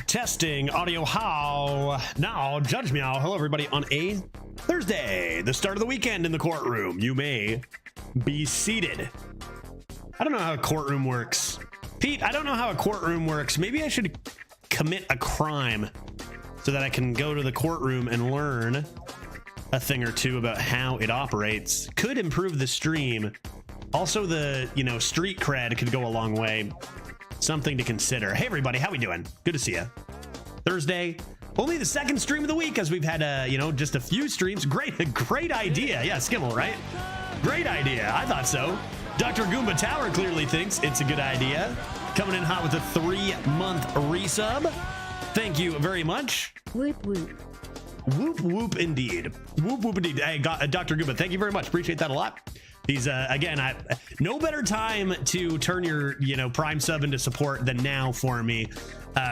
Testing audio. How now? Judge meow. Hello everybody on a Thursday, the start of the weekend in the courtroom. You may be seated. I don't know how a courtroom works. Pete, I don't know how a courtroom works. Maybe I should commit a crime so that I can go to the courtroom and learn a thing or two about how it operates. Could improve the stream. Also, the street cred could go a long way. Something to consider. Hey everybody, how we doing? Good to see you. Thursday, only the second stream of the week, as we've had just a few streams. Great idea. Yeah, Skimmel, right? Great idea. I thought so. Dr. Goomba Tower clearly thinks it's a good idea. Coming in hot with a 3-month resub. Thank you very much. Whoop whoop. Whoop whoop indeed. Whoop whoop indeed. Hey, Dr. Goomba, thank you very much. Appreciate that a lot. These again, no better time to turn your Prime sub into support than now for me,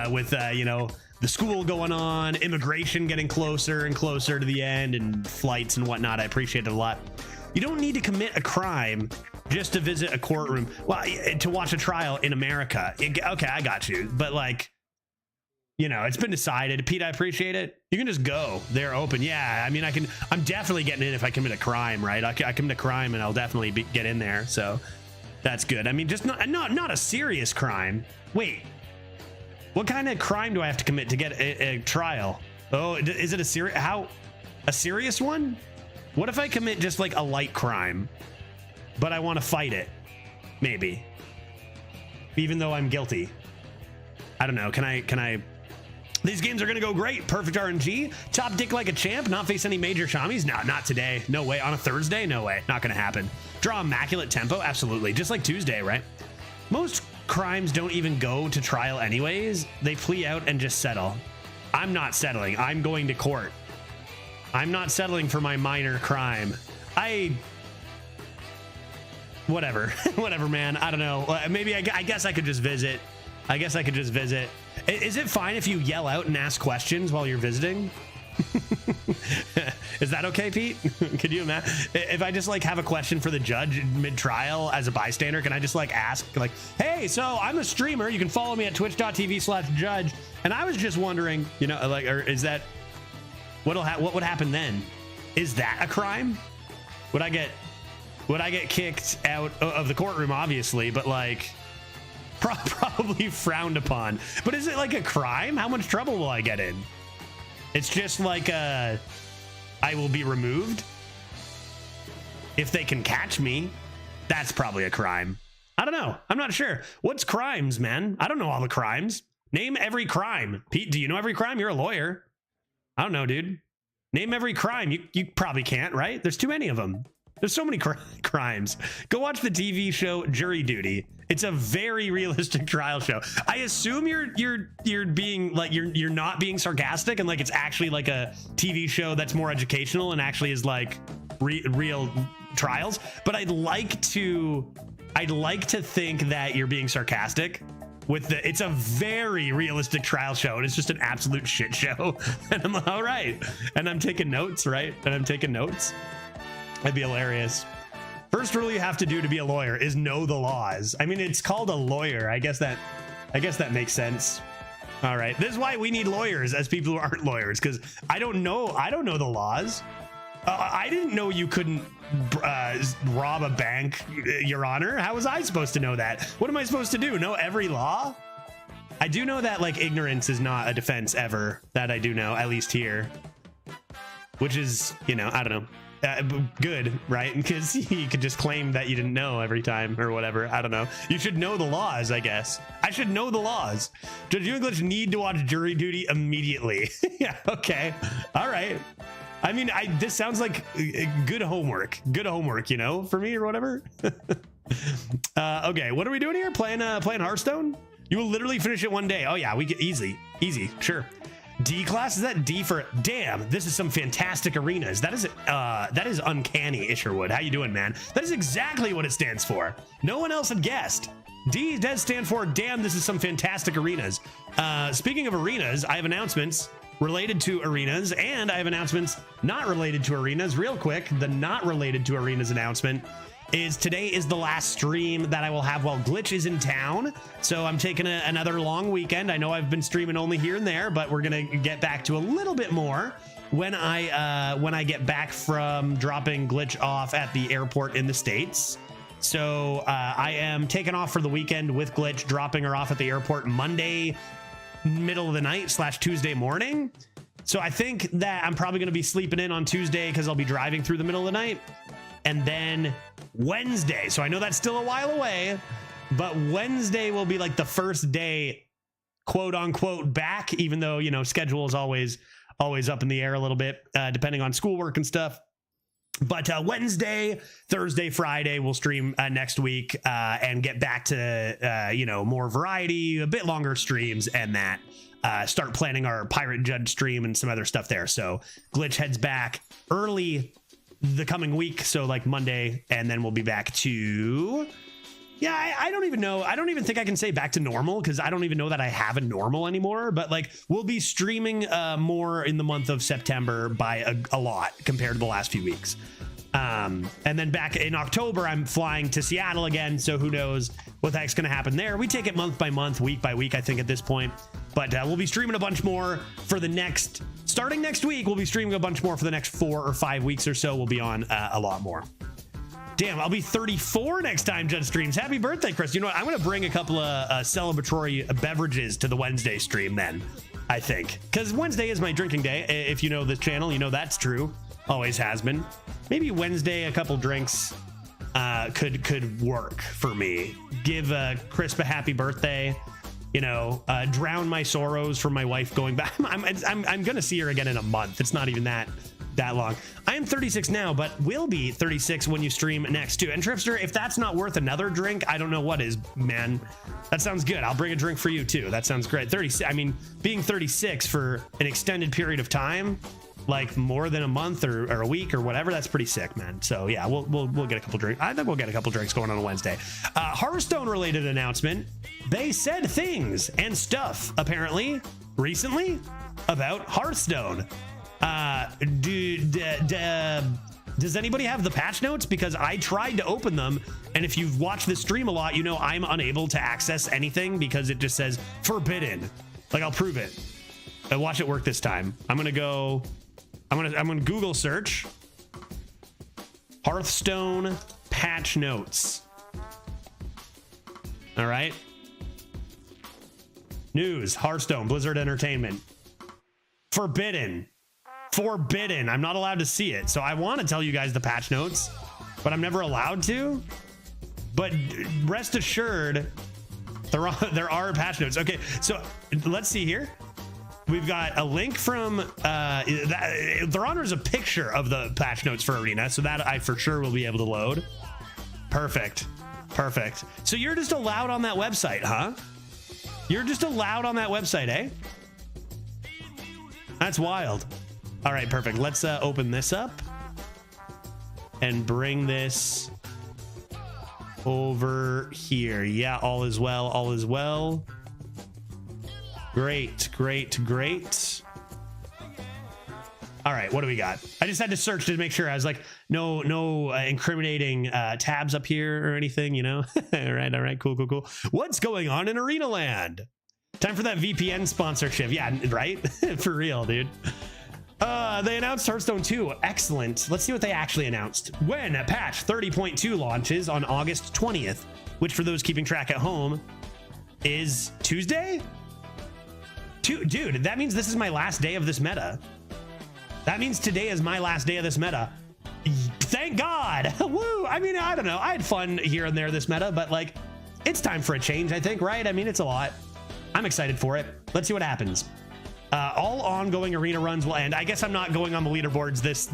with the school going on, immigration getting closer and closer to the end, and flights and whatnot. I appreciate it a lot. You don't need to commit a crime just to visit a courtroom. Well, to watch a trial in America. Okay, I got you, but like, it's been decided. Pete, I appreciate it. You can just go. They're open. Yeah, I mean, I'm definitely getting in if I commit a crime, right? I commit a crime and I'll definitely get in there. So that's good. I mean, just not a serious crime. Wait, what kind of crime do I have to commit to get a trial? Oh, is it a serious one? What if I commit just like a light crime, but I want to fight it? Maybe. Even though I'm guilty. I don't know. Can I? These games are going to go great. Perfect RNG. Top dick like a champ. Not face any major shami's. No, not today. No way. On a Thursday? No way. Not going to happen. Draw immaculate tempo? Absolutely. Just like Tuesday, right? Most crimes don't even go to trial anyways. They plea out and just settle. I'm not settling. I'm going to court. I'm not settling for my minor crime. Whatever. Whatever, man. I don't know. Maybe I guess I could just visit. Is it fine if you yell out and ask questions while you're visiting? Is that okay, Pete? Could you imagine if I just like have a question for the judge mid-trial as a bystander? Can I just like ask like, hey, so I'm a streamer. You can follow me at twitch.tv/judge. And I was just wondering, or is that what would happen then? Is that a crime? Would I get kicked out of the courtroom? Obviously, but like, probably frowned upon. But is it like a crime? How much trouble will I get in? It's just like I will be removed. If they can catch me, that's probably a crime. I don't know. I'm not sure. What's crimes, man? I don't know all the crimes. Name every crime. Pete, do you know every crime? You're a lawyer. I don't know, dude. Name every crime. You probably can't, right? There's too many of them. There's so many crimes. Go watch the TV show Jury Duty. It's a very realistic trial show. I assume you're being like you're not being sarcastic and like it's actually like a TV show that's more educational and actually is like real trials. But I'd like to think that you're being sarcastic. It's a very realistic trial show and it's just an absolute shit show. And I'm like, all right. And I'm taking notes, right? That'd be hilarious. First rule you have to do to be a lawyer is know the laws. I mean, it's called a lawyer. I guess that makes sense. All right. This is why we need lawyers as people who aren't lawyers, because I don't know the laws. I didn't know you couldn't rob a bank, Your Honor. How was I supposed to know that? What am I supposed to do? Know every law? I do know that like ignorance is not a defense ever. That I do know, at least here. Which is, you know, I don't know. Good, right? Because you could just claim that you didn't know every time or whatever. I don't know. You should know the laws, I guess. I should know the laws. Does you English need to watch Jury Duty immediately? Yeah, okay. All right. I mean, this sounds like good homework. Good homework, you know, for me or whatever. Okay, what are we doing here? Playing Hearthstone? You will literally finish it one day. Oh yeah, we get easy, sure. D class, is that D for damn? This is some fantastic arenas. That is uncanny. Isherwood, how you doing, man? That is exactly what it stands for. No one else had guessed. D does stand for damn. This is some fantastic arenas. Speaking of arenas, I have announcements related to arenas, and I have announcements not related to arenas. Real quick, the not related to arenas announcement is today is the last stream that I will have while Glitch is in town. So I'm taking another long weekend. I know I've been streaming only here and there, but we're gonna get back to a little bit more when I get back from dropping Glitch off at the airport in the States. So I am taking off for the weekend with Glitch, dropping her off at the airport Monday middle of the night / Tuesday morning. So I think that I'm probably going to be sleeping in on Tuesday because I'll be driving through the middle of the night. And then Wednesday, so I know that's still a while away, but Wednesday will be like the first day, quote unquote, back, even though, you know, schedule is always up in the air a little bit, depending on schoolwork and stuff. But Wednesday, Thursday, Friday, we'll stream next week and get back to, you know, more variety, a bit longer streams, and that start planning our Pirate Judge stream and some other stuff there. So Glitch heads back early the coming week, so like Monday, and then we'll be back to, yeah, I don't even know. I don't even think I can say back to normal because I don't even know that I have a normal anymore. But like we'll be streaming more in the month of September by a lot compared to the last few weeks. And then back in October, I'm flying to Seattle again. So who knows what the heck's going to happen there. We take it month by month, week by week, I think at this point. But we'll be streaming a bunch more for the next, starting next week, we'll be streaming a bunch more for the next 4 or 5 weeks or so. We'll be on a lot more. Damn, I'll be 34 next time Judge streams. Happy birthday, Chris. You know what? I'm going to bring a couple of celebratory beverages to the Wednesday stream then, I think. Because Wednesday is my drinking day. If you know this channel, you know that's true. Always has been. Maybe Wednesday, a couple drinks could work for me. Give Crisp a happy birthday. You know, drown my sorrows from my wife going back. I'm gonna see her again in a month. It's not even that long. I am 36 now, but will be 36 when you stream next too. And Tripster, if that's not worth another drink, I don't know what is, man. That sounds good. I'll bring a drink for you too. That sounds great. 36. I mean, being 36 for an extended period of time, like more than a month or a week or whatever, that's pretty sick, man. So yeah, we'll get a couple drinks. I think we'll get a couple drinks going on a Wednesday. Hearthstone related announcement. They said things and stuff apparently recently about Hearthstone. Does anybody have the patch notes? Because I tried to open them, and if you've watched this stream a lot, you know I'm unable to access anything because it just says forbidden. Like, I'll prove it. Watch it work this time. I'm gonna Google search Hearthstone patch notes. All right. News, Hearthstone, Blizzard Entertainment. Forbidden. I'm not allowed to see it. So I want to tell you guys the patch notes, but I'm never allowed to. But rest assured, there are patch notes. Okay, so let's see here. We've got a link from their honor is a picture of the patch notes for Arena, so that I for sure will be able to load. Perfect. So you're just allowed on that website, huh? You're just allowed on that website, eh? That's wild. All right, perfect. Let's open this up and bring this over here. Yeah, all is well. Great. All right, what do we got? I just had to search to make sure. I was like, no incriminating tabs up here or anything, you know? All right, cool. What's going on in Arena Land? Time for that VPN sponsorship. Yeah, right? For real, dude. They announced Hearthstone 2. Excellent. Let's see what they actually announced. When patch 30.2 launches on August 20th, which for those keeping track at home is Tuesday? Dude, that means this is my last day of this meta. That means today is my last day of this meta. Thank God. Woo. I mean, I don't know. I had fun here and there this meta, but like, it's time for a change, I think, right? I mean, it's a lot. I'm excited for it. Let's see what happens. All ongoing arena runs will end. I guess I'm not going on the leaderboards this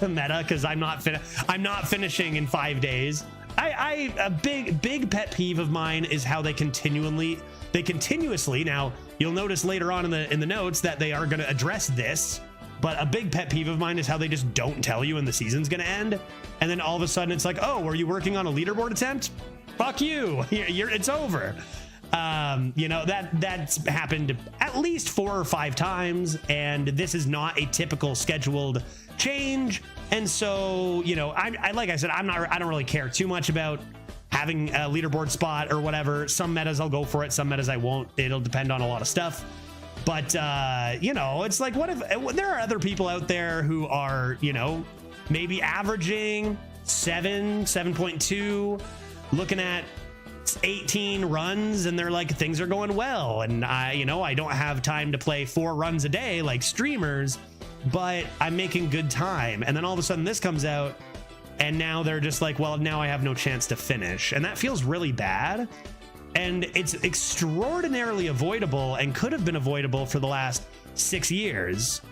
meta because I'm not finishing in 5 days. A big pet peeve of mine is how they continuously. Now you'll notice later on in the notes that they are going to address this. But a big pet peeve of mine is how they just don't tell you when the season's going to end, and then all of a sudden it's like, oh, were you working on a leaderboard attempt? Fuck you. It's over. You know, that's happened at least 4 or 5 times, and this is not a typical scheduled change. And so, you know, I like I said, I don't really care too much about having a leaderboard spot or whatever. Some metas I'll go for it, some metas I won't. It'll depend on a lot of stuff. But you know, it's like, what if there are other people out there who are, you know, maybe averaging 7.2, looking at 18 runs, and they're like, things are going well, and I don't have time to play 4 runs a day like streamers, but I'm making good time. And then all of a sudden this comes out, and now they're just like, well, now I have no chance to finish, and that feels really bad. And it's extraordinarily avoidable and could have been avoidable for the last 6 years.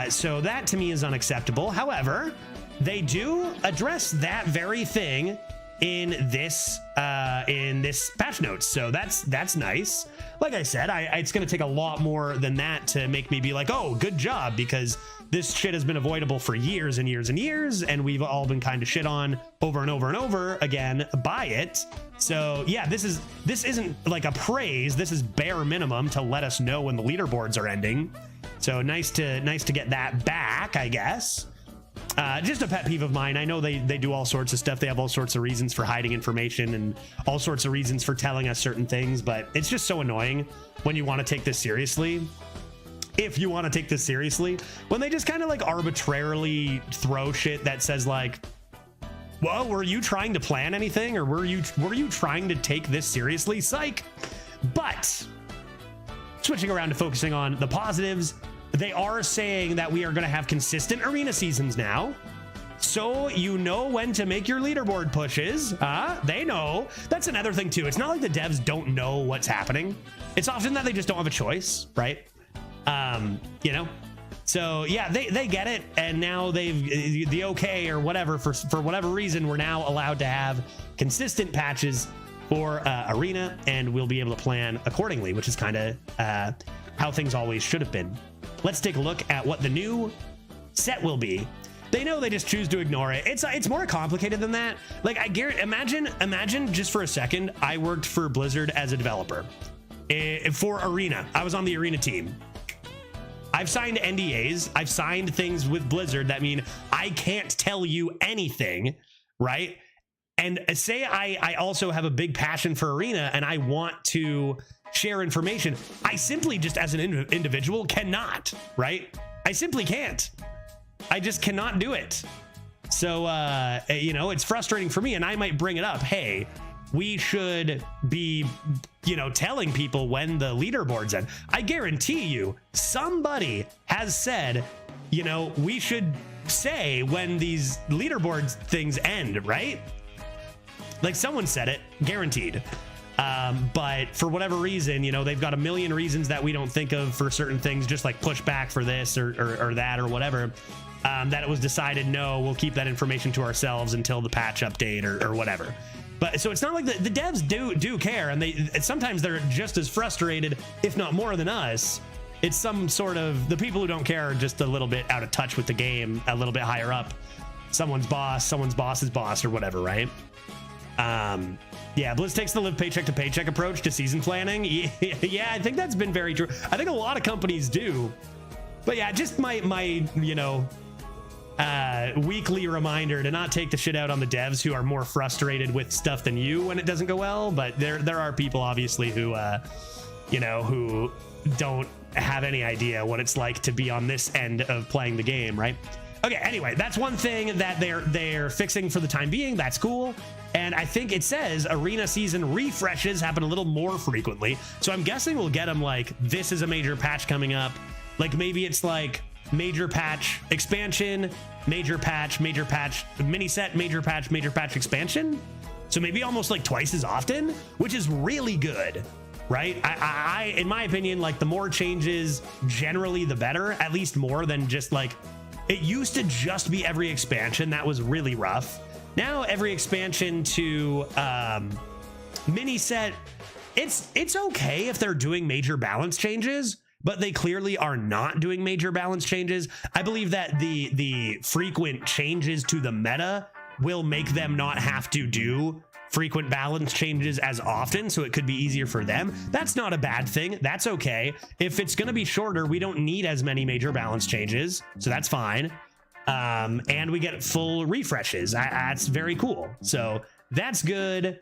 So that to me is unacceptable. However, they do address that very thing in this patch notes. So that's nice. Like I said, it's going to take a lot more than that to make me be like, oh, good job, because this shit has been avoidable for years and years and years, and we've all been kind of shit on over and over and over again by it. So yeah, this isn't like a praise. This is bare minimum to let us know when the leaderboards are ending. So nice to get that back, I guess. Just a pet peeve of mine. I know they do all sorts of stuff. They have all sorts of reasons for hiding information and all sorts of reasons for telling us certain things, but it's just so annoying when you want to take this seriously. If you want to take this seriously, when they just kind of like arbitrarily throw shit that says like, well, were you trying to plan anything, or were you trying to take this seriously? Psych. But switching around to focusing on the positives, they are saying that we are going to have consistent arena seasons now. So you know when to make your leaderboard pushes. They know. That's another thing too. It's not like the devs don't know what's happening. It's often that they just don't have a choice, right? You know, so yeah, they get it, and now they've the okay or whatever for whatever reason, we're now allowed to have consistent patches for arena, and we'll be able to plan accordingly, which is kind of how things always should have been. Let's take a look at what the new set will be. They know, they just choose to ignore it. It's more complicated than that. Like, I guarantee, imagine just for a second, I worked for Blizzard as a developer for Arena. I was on the Arena team. I've signed NDAs. I've signed things with Blizzard that mean I can't tell you anything, right? And say I also have a big passion for Arena and I want to share information. I simply just as an individual cannot, right? I simply can't. I just cannot do it. So, you know, it's frustrating for me, and I might bring it up. Hey, we should be, you know, telling people when the leaderboards end. I guarantee you somebody has said, you know, we should say when these leaderboard things end, right? Like someone said it, guaranteed. But for whatever reason, you know, they've got a million reasons that we don't think of for certain things, just like push back for this or that or whatever, that it was decided, no, we'll keep that information to ourselves until the patch update or whatever. But so it's not like the devs do care, and sometimes they're just as frustrated, if not more than us. It's some sort of, the people who don't care are just a little bit out of touch with the game, a little bit higher up. Someone's boss's boss or whatever, right? Yeah, Blizz takes the live paycheck to paycheck approach to season planning. Yeah, I think that's been very true. I think a lot of companies do. But yeah, just my you know, weekly reminder to not take the shit out on the devs who are more frustrated with stuff than you when it doesn't go well. But there are people obviously who you know, who don't have any idea what it's like to be on this end of playing the game, right? Okay, anyway, that's one thing that they're fixing for the time being. That's cool. And I think it says arena season refreshes happen a little more frequently. So I'm guessing we'll get them like, this is a major patch coming up. Like maybe it's like major patch expansion, major patch, mini set, major patch expansion. So maybe almost like twice as often, which is really good, right? I in my opinion, like the more changes generally the better, at least more than just like, it used to just be every expansion. That was really rough. Now every expansion to mini set, it's okay if they're doing major balance changes, but they clearly are not doing major balance changes. I believe that the frequent changes to the meta will make them not have to do frequent balance changes as often, so it could be easier for them. That's not a bad thing. That's okay. If it's going to be shorter, we don't need as many major balance changes, so that's fine. And we get full refreshes. That's very cool. So that's good.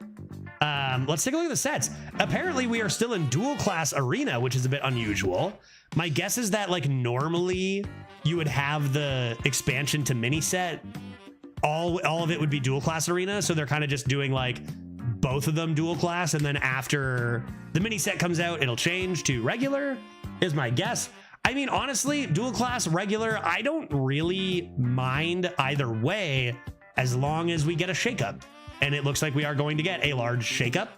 Let's take a look at the sets. Apparently we are still in dual class arena, which is a bit unusual. My guess is that like normally you would have the expansion to mini set, all of it would be dual class arena. So they're kind of just doing like both of them dual class, and then after the mini set comes out, it'll change to regular, is my guess. I mean, honestly, dual class, regular, I don't really mind either way, as long as we get a shakeup. And it looks like we are going to get a large shakeup.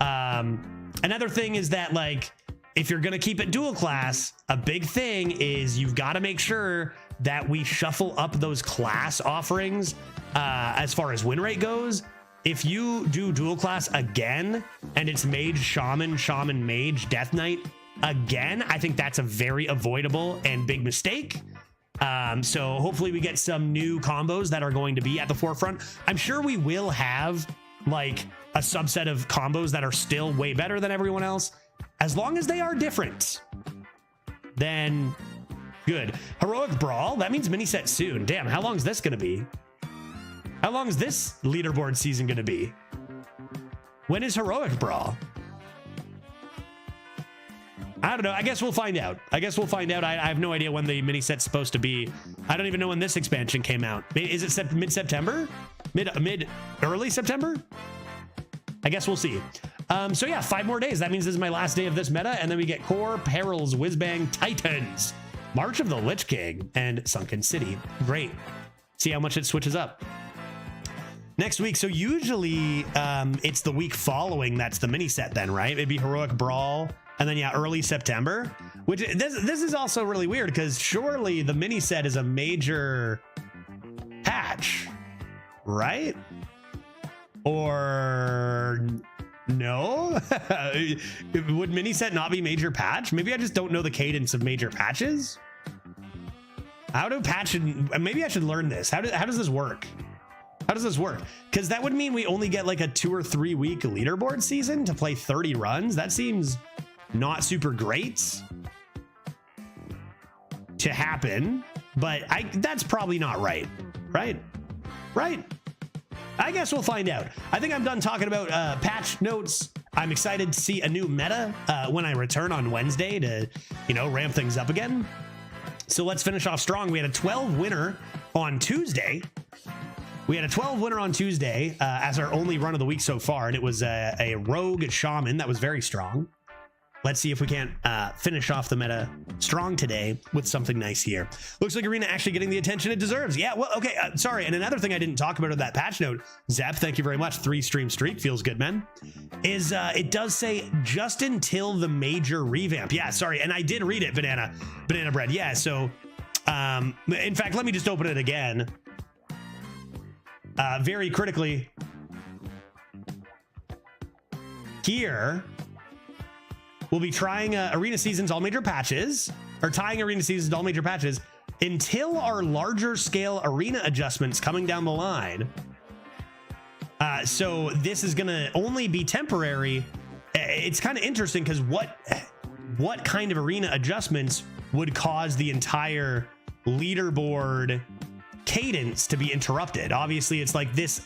Another thing is that, like, if you're going to keep it dual class, a big thing is you've got to make sure that we shuffle up those class offerings as far as win rate goes. If you do dual class again and it's mage, shaman, mage, death knight again, I think that's a very avoidable and big mistake. So hopefully we get some new combos that are going to be at the forefront. I'm sure we will have like a subset of combos that are still way better than everyone else. As long as they are different, then good. Heroic Brawl, that means mini set soon. Damn, how long is this going to be? How long is this leaderboard season going to be? When is Heroic Brawl? I don't know. I guess we'll find out. I have no idea when the mini set's supposed to be. I don't even know when this expansion came out. Is it mid-September? Early September? I guess we'll see. So yeah, 5 more days. That means this is my last day of this meta, and then we get Core, Perils, Whizbang, Titans, March of the Lich King, and Sunken City. Great. See how much it switches up. Next week, so usually it's the week following that's the mini set then, right? It'd be Heroic Brawl, and then yeah, early September, which this is also really weird because surely the mini set is a major patch, right? Or no? Would mini set not be major patch? Maybe I just don't know the cadence of major patches. How do patch? Maybe I should learn this. How does this work? How does this work? Because that would mean we only get like a 2 or 3 week leaderboard season to play 30 runs. That seems not super great to happen, but that's probably not right. Right? I guess we'll find out. I think I'm done talking about patch notes. I'm excited to see a new meta when I return on Wednesday to, ramp things up again. So let's finish off strong. We had a 12 winner on Tuesday. As our only run of the week so far, and it was a rogue shaman that was very strong. Let's see if we can't finish off the meta strong today with something nice here. Looks like Arena actually getting the attention it deserves. Yeah, well, okay, sorry. And another thing I didn't talk about in that patch note, Zep, thank you very much. 3 stream streak, feels good, man. Is it does say just until the major revamp. Yeah, sorry. And I did read it, Banana Bread. Yeah, so in fact, let me just open it again. Very critically here. We'll be trying Arena Seasons all major patches, or tying Arena Seasons to all major patches until our larger scale arena adjustments coming down the line. So this is going to only be temporary. It's kind of interesting because what kind of arena adjustments would cause the entire leaderboard cadence to be interrupted? Obviously, it's like this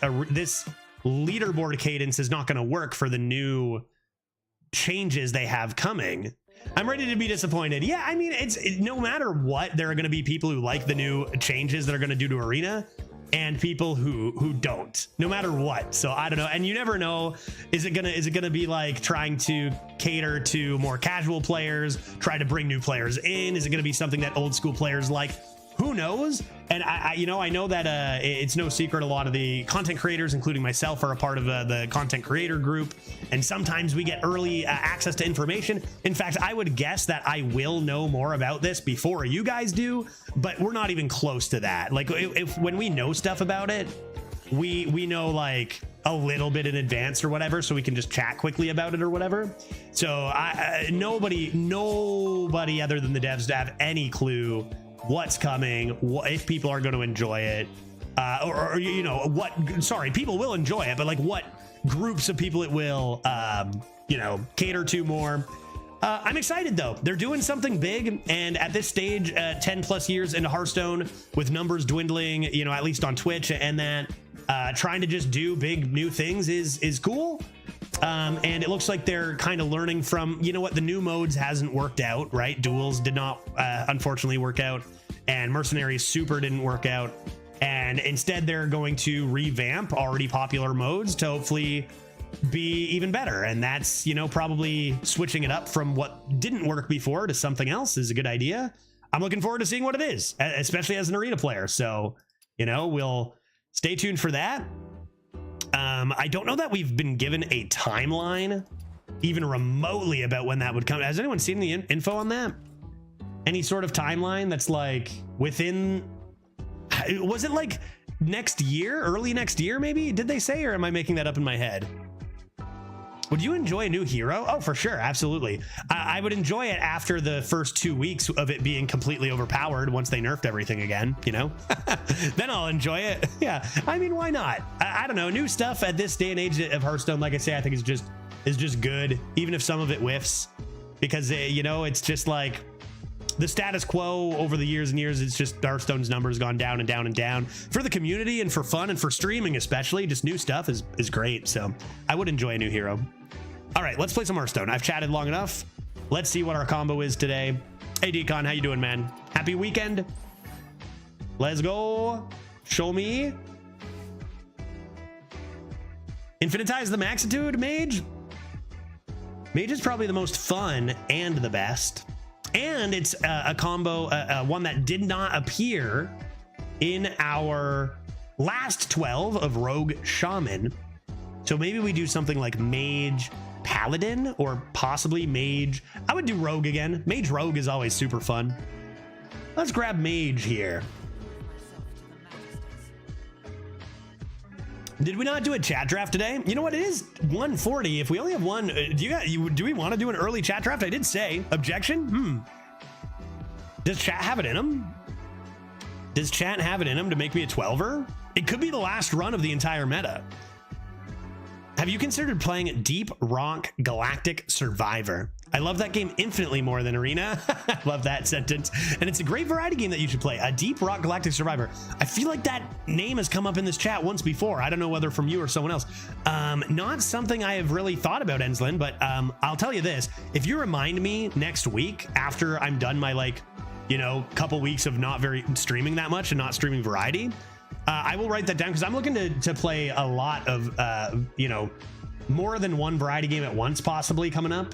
leaderboard cadence is not going to work for the new changes they have coming. I'm ready to be disappointed. Yeah, I mean, no matter what, there are going to be people who like the new changes that are going to do to Arena, and people who don't, no matter what. So I don't know, and you never know. Is it gonna be like trying to cater to more casual players, try to bring new players in? Is it gonna be something that old school players like? Who knows? And I know that it's no secret a lot of the content creators, including myself, are a part of the content creator group, and sometimes we get early access to information. In fact, I would guess that I will know more about this before you guys do, but we're not even close to that. Like, if when we know stuff about it, we know like a little bit in advance or whatever, so we can just chat quickly about it or whatever. So nobody other than the devs have any clue what's coming, if people are going to enjoy it, or you know what, sorry, people will enjoy it, but like what groups of people it will you know, cater to more. I'm excited though. They're doing something big, and at this stage, 10 plus years into Hearthstone, with numbers dwindling, you know, at least on Twitch, and that trying to just do big new things is cool. And it looks like they're kind of learning from, you know what, the new modes hasn't worked out, right? Duels did not unfortunately work out, and Mercenaries Super didn't work out, and instead they're going to revamp already popular modes to hopefully be even better. And that's, you know, probably switching it up from what didn't work before to something else is a good idea. I'm looking forward to seeing what it is, especially as an Arena player. So, you know, we'll stay tuned for that. I don't know that we've been given a timeline even remotely about when that would come. Has anyone seen the info on that? Any sort of timeline that's like within, was it like next year, early next year maybe? Did they say, or am I making that up in my head? Would you enjoy a new hero? Oh, for sure. Absolutely. I would enjoy it after the first 2 weeks of it being completely overpowered once they nerfed everything again, you know? Then I'll enjoy it. Yeah. I mean, why not? I don't know. New stuff at this day and age of Hearthstone, like I say, I think is just good, even if some of it whiffs, because, you know, it's just like the status quo over the years and years. It's just Hearthstone's numbers gone down and down and down for the community and for fun and for streaming, especially. Just new stuff is great. So I would enjoy a new hero. All right, let's play some Hearthstone. I've chatted long enough. Let's see what our combo is today. Hey, Decon, how you doing, man? Happy weekend. Let's go. Show me. Infinitize the Maxitude Mage. Mage is probably the most fun and the best. And it's a combo, one that did not appear in our last 12 of Rogue Shaman. So maybe we do something like Mage Paladin, or possibly Mage. I would do Rogue again. Mage Rogue is always super fun. Let's grab Mage here. Did we not do a chat draft today? You know what? It is 1:40. If we only have one, do we want to do an early chat draft? I did say objection. Does chat have it in them? Does chat have it in them to make me a 12er? It could be the last run of the entire meta. Have you considered playing Deep Rock Galactic Survivor? I love that game infinitely more than Arena. Love that sentence. And it's a great variety game that you should play. A Deep Rock Galactic Survivor. I feel like that name has come up in this chat once before. I don't know whether from you or someone else. Not something I have really thought about, Enslin, but I'll tell you this. If you remind me next week after I'm done my, like, you know, couple weeks of not streaming that much and not streaming variety, I will write that down, because I'm looking to play a lot of, you know, more than one variety game at once, possibly coming up.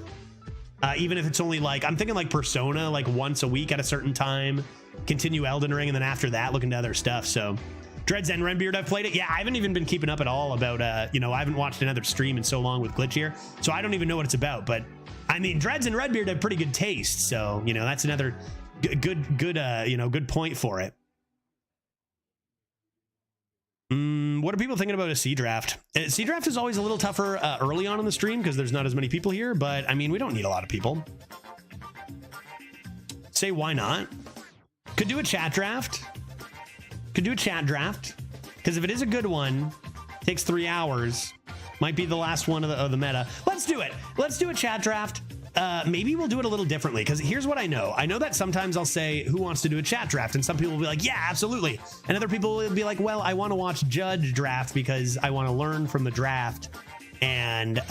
Even if it's only like, I'm thinking like Persona, like once a week at a certain time, continue Elden Ring, and then after that, looking to other stuff. So Dreads and Renbeard, I've played it. Yeah, I haven't even been keeping up at all about, you know, I haven't watched another stream in so long with Glitch here, so I don't even know what it's about. But I mean, Dreads and Redbeard have pretty good taste. So, you know, that's another good, you know, good point for it. What are people thinking about a C draft? C draft is always a little tougher early on in the stream because there's not as many people here, but I mean, we don't need a lot of people. Say, why not? Could do a chat draft. Could do a chat draft, because if it is a good one, takes 3 hours, might be the last one of the meta. Let's do it. Let's do a chat draft. Maybe we'll do it a little differently, because here's what I know. I know that sometimes I'll say, who wants to do a chat draft? And some people will be like, yeah, absolutely. And other people will be like, well, I want to watch Judge draft because I want to learn from the draft. And,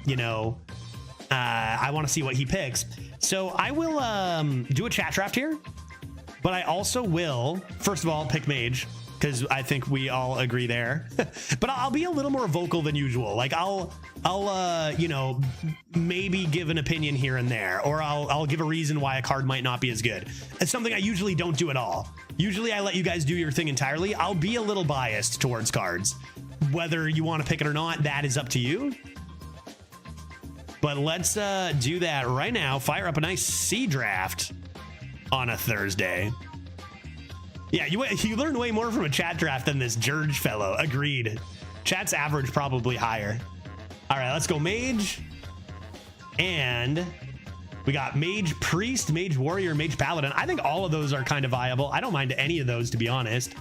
you know, I want to see what he picks. So I will do a chat draft here, but I also will, first of all, pick mage, because I think we all agree there. But I'll be a little more vocal than usual. Like I'll you know, maybe give an opinion here and there, or I'll give a reason why a card might not be as good. It's something I usually don't do at all. Usually I let you guys do your thing entirely. I'll be a little biased towards cards. Whether you want to pick it or not, that is up to you. But let's do that right now. Fire up a nice C draft on a Thursday. Yeah, you learn way more from a chat draft than this Jurge fellow. Agreed. Chat's average probably higher. All right, let's go mage. And we got mage priest, mage warrior, mage paladin. I think all of those are kind of viable. I don't mind any of those, to be honest.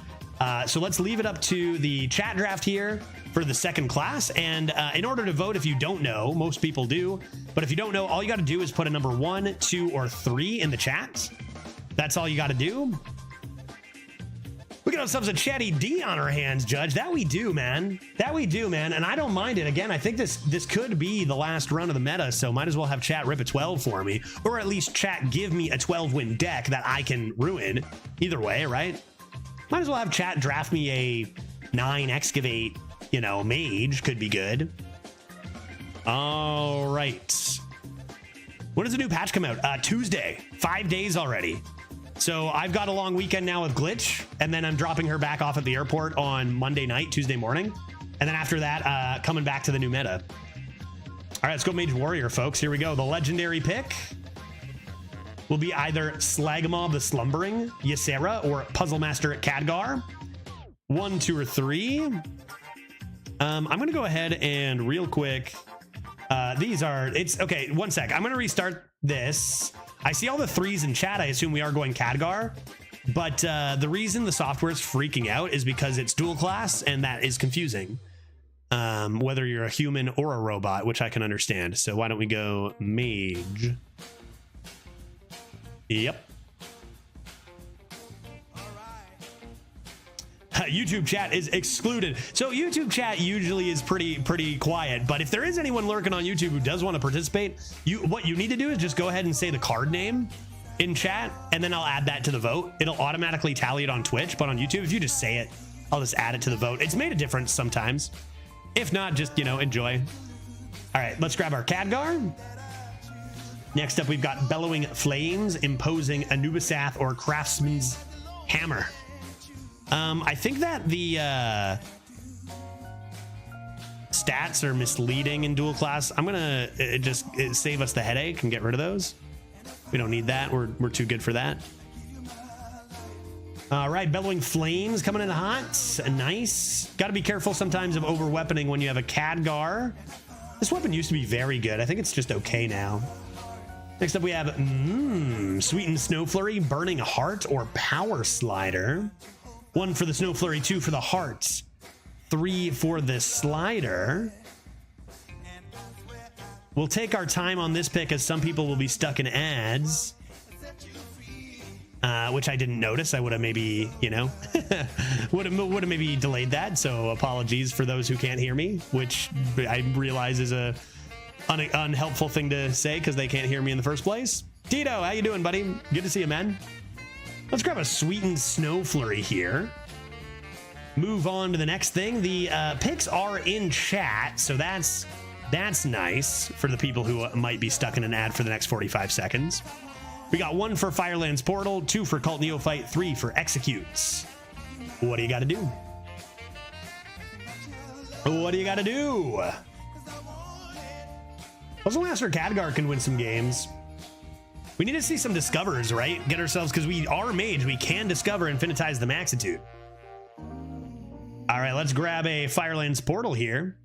So let's leave it up to the chat draft here for the second class. And in order to vote, if you don't know, most people do, but if you don't know, all you got to do is put a number 1, 2, or 3 in the chat. That's all you got to do. We got ourselves a chatty D on our hands, Judge. That we do, man. That we do, man. And I don't mind it. Again, I think this could be the last run of the meta, so might as well have chat rip a 12 for me, or at least chat give me a 12-win deck that I can ruin. Either way, right? Might as well have chat draft me a 9 excavate, you know, mage. Could be good. All right. When does the new patch come out? Tuesday. 5 days already. So I've got a long weekend now with Glitch, and then I'm dropping her back off at the airport on Monday night, Tuesday morning. And then after that, coming back to the new meta. All right, let's go Mage Warrior, folks. Here we go. The legendary pick will be either Slagamob the Slumbering, Ysera, or Puzzle Master Khadgar. 1, 2, or 3. I'm going to go ahead and real quick. It's okay. 1 sec. I'm going to restart this. I see all the 3s in chat. I assume we are going Khadgar, but the reason the software is freaking out is because it's dual class, and that is confusing. Whether you're a human or a robot, which I can understand. So why don't we go mage? Yep. YouTube chat is excluded. So YouTube chat usually is pretty quiet, but if there is anyone lurking on YouTube who does want to participate, what you need to do is just go ahead and say the card name in chat, and then I'll add that to the vote. It'll automatically tally it on Twitch, but on YouTube, if you just say it, I'll just add it to the vote. It's made a difference sometimes. If not, just, you know, enjoy. All right, let's grab our Khadgar. Next up, we've got Bellowing Flames, Imposing Anubisath, or Craftsman's Hammer. I think that the stats are misleading in dual class. I'm gonna just save us the headache and get rid of those. We don't need that. We're too good for that. All right, Bellowing Flames coming in hot. Nice. Got to be careful sometimes of over weaponing when you have a Khadgar. This weapon used to be very good. I think it's just okay now. Next up, we have Sweetened Snow Flurry, Burning Heart, or Power Slider. 1 for the Snow Flurry, 2 for the Hearts, 3 for the Slider. We'll take our time on this pick as some people will be stuck in ads, which I didn't notice. I would have maybe, you know, would have maybe delayed that. So apologies for those who can't hear me, which I realize is a unhelpful thing to say because they can't hear me in the first place. Tito, how you doing, buddy? Good to see you, man. Let's grab a Sweetened Snow Flurry here. Move on to the next thing. The picks are in chat, so that's nice for the people who might be stuck in an ad for the next 45 seconds. We got 1 for Firelands Portal, 2 for Cult Neophyte, 3 for Executes. What do you got to do? What do you got to do? Puzzle Master Khadgar can win some games. We need to see some discovers, right? Get ourselves, because we are mage, we can discover and infinitize the Maxitude. All right, let's grab a Firelands Portal here.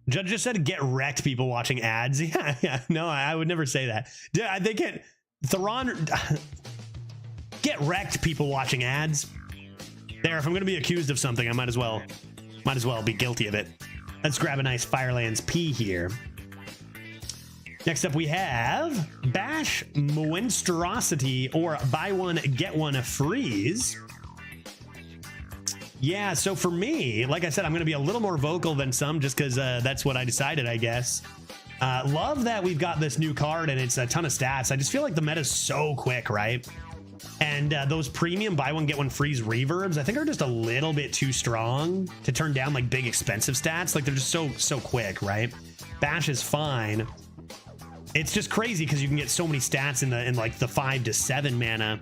Judge just said get wrecked, people watching ads. Yeah, no, I would never say that. They can't. Theron, get wrecked, people watching ads. There, if I'm going to be accused of something, I might as well be guilty of it. Let's grab a nice Firelands P here. Next up, we have Bash Monstrosity, or buy one, get one freeze. Yeah, so for me, like I said, I'm going to be a little more vocal than some just because that's what I decided, I guess. Love that we've got this new card and it's a ton of stats. I just feel like the meta's so quick, right? And those premium buy one get one freeze reverbs, I think, are just a little bit too strong to turn down like big expensive stats. Like they're just so quick, right? Bash is fine. It's just crazy because you can get so many stats in like the 5 to 7 mana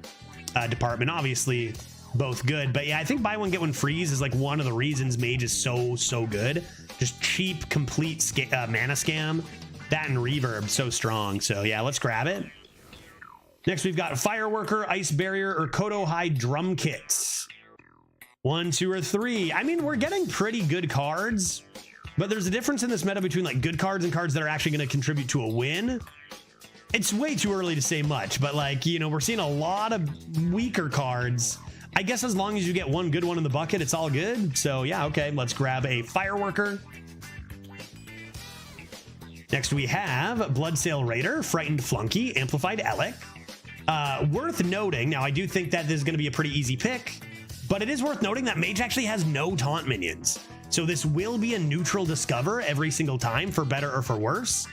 department. Obviously, both good, but yeah, I think buy one get one freeze is like one of the reasons Mage is so good. Just cheap, complete mana scam. That and reverb, so strong. So yeah, let's grab it. Next, we've got Fireworker, Ice Barrier, or Kodo High Drum Kits. 1, 2, or 3. I mean, we're getting pretty good cards, but there's a difference in this meta between like good cards and cards that are actually going to contribute to a win. It's way too early to say much, but like, you know, we're seeing a lot of weaker cards. I guess as long as you get one good one in the bucket, it's all good. So yeah, okay, let's grab a Fireworker. Next, we have Bloodsail Raider, Frightened Flunky, Amplified Elec. Worth noting, now I do think that this is going to be a pretty easy pick, but it is worth noting that Mage actually has no taunt minions. So this will be a neutral discover every single time, for better or for worse.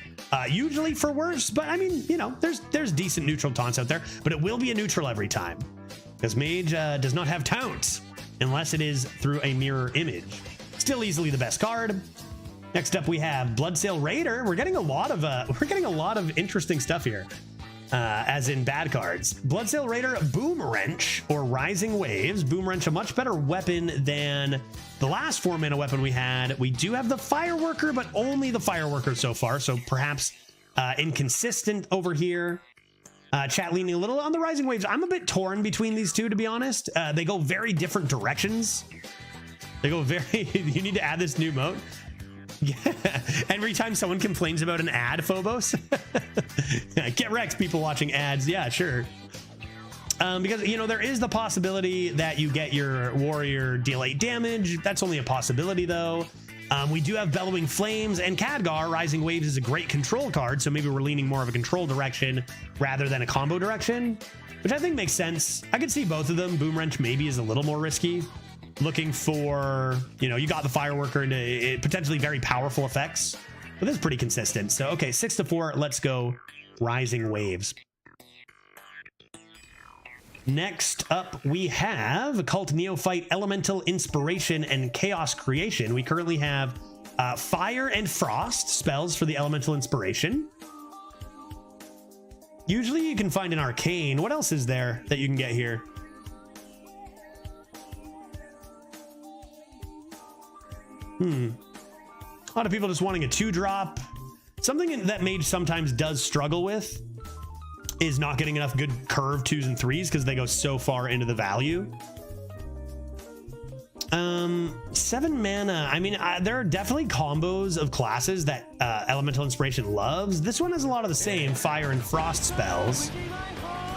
Usually for worse, but I mean, you know, there's decent neutral taunts out there, but it will be a neutral every time. Because Mage does not have taunts unless it is through a mirror image. Still easily the best card. Next up, we have Bloodsail Raider. We're getting a lot of interesting stuff here, as in bad cards. Bloodsail Raider, Boom Wrench, or Rising Waves. Boom Wrench, a much better weapon than the last 4 mana weapon we had. We do have the Fireworker, but only the Fireworker so far, so perhaps inconsistent over here. Chat leaning a little on the Rising Waves. I'm a bit torn between these two, to be honest. They go very different directions. They go very... You need to add this new mode. Yeah. Every time someone complains about an ad, Phobos. Get wrecked, people watching ads. Yeah, sure. Because, you know, there is the possibility that you get your warrior deal 8 damage. That's only a possibility, though. We do have Bellowing Flames and Khadgar. Rising Waves is a great control card, so maybe we're leaning more of a control direction rather than a combo direction, which I think makes sense. I could see both of them. Boom Wrench maybe is a little more risky. Looking for, you know, you got the Fireworker into potentially very powerful effects, but this is pretty consistent. So, okay, 6 to 4. Let's go Rising Waves. Next up, we have Cult Neophyte, Elemental Inspiration, and Chaos Creation. We currently have Fire and Frost spells for the Elemental Inspiration. Usually you can find an Arcane. What else is there that you can get here? A lot of people just wanting a 2-drop. Something that Mage sometimes does struggle with is not getting enough good curve 2s and 3s because they go so far into the value. 7 mana. I mean, there are definitely combos of classes that Elemental Inspiration loves. This one has a lot of the same Fire and Frost spells.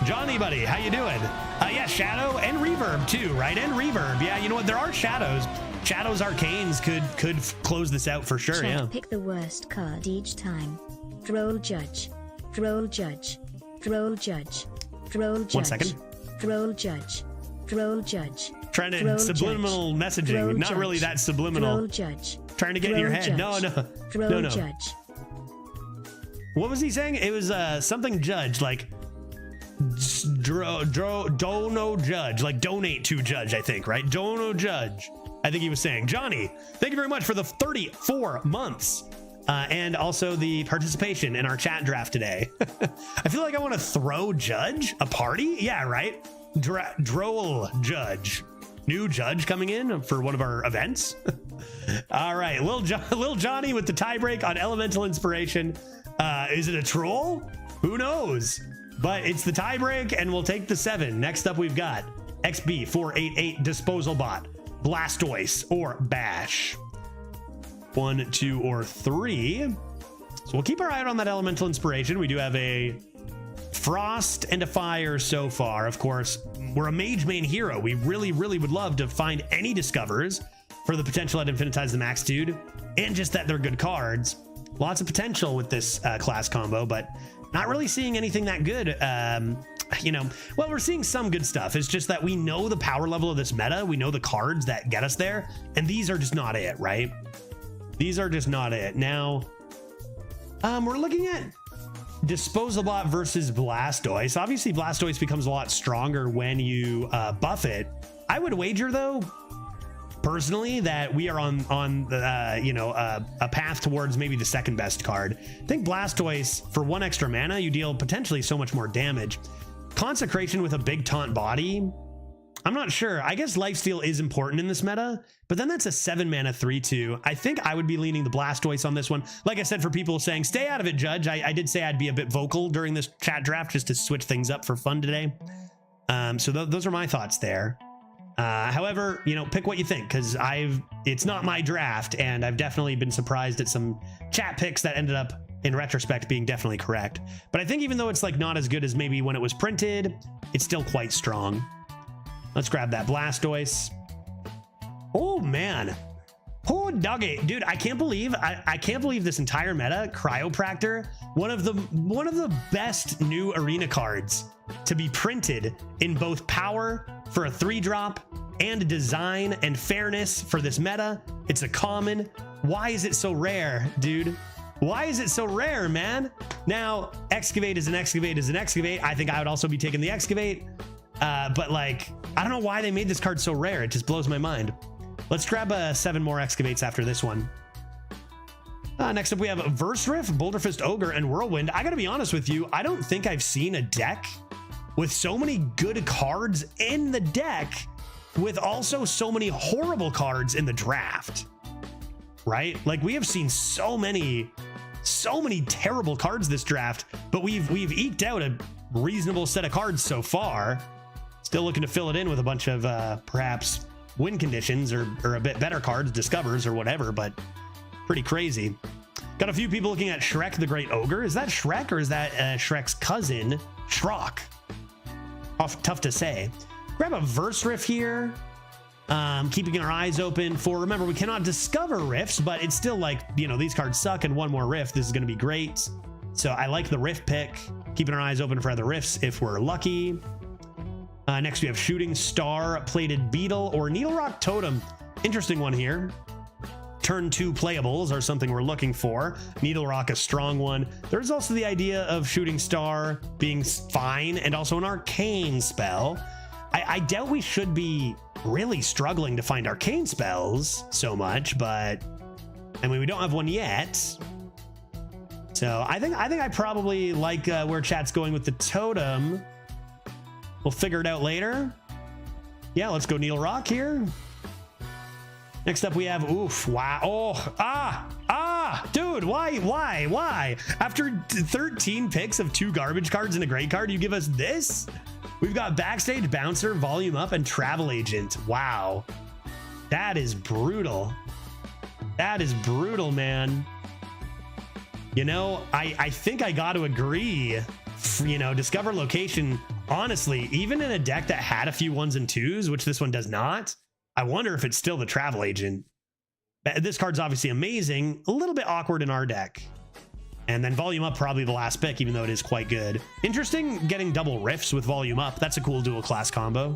Johnny, buddy, how you doing? Yeah, Shadow and Reverb too, right? And Reverb. Yeah, you know what? There are Shadows. Shadows Arcanes could close this out for sure. Chat, yeah. Pick the worst card each time. Troll Judge. Troll Judge. Troll Judge. Troll Judge. 1 second. Troll Judge. Troll Judge. Trying to Troll subliminal judge. messaging. Troll Not judge. really that subliminal. Troll Judge. Trying to get in your Troll head. judge. No. Troll No. Judge. What was he saying? It was something judge, like dono judge, like donate to judge, I think, right? Dono judge. I think he was saying. Johnny, thank you very much for the 34 months. And also the participation in our chat draft today. I feel like I want to throw Judge a party. Yeah, right. Droll Judge. New Judge coming in for one of our events. All right. Lil Johnny with the tiebreak on Elemental Inspiration. Is it a troll? Who knows? But it's the tiebreak and we'll take the 7. Next up, we've got XB488 Disposal Bot, Blastoise, or Bash. 1, 2, or 3. So we'll keep our eye out on that Elemental Inspiration. We do have a Frost and a Fire so far. Of course, we're a Mage main hero. We really would love to find any Discovers for the potential at Infinitize the Max Dude, and just that they're good cards. Lots of potential with this class combo, but not really seeing anything that good. You know, well, we're seeing some good stuff. It's just that we know the power level of this meta. We know the cards that get us there, and these are just not it, right? These are just not it. Now, We're looking at Disposalbot versus Blastoise. Obviously, Blastoise becomes a lot stronger when you buff it. I would wager, though, personally, that we are on a path towards maybe the second best card. I think Blastoise, for 1 extra mana, you deal potentially so much more damage. Consecration with a big taunt body, I'm not sure. I guess Lifesteal is important in this meta, but then that's a 7 mana 3/2. I think I would be leaning the Blastoise on this one. Like I said, for people saying, stay out of it, Judge, I did say I'd be a bit vocal during this chat draft just to switch things up for fun today. So those are my thoughts there. However, pick what you think, because it's not my draft, and I've definitely been surprised at some chat picks that ended up in retrospect being definitely correct. But I think even though it's like not as good as maybe when it was printed, it's still quite strong. Let's grab that Blastoise. Oh man. Oh doggy, dude, I can't believe this entire meta, Cryopractor, one of the best new arena cards to be printed in both power for a 3-drop and design and fairness for this meta. It's a common. Why is it so rare, dude? Why is it so rare, man? Now, Excavate is an Excavate is an Excavate. I think I would also be taking the Excavate. But like, I don't know why they made this card so rare. It just blows my mind. Let's grab 7 more Excavates after this one. Next up, we have Verse Riff, Boulderfist Ogre, and Whirlwind. I gotta be honest with you, I don't think I've seen a deck with so many good cards in the deck, with also so many horrible cards in the draft, right? Like, we have seen so many terrible cards this draft, but we've eked out a reasonable set of cards so far. Still looking to fill it in with a bunch of perhaps win conditions or a bit better cards, discovers or whatever, but pretty crazy. Got a few people looking at Shrek the Great Ogre. Is that Shrek or is that Shrek's cousin, Shrock? Tough to say. Grab a Verse Riff here. Keeping our eyes open for, remember, we cannot discover riffs, but it's still like, these cards suck, and one more riff, this is going to be great. So I like the riff pick. Keeping our eyes open for other riffs if we're lucky. Next we have Shooting Star, Plated Beetle, or Needle Rock Totem. Interesting one here. Turn 2 playables are something we're looking for. Needle Rock, a strong one. There's also the idea of Shooting Star being fine and also an arcane spell. I doubt we should be really struggling to find arcane spells so much, but I mean, we don't have one yet. So I think I probably like where chat's going with the totem. We'll figure it out later. Yeah, let's go Needle Rock here. Next up we have, wow, dude, why? After 13 picks of 2 garbage cards and a great card, you give us this? We've got Backstage Bouncer, Volume Up, and Travel Agent. Wow, that is brutal. That is brutal, man. I think I got to agree, Discover Location, honestly, even in a deck that had a few 1s and 2s, which this one does not, I wonder if it's still the Travel Agent. This card's obviously amazing, a little bit awkward in our deck. And then Volume Up, probably the last pick, even though it is quite good. Interesting getting double riffs with Volume Up. That's a cool dual class combo.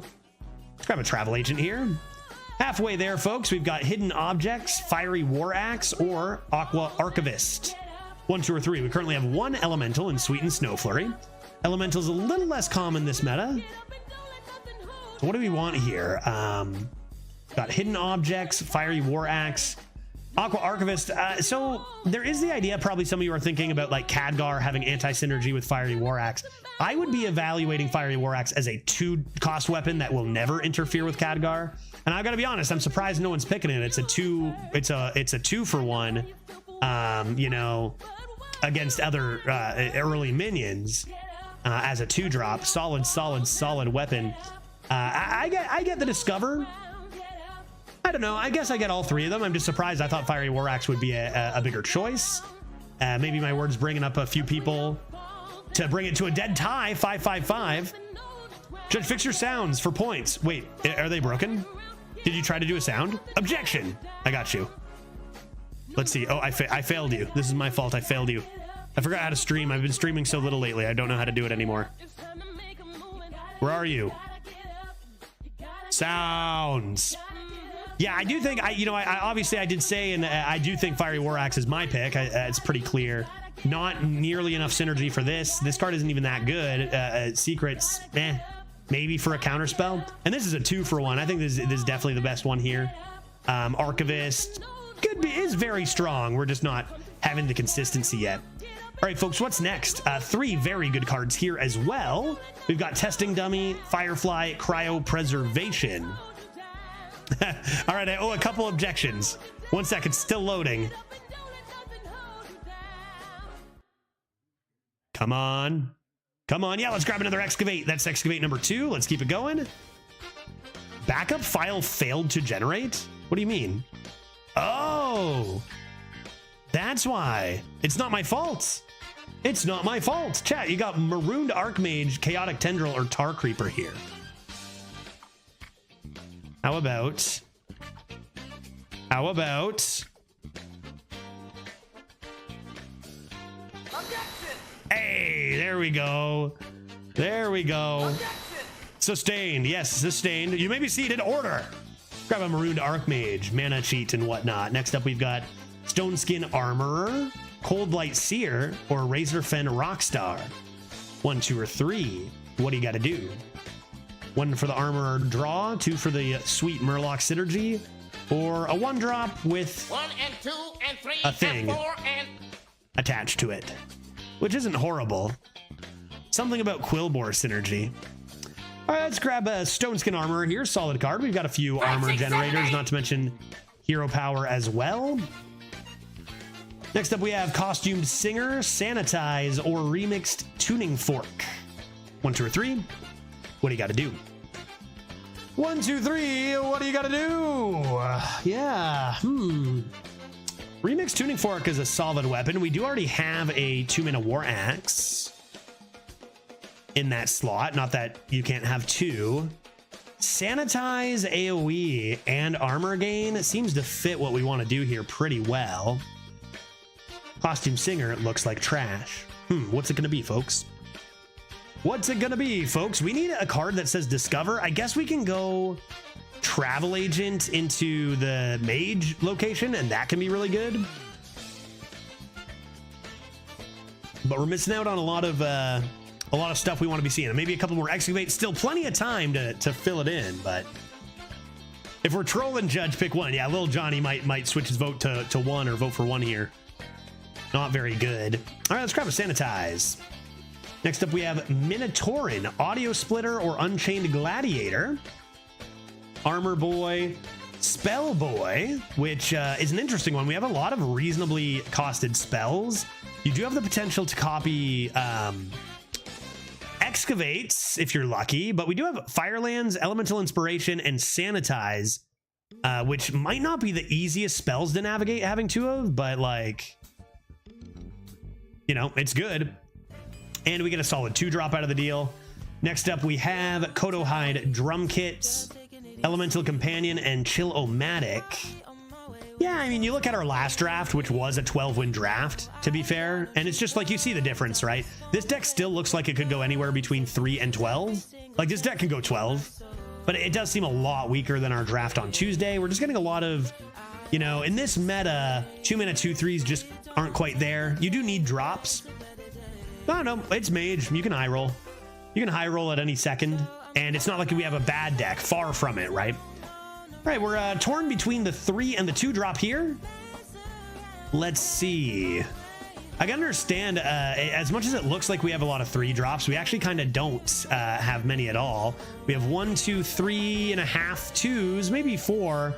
Let's grab a Travel Agent here. Halfway there, folks, we've got Hidden Objects, Fiery War Axe, or Aqua Archivist. 1, 2, or 3. We currently have 1 Elemental in Sweetened Snow Flurry. Elemental's a little less common this meta. So what do we want here? Got Hidden Objects, Fiery War Axe, Aqua Archivist. So there is the idea, probably some of you are thinking about like Khadgar having anti-synergy with Fiery War Axe. I would be evaluating Fiery War Axe as a 2-cost weapon that will never interfere with Khadgar. And I've got to be honest, I'm surprised no one's picking it. It's a 2-for-1, against other early minions as a 2-drop. Solid weapon. I get the Discover. I don't know. I guess I get all 3 of them. I'm just surprised. I thought Fiery War Axe would be a bigger choice. Maybe my word's bringing up a few people to bring it to a dead tie. 5-5-5. Judge, fix your sounds for points. Wait, are they broken? Did you try to do a sound? Objection. I got you. Let's see. Oh, I failed you. This is my fault. I failed you. I forgot how to stream. I've been streaming so little lately. I don't know how to do it anymore. Where are you? Sounds. Yeah, I do think, I obviously I did say, and I do think Fiery War Axe is my pick. It's pretty clear. Not nearly enough synergy for this. This card isn't even that good. Secrets, maybe for a counter spell. And this is a 2-for-1. I think this is definitely the best one here. Archivist is very strong. We're just not having the consistency yet. All right, folks, what's next? 3 very good cards here as well. We've got Testing Dummy, Firefly, Cryopreservation. All right, I owe a couple objections. 1 second, still loading. Come on. Come on. Yeah, let's grab another Excavate. That's Excavate number 2. Let's keep it going. Backup file failed to generate? What do you mean? Oh, that's why. It's not my fault. It's not my fault. Chat, you got Marooned Archmage, Chaotic Tendril, or Tar Creeper here. How about... Hey, there we go. There we go. Sustained. Yes, sustained. You may be seated. Order. Grab a Marooned Archmage, mana cheat, and whatnot. Next up, we've got Stone Skin Armorer, Cold Light Seer, or Razorfen Rockstar. 1, 2, or 3. What do you got to do? 1 for the Armorer draw, 2 for the sweet Murloc synergy, or a 1-drop with 1 and 2 and 3 a thing and 4 and attached to it, which isn't horrible. Something about Quillbore synergy. All right, let's grab a Stone Skin Armorer here. Solid card. We've got a few armor generators, not to mention hero power as well. Next up, we have Costumed Singer, Sanitize, or Remixed Tuning Fork. 1, 2, or 3. What do you got to do? 1, 2, 3. What do you got to do? Yeah. Remixed Tuning Fork is a solid weapon. We do already have a 2-mana War Axe in that slot. Not that you can't have 2. Sanitize, AoE, and armor gain seems to fit what we want to do here pretty well. Costume Singer looks like trash. What's it going to be, folks? What's it going to be, folks? We need a card that says Discover. I guess we can go Travel Agent into the Mage location, and that can be really good. But we're missing out on a lot of stuff we want to be seeing. Maybe a couple more Excavate. Still plenty of time to fill it in, but if we're trolling Judge, pick 1. Yeah, little Johnny might switch his vote to 1 or vote for 1 here. Not very good. All right, let's grab a Sanitize. Next up, we have Minotaurin, Audio Splitter, or Unchained Gladiator. Armor Boy, Spell Boy, which is an interesting one. We have a lot of reasonably costed spells. You do have the potential to copy Excavates if you're lucky, but we do have Firelands, Elemental Inspiration, and Sanitize, which might not be the easiest spells to navigate having 2 of, but like, you know, it's good. And we get a solid 2-drop out of the deal. Next up, we have Kodohide Drum Kits, Elemental Companion, and Chill-O-Matic. Yeah, I mean, you look at our last draft, which was a 12-win draft, to be fair, and it's just like you see the difference, right? This deck still looks like it could go anywhere between 3 and 12. Like, this deck can go 12, but it does seem a lot weaker than our draft on Tuesday. We're just getting a lot of, you know, in this meta, 2-mana 2/3s just aren't quite there. You do need drops. I don't know, it's Mage. You can high roll. You can high roll at any second, and it's not like we have a bad deck. Far from it, right? All right, we're torn between the 3 and the 2-drop here. Let's see. I can understand, as much as it looks like we have a lot of 3-drops, we actually kind of don't have many at all. We have 1, 2, 3 and a half 2s, maybe 4.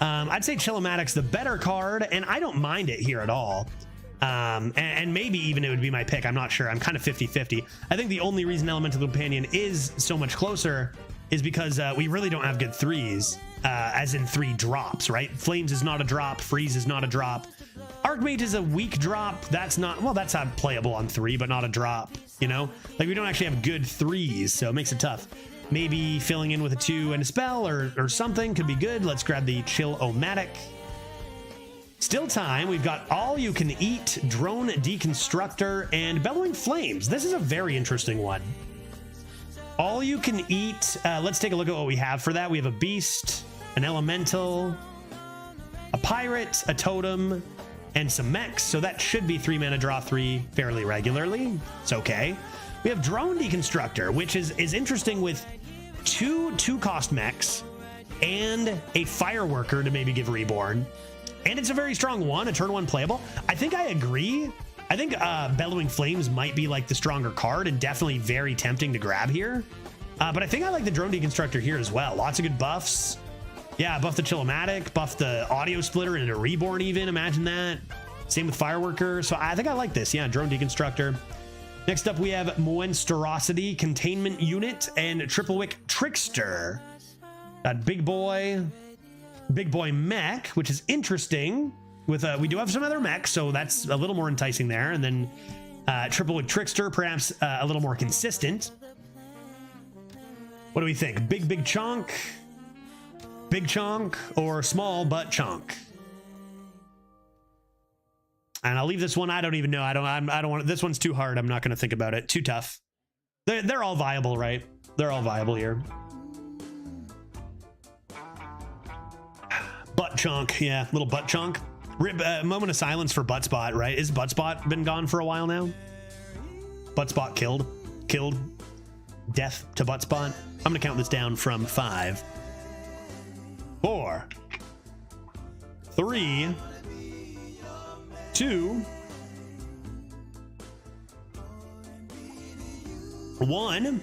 I'd say Chill-O-Matic's the better card, and I don't mind it here at all. And maybe even it would be my pick. I'm not sure. I'm kind of 50-50. I think the only reason Elemental Companion is so much closer is because we really don't have good 3s, as in 3 drops, right? Flames is not a drop. Freeze is not a drop. Archmage is a weak drop. That's not, well, that's not playable on 3, but not a drop, you know? Like, we don't actually have good 3s, so it makes it tough. Maybe filling in with a 2 and a spell or something could be good. Let's grab the Chill-O-Matic. Still time. We've got All You Can Eat, Drone Deconstructor, and Bellowing Flames. This is a very interesting one. All You Can Eat. Let's take a look at what we have for that. We have a Beast, an Elemental, a Pirate, a Totem, and some mechs, so that should be 3 mana draw 3 fairly regularly. It's okay. We have Drone Deconstructor, which is interesting with 2-cost mechs and a Fireworker to maybe give Reborn. And it's a very strong one, a turn 1 playable. I think I agree. I think Bellowing Flames might be like the stronger card and definitely very tempting to grab here. But I think I like the Drone Deconstructor here as well. Lots of good buffs. Yeah, buff the Chillomatic, buff the Audio Splitter into Reborn even, imagine that. Same with Fireworker, so I think I like this. Yeah, Drone Deconstructor. Next up we have Monstrosity, Containment Unit, and Triple Wick Trickster. That big boy mech, which is interesting. With we do have some other mechs, so that's a little more enticing there. And then Triple Wick Trickster, perhaps a little more consistent. What do we think? Big chunk? Big chunk or small but chunk? And I'll leave this one. I don't even know. I don't want. This one's too hard. I'm not going to think about it. Too tough. They're all viable, right? They're all viable here. Butt chunk, yeah, little butt chunk. Rib, moment of silence for Butt Spot, right? Is Butt Spot been gone for a while now? Butt Spot killed. Death to Butt Spot. I'm gonna count this down from 5, 4, 3, 2, 1,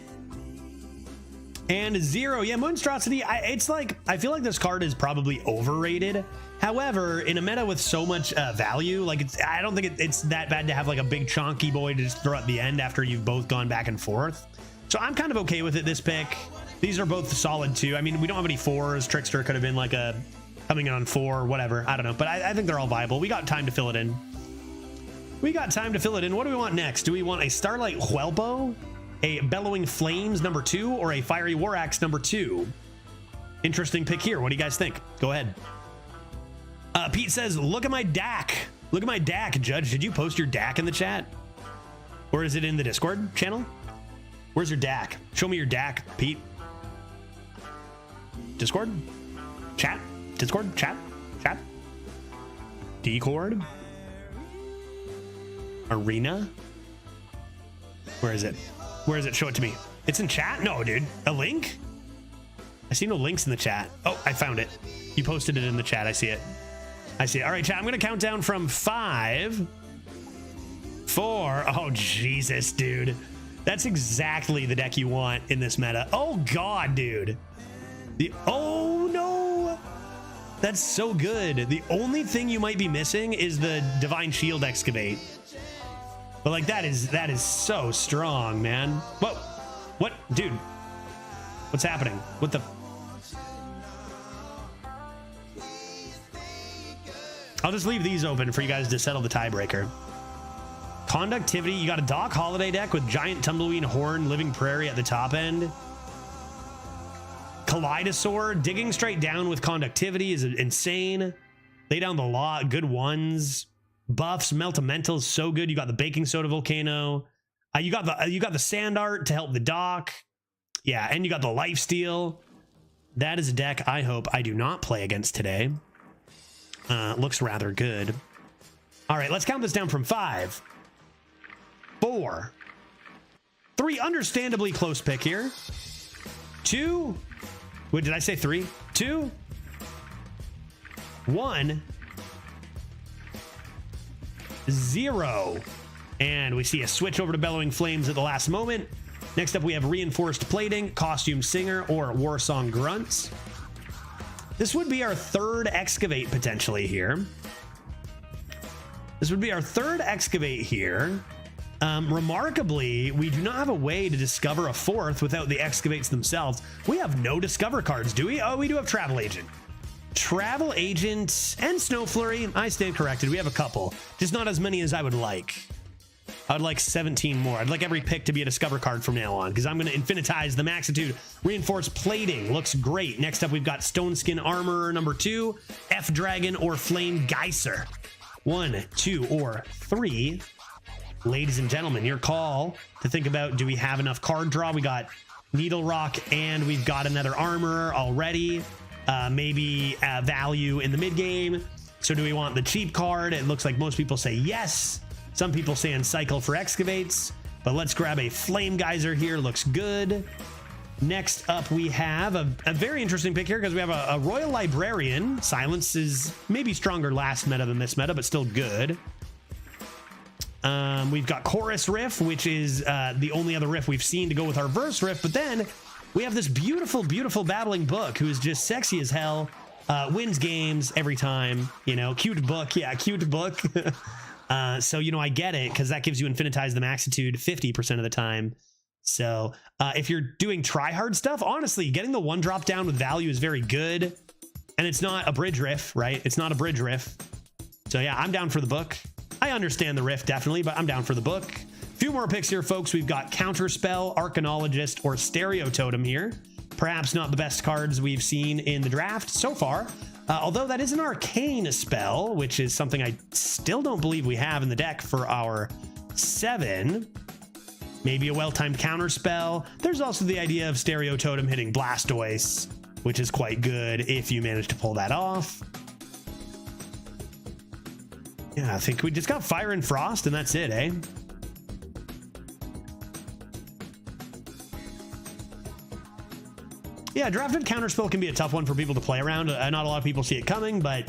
and 0. Yeah, Monstrosity, it's like, I feel like this card is probably overrated. However, in a meta with so much value, like I don't think it's that bad to have like a big chonky boy to just throw at the end after you've both gone back and forth. So I'm kind of okay with it, this pick. These are both solid too. I mean, we don't have any 4s. Trickster could have been like a coming in on 4, whatever. I don't know, but I think they're all viable. We got time to fill it in. What do we want next? Do we want a Starlight Whelpo, a Bellowing Flames number 2, or a Fiery War Axe number 2? Interesting pick here. What do you guys think? Go ahead. Pete says, look at my DAC. Look at my DAC, Judge. Did you post your DAC in the chat? Or is it in the Discord channel? Where's your DAC? Show me your DAC, Pete. Discord? Chat? Discord? Chat? Chat? Discord? Arena? Where is it? Where is it? Show it to me. It's in chat? No, dude. A link? I see no links in the chat. Oh, I found it. You posted it in the chat. I see it. I see it. All right, chat. I'm going to count down from 5, 4. Oh, Jesus, dude. That's exactly the deck you want in this meta. Oh, God, dude. Oh, no. That's so good. The only thing you might be missing is the Divine Shield Excavate. But, like, that is so strong, man. Whoa. What? Dude. What's happening? What the... I'll just leave these open for you guys to settle the tiebreaker. Conductivity, you got a Doc Holiday deck with Giant Tumbleweed Horn, Living Prairie at the top end. Kaleidosaur, digging straight down with Conductivity is insane. Lay down the law, good ones. Buffs, Meltamental is so good. You got the Baking Soda Volcano. You got the Sand Art to help the Doc. Yeah, and you got the Lifesteal. That is a deck I hope I do not play against today. Looks rather good. All right, let's count this down from 5, 4, 3. Understandably close pick here. 2. What did I say? 3, 2, 1, 0. And we see a switch over to Bellowing Flames at the last moment. Next up, we have Reinforced Plating, Costume Singer, or Warsong Grunts. This would be our 3rd Excavate potentially here. Remarkably, we do not have a way to discover a 4th without the Excavates themselves. We have no Discover cards, do we? Oh, we do have Travel Agent. Travel Agent and Snow Flurry. I stand corrected. We have a couple, just not as many as I would like. I would like 17 more. I'd like every pick to be a Discover card from now on because I'm going to infinitize the Maxitude. Reinforced Plating looks great. Next up, we've got Stone Skin Armorer number 2, F Dragon, or Flame Geyser. 1, 2, or 3. Ladies and gentlemen, your call to think about, do we have enough card draw? We got Needle Rock and we've got another Armorer already. Maybe value in the mid game. So do we want the cheap card? It looks like most people say yes. Some people say Encycle for Excavates, but let's grab a Flame Geyser here. Looks good. Next up, we have a very interesting pick here because we have a Royal Librarian. Silence is maybe stronger last meta than this meta, but still good. We've got Chorus Riff, which is the only other riff we've seen to go with our Verse Riff, but then we have this beautiful, beautiful Babbling Book who is just sexy as hell. Wins games every time, you know, cute book. Yeah, cute book. So, you know, I get it because that gives you Infinitize the Maxitude 50% of the time. So if you're doing try hard stuff, honestly, getting the one drop down with value is very good. And it's not a bridge riff, right? It's not a bridge riff. So yeah, I'm down for the book. I understand the riff definitely, but I'm down for the book. A few more picks here, folks. We've got Counterspell, Arcanologist, or Stereo Totem here. Perhaps not the best cards we've seen in the draft so far. Although that is an arcane spell, which is something I still don't believe we have in the deck for our 7. Maybe a well-timed counter spell. There's also the idea of Stereo Totem hitting Blastoise, which is quite good if you manage to pull that off. Yeah, I think we just got Fire and Frost, and that's it, eh? Yeah, drafted counterspell can be a tough one for people to play around. Not a lot of people see it coming, but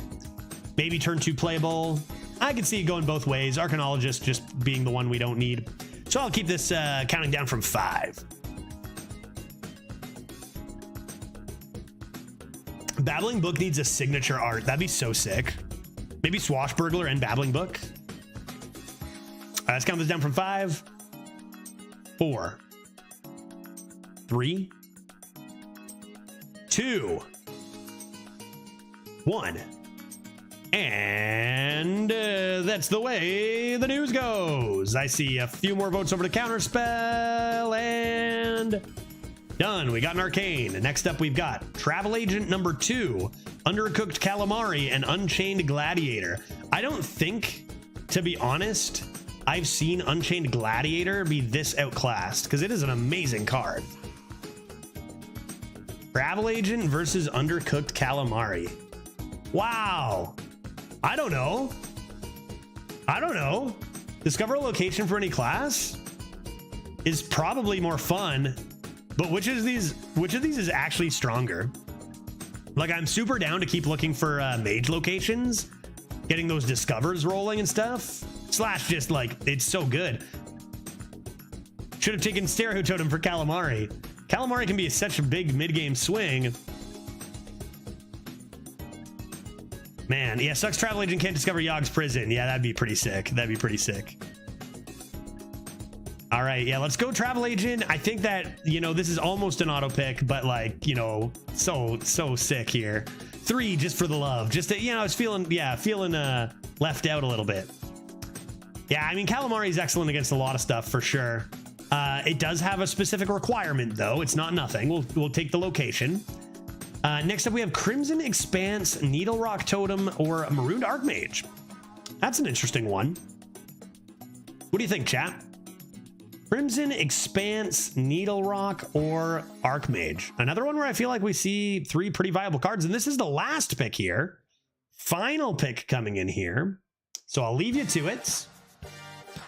maybe turn 2 playable. I can see it going both ways. Arcanologist just being the one we don't need. So I'll keep this counting down from 5. Babbling Book needs a signature art. That'd be so sick. Maybe Swashbuckler and Babbling Book. Let's count this down from 5, 4, 3, 2, 1. And that's the way the news goes. I see a few more votes over to Counterspell, and done. We got an Arcane. Next up, we've got Travel Agent number 2, Undercooked Calamari, and Unchained Gladiator. I don't think, to be honest, I've seen Unchained Gladiator be this outclassed, because it is an amazing card. Travel Agent versus Undercooked Calamari. Wow. I don't know. Discover a location for any class is probably more fun, but which of these is actually stronger? Like, I'm super down to keep looking for mage locations, getting those discovers rolling and stuff. Slash just like, it's so good. Should have taken Stereo Totem for Calamari. Calamari can be such a big mid-game swing. Man, yeah, sucks Travel Agent can't discover Yogg's Prison. Yeah, that'd be pretty sick. All right, yeah, let's go Travel Agent. I think that, you know, this is almost an auto pick, but like, you know, so sick here. 3 just for the love. Just to, you know, I was feeling left out a little bit. Yeah, I mean, Calamari is excellent against a lot of stuff for sure. It does have a specific requirement though. It's not nothing. We'll take the location. Next up, we have Crimson Expanse, Needle Rock Totem, or Marooned Archmage. That's an interesting one. What do you think, chat? Crimson Expanse, Needle Rock, or Archmage. Another one where I feel like we see 3 pretty viable cards, and this is the last pick here. Final pick coming in here. So I'll leave you to it,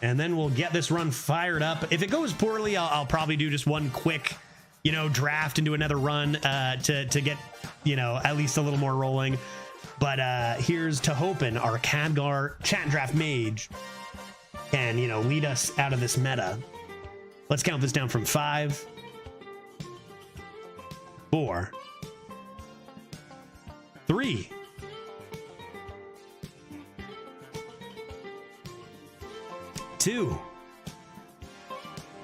and then we'll get this run fired up. If it goes poorly, I'll probably do just one quick, you know, draft into another run to get, you know, at least a little more rolling. But here's to hoping our Khadgar Chat Draft Mage can, you know, lead us out of this meta. Let's count this down from 5, 4, 3, 2,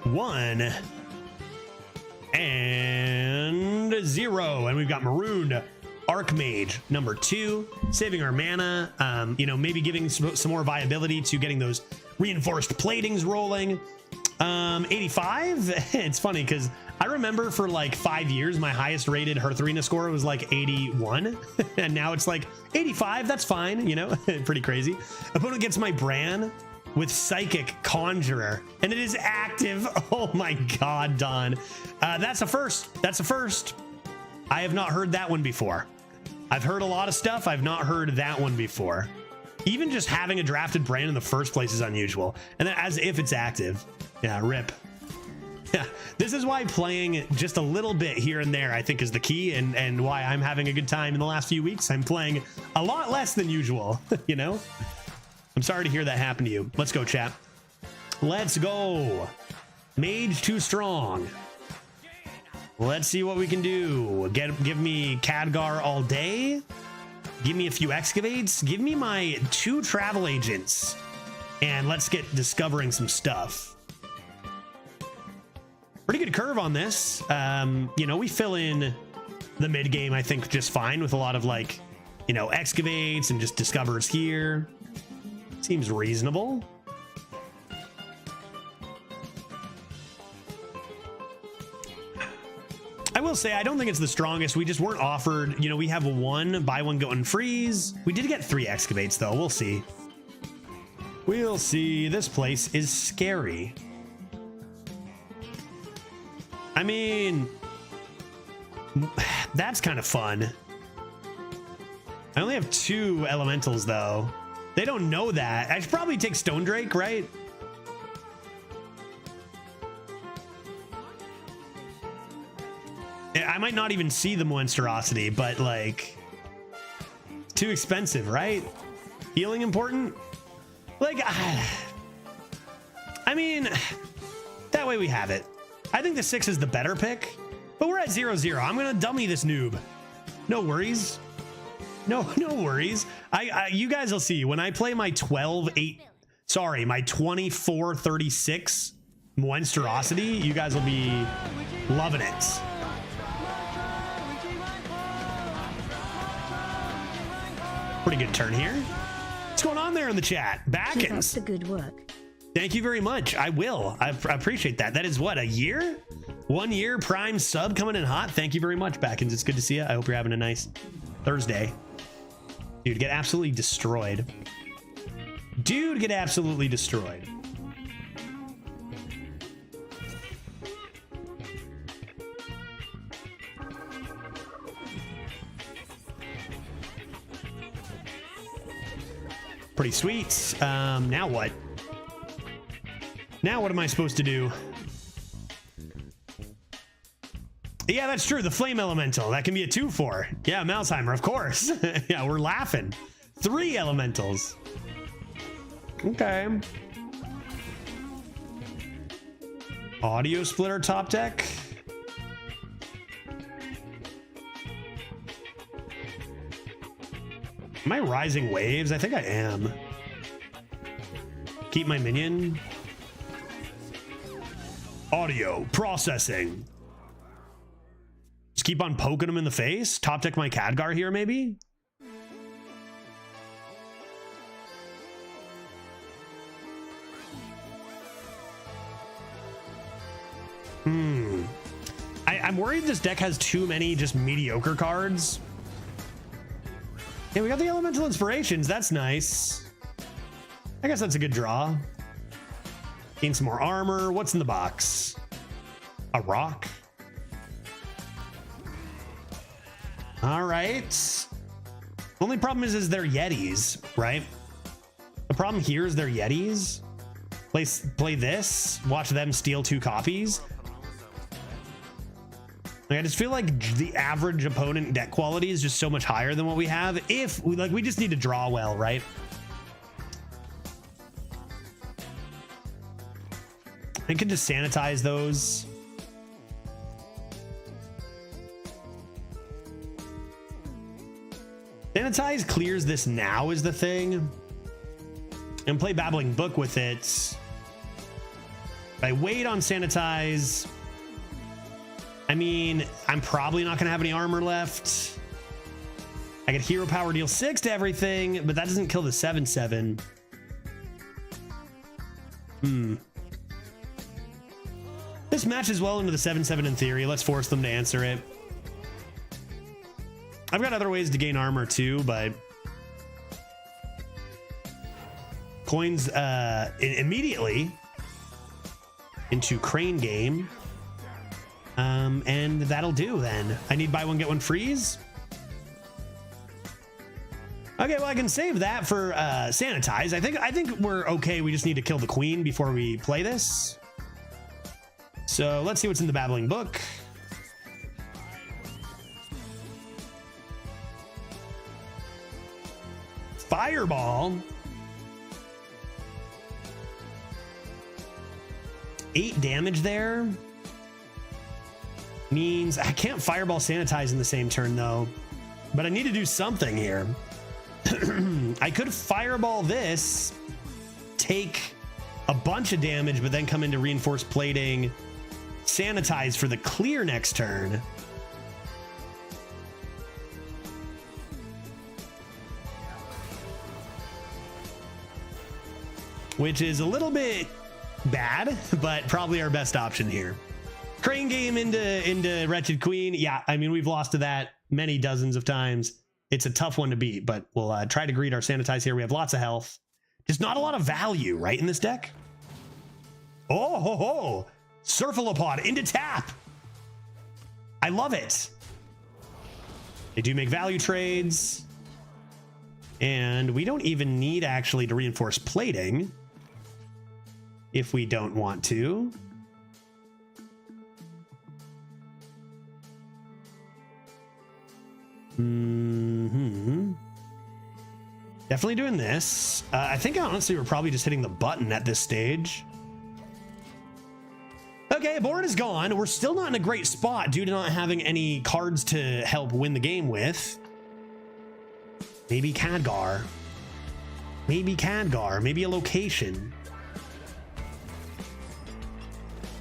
1, and 0. And we've got Marooned Archmage number 2, saving our mana, you know, maybe giving some more viability to getting those reinforced platings rolling. 85. It's funny because I remember for like 5 years my highest rated Hearth Arena score was like 81 and now it's like 85. That's fine, you know. Pretty crazy. Opponent gets my Bran with Psychic Conjurer, and it is active. Oh my god, Don. That's a first. I have not heard that one before. I've heard a lot of stuff. I've not heard that one before. Even just having a drafted brand in the first place is unusual. And then as if it's active. Yeah, rip. Yeah, this is why playing just a little bit here and there, I think, is the key, and why I'm having a good time in the last few weeks. I'm playing a lot less than usual, you know? I'm sorry to hear that happen to you. Let's go, chat. Let's go. Mage too strong. Let's see what we can do. Give me Khadgar all day. Give me a few excavates. Give me my 2 travel agents. And let's get discovering some stuff. Pretty good curve on this. You know, we fill in the mid game, I think, just fine with a lot of, like, you know, excavates and just discovers here. Seems reasonable. I will say, I don't think it's the strongest. We just weren't offered, you know, we have 1 buy 1 get 1 freeze. We did get 3 excavates though. We'll see. We'll see. This place is scary. I mean, that's kind of fun. I only have 2 elementals though. They don't know that. I should probably take Stone Drake, right? I might not even see the monstrosity, but like, too expensive, right? Healing important? Like, I mean, that way we have it. I think the 6 is the better pick, but we're at 0-0. I'm gonna dummy this noob. No worries. No worries. You guys will see when I play my 24-36 monstrosity. You guys will be loving it. Pretty good turn here. What's going on there in the chat? Backins. Keep up the good work. Thank you very much. I will. I appreciate that. That is what, a year? 1 year prime sub coming in hot. Thank you very much, Backins. It's good to see you. I hope you're having a nice Thursday. Dude, get absolutely destroyed. Dude, get absolutely destroyed. Pretty sweet. Now what? Now what am I supposed to do? Yeah, that's true. The flame elemental. That can be a 2/4. Yeah, Malsheimer, of course. Yeah, we're laughing. 3 elementals. Okay. Audio splitter top deck. Am I rising waves? I think I am. Keep my minion. Audio processing. Just keep on poking him in the face. Top deck my Khadgar here, maybe. I'm worried this deck has too many just mediocre cards. Yeah, we got the elemental inspirations. That's nice. I guess that's a good draw. Gain some more armor. What's in the box? A rock. All right. Only problem is they're Yetis, right? The problem here is they're Yetis. Play this. Watch them steal 2 copies. Like, I just feel like the average opponent deck quality is just so much higher than what we have. If we we just need to draw well, right? I can just sanitize those. Sanitize clears this now is the thing. And play Babbling Book with it. If I wait on Sanitize, I mean, I'm probably not going to have any armor left. I get hero power, deal 6 to everything, but that doesn't kill the 7/7. This matches well into the 7/7 in theory. Let's force them to answer it. I've got other ways to gain armor too, but coins immediately into Crane Game. And that'll do then. I need buy 1 get 1 freeze. Okay, well, I can save that for sanitize. I think we're okay. We just need to kill the queen before we play this. So let's see what's in the babbling book. Fireball. 8 damage there. Means I can't fireball sanitize in the same turn though. But I need to do something here. I could fireball this, take a bunch of damage, but then come into reinforced plating, sanitize for the clear next turn. Which is a little bit bad, but probably our best option here. Crane game into Wretched Queen. Yeah, I mean, we've lost to that many dozens of times. It's a tough one to beat, but we'll try to greet our sanitize here. We have lots of health. Just not a lot of value, right, in this deck? Oh, ho, ho. Surfalopod into tap. I love it. They do make value trades. And we don't even need actually to reinforce plating if we don't want to. Definitely doing this. I think honestly we're probably just hitting the button at this stage. Okay, board is gone. We're still not in a great spot due to not having any cards to help win the game with. Maybe Khadgar. Maybe Khadgar. Maybe a location.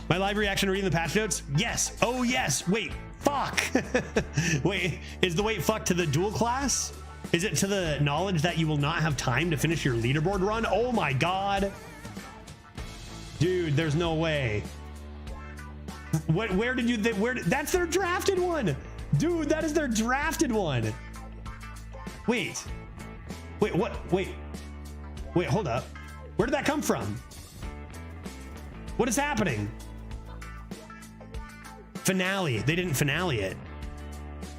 My live reaction reading the patch notes? Yes. Oh, yes. Wait. Fuck. Wait. Is the wait fuck to the dual class? Is it to the knowledge that you will not have time to finish your leaderboard run? Oh my god. Dude, there's no way. Where did you... that's their drafted one. Dude, that is their drafted one. Wait. Wait, what? Wait, hold up. Where did that come from? What is happening? Finale. They didn't finale it.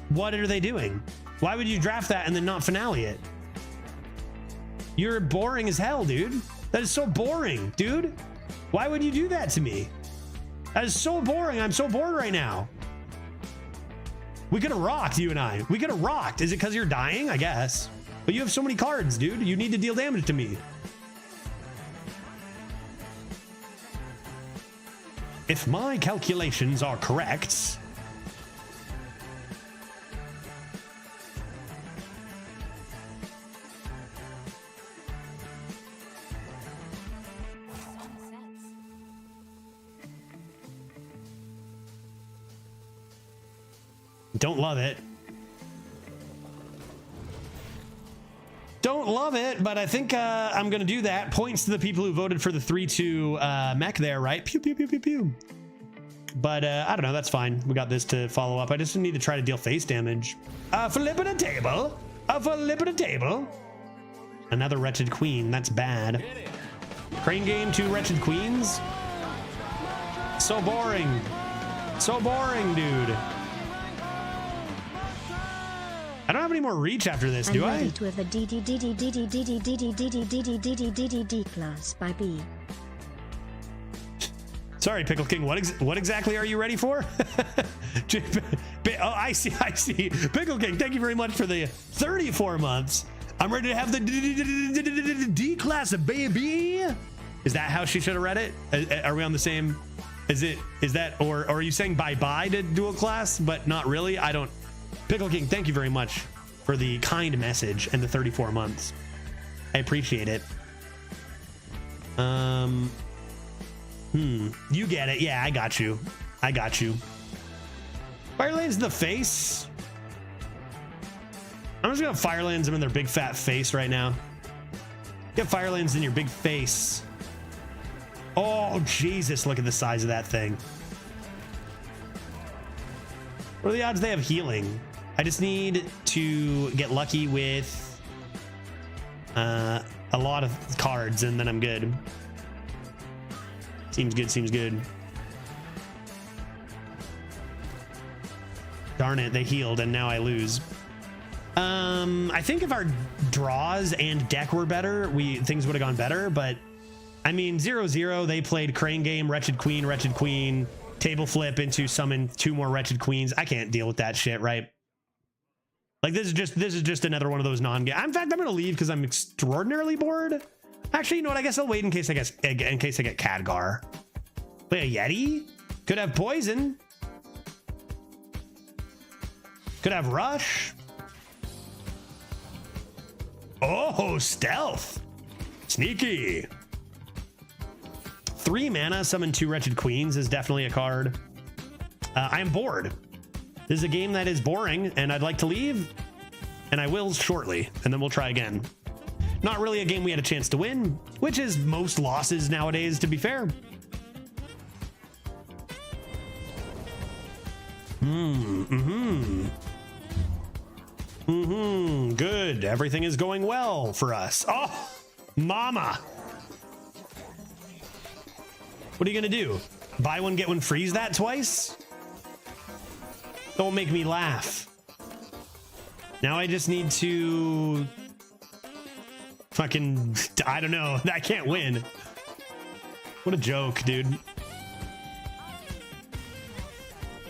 What are they doing? Why would you draft that and then not finale it? You're boring as hell, dude. That is so boring, dude. Why would you do that to me? That is so boring. I'm so bored right now. We could have rocked, you and I. We could have rocked. Is it because you're dying? I guess. But you have so many cards, dude. You need to deal damage to me. If my calculations are correct... Don't love it. Don't love it, but I think I'm going to do that. Points to the people who voted for the 3-2 mech there, right? Pew, pew, pew, pew, pew. But I don't know. That's fine. We got this to follow up. I just need to try to deal face damage. Flipping a table. Flipping a table. Another Wretched Queen. That's bad. Crane game, 2 Wretched Queens. So boring. So boring, dude. I don't have any more reach after this, do I? With a D class by B. Sorry, Pickle King. What exactly are you ready for? Oh, I see. Pickle King, thank you very much for the 34 months. I'm ready to have the D class, baby. Is that how she should have read it? Are we on the same? Is that, or are you saying bye-bye to dual class, but not really? I don't. Pickle King, thank you very much for the kind message and the 34 months. I appreciate it. You get it. Yeah, I got you. Firelands in the face. I'm just gonna Firelands them in their big fat face right now. Get Firelands in your big face. Oh, Jesus, look at the size of that thing. What are the odds they have healing? I just need to get lucky with a lot of cards and then I'm good. Seems good. Darn it, they healed and now I lose. I think if our draws and deck were better, things would have gone better. But I mean, 0-0, they played Crane Game, Wretched Queen, table flip into summon 2 more Wretched Queens. I can't deal with that shit, right? Like this is just another one of those non-game. In fact, I'm gonna leave because I'm extraordinarily bored. Actually, you know what? I guess I'll wait in case I get Khadgar. Wait, a Yeti? Could have poison. Could have rush. Oh, stealth. Sneaky. 3 mana, summon 2 Wretched Queens is definitely a card. I am bored. This is a game that is boring, and I'd like to leave, and I will shortly, and then we'll try again. Not really a game we had a chance to win, which is most losses nowadays, to be fair. Good. Everything is going well for us. Oh, mama. What are you gonna do? Buy one, get one, freeze that twice? Don't make me laugh. Now I just need to fucking, I don't know. I can't win. What a joke, dude.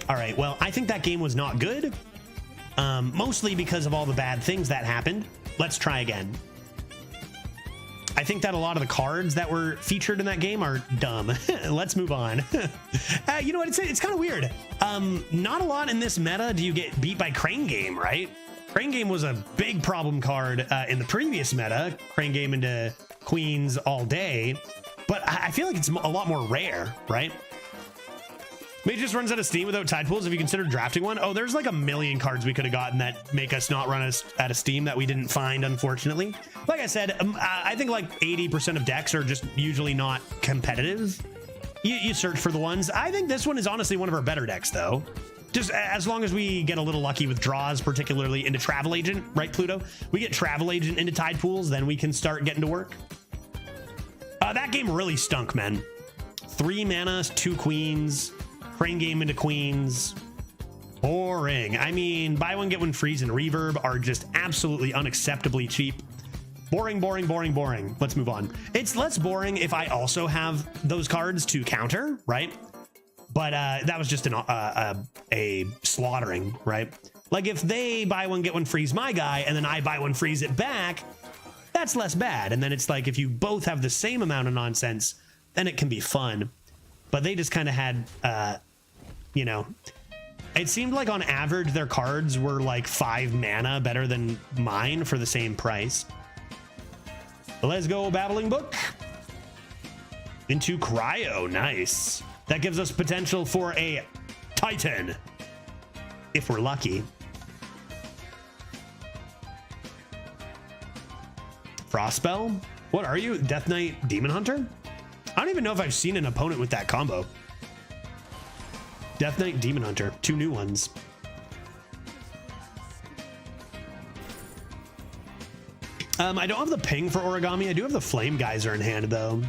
All right, well, I think that game was not good. Mostly because of all the bad things that happened. Let's try again. I think that a lot of the cards that were featured in that game are dumb. Let's move on. You know what? It's kind of weird. Not a lot in this meta do you get beat by Crane Game, right? Crane Game was a big problem card in the previous meta. Crane Game into Queens all day. But I feel like it's a lot more rare, right? Maybe it just runs out of steam without tide pools. Have you considered drafting one? Oh, there's like a million cards we could have gotten that make us not run us out of steam that we didn't find, unfortunately. Like I said, I think like 80% of decks are just usually not competitive. You search for the ones. I think this one is honestly one of our better decks, though. Just as long as we get a little lucky with draws, particularly into Travel Agent, right, Pluto? We get Travel Agent into tide pools, then we can start getting to work. That game really stunk, man. 3 mana, 2 queens. Crane Game into Queens. Boring. I mean, buy one, get one freeze and reverb are just absolutely unacceptably cheap. Boring, boring, boring, boring. Let's move on. It's less boring if I also have those cards to counter, right? But that was just a slaughtering, right? Like if they buy one, get one freeze my guy, and then I buy one, freeze it back, that's less bad. And then it's like if you both have the same amount of nonsense, then it can be fun. But they just kind of had, you know, it seemed like on average their cards were like 5 mana better than mine for the same price. Let's go Babbling Book into Cryo. Nice. That gives us potential for a Titan if we're lucky. Frostspell? What are you? Death Knight Demon Hunter? I don't even know if I've seen an opponent with that combo. Death Knight Demon Hunter, 2 new ones. I don't have the ping for Origami. I do have the Flame Geyser in hand, though.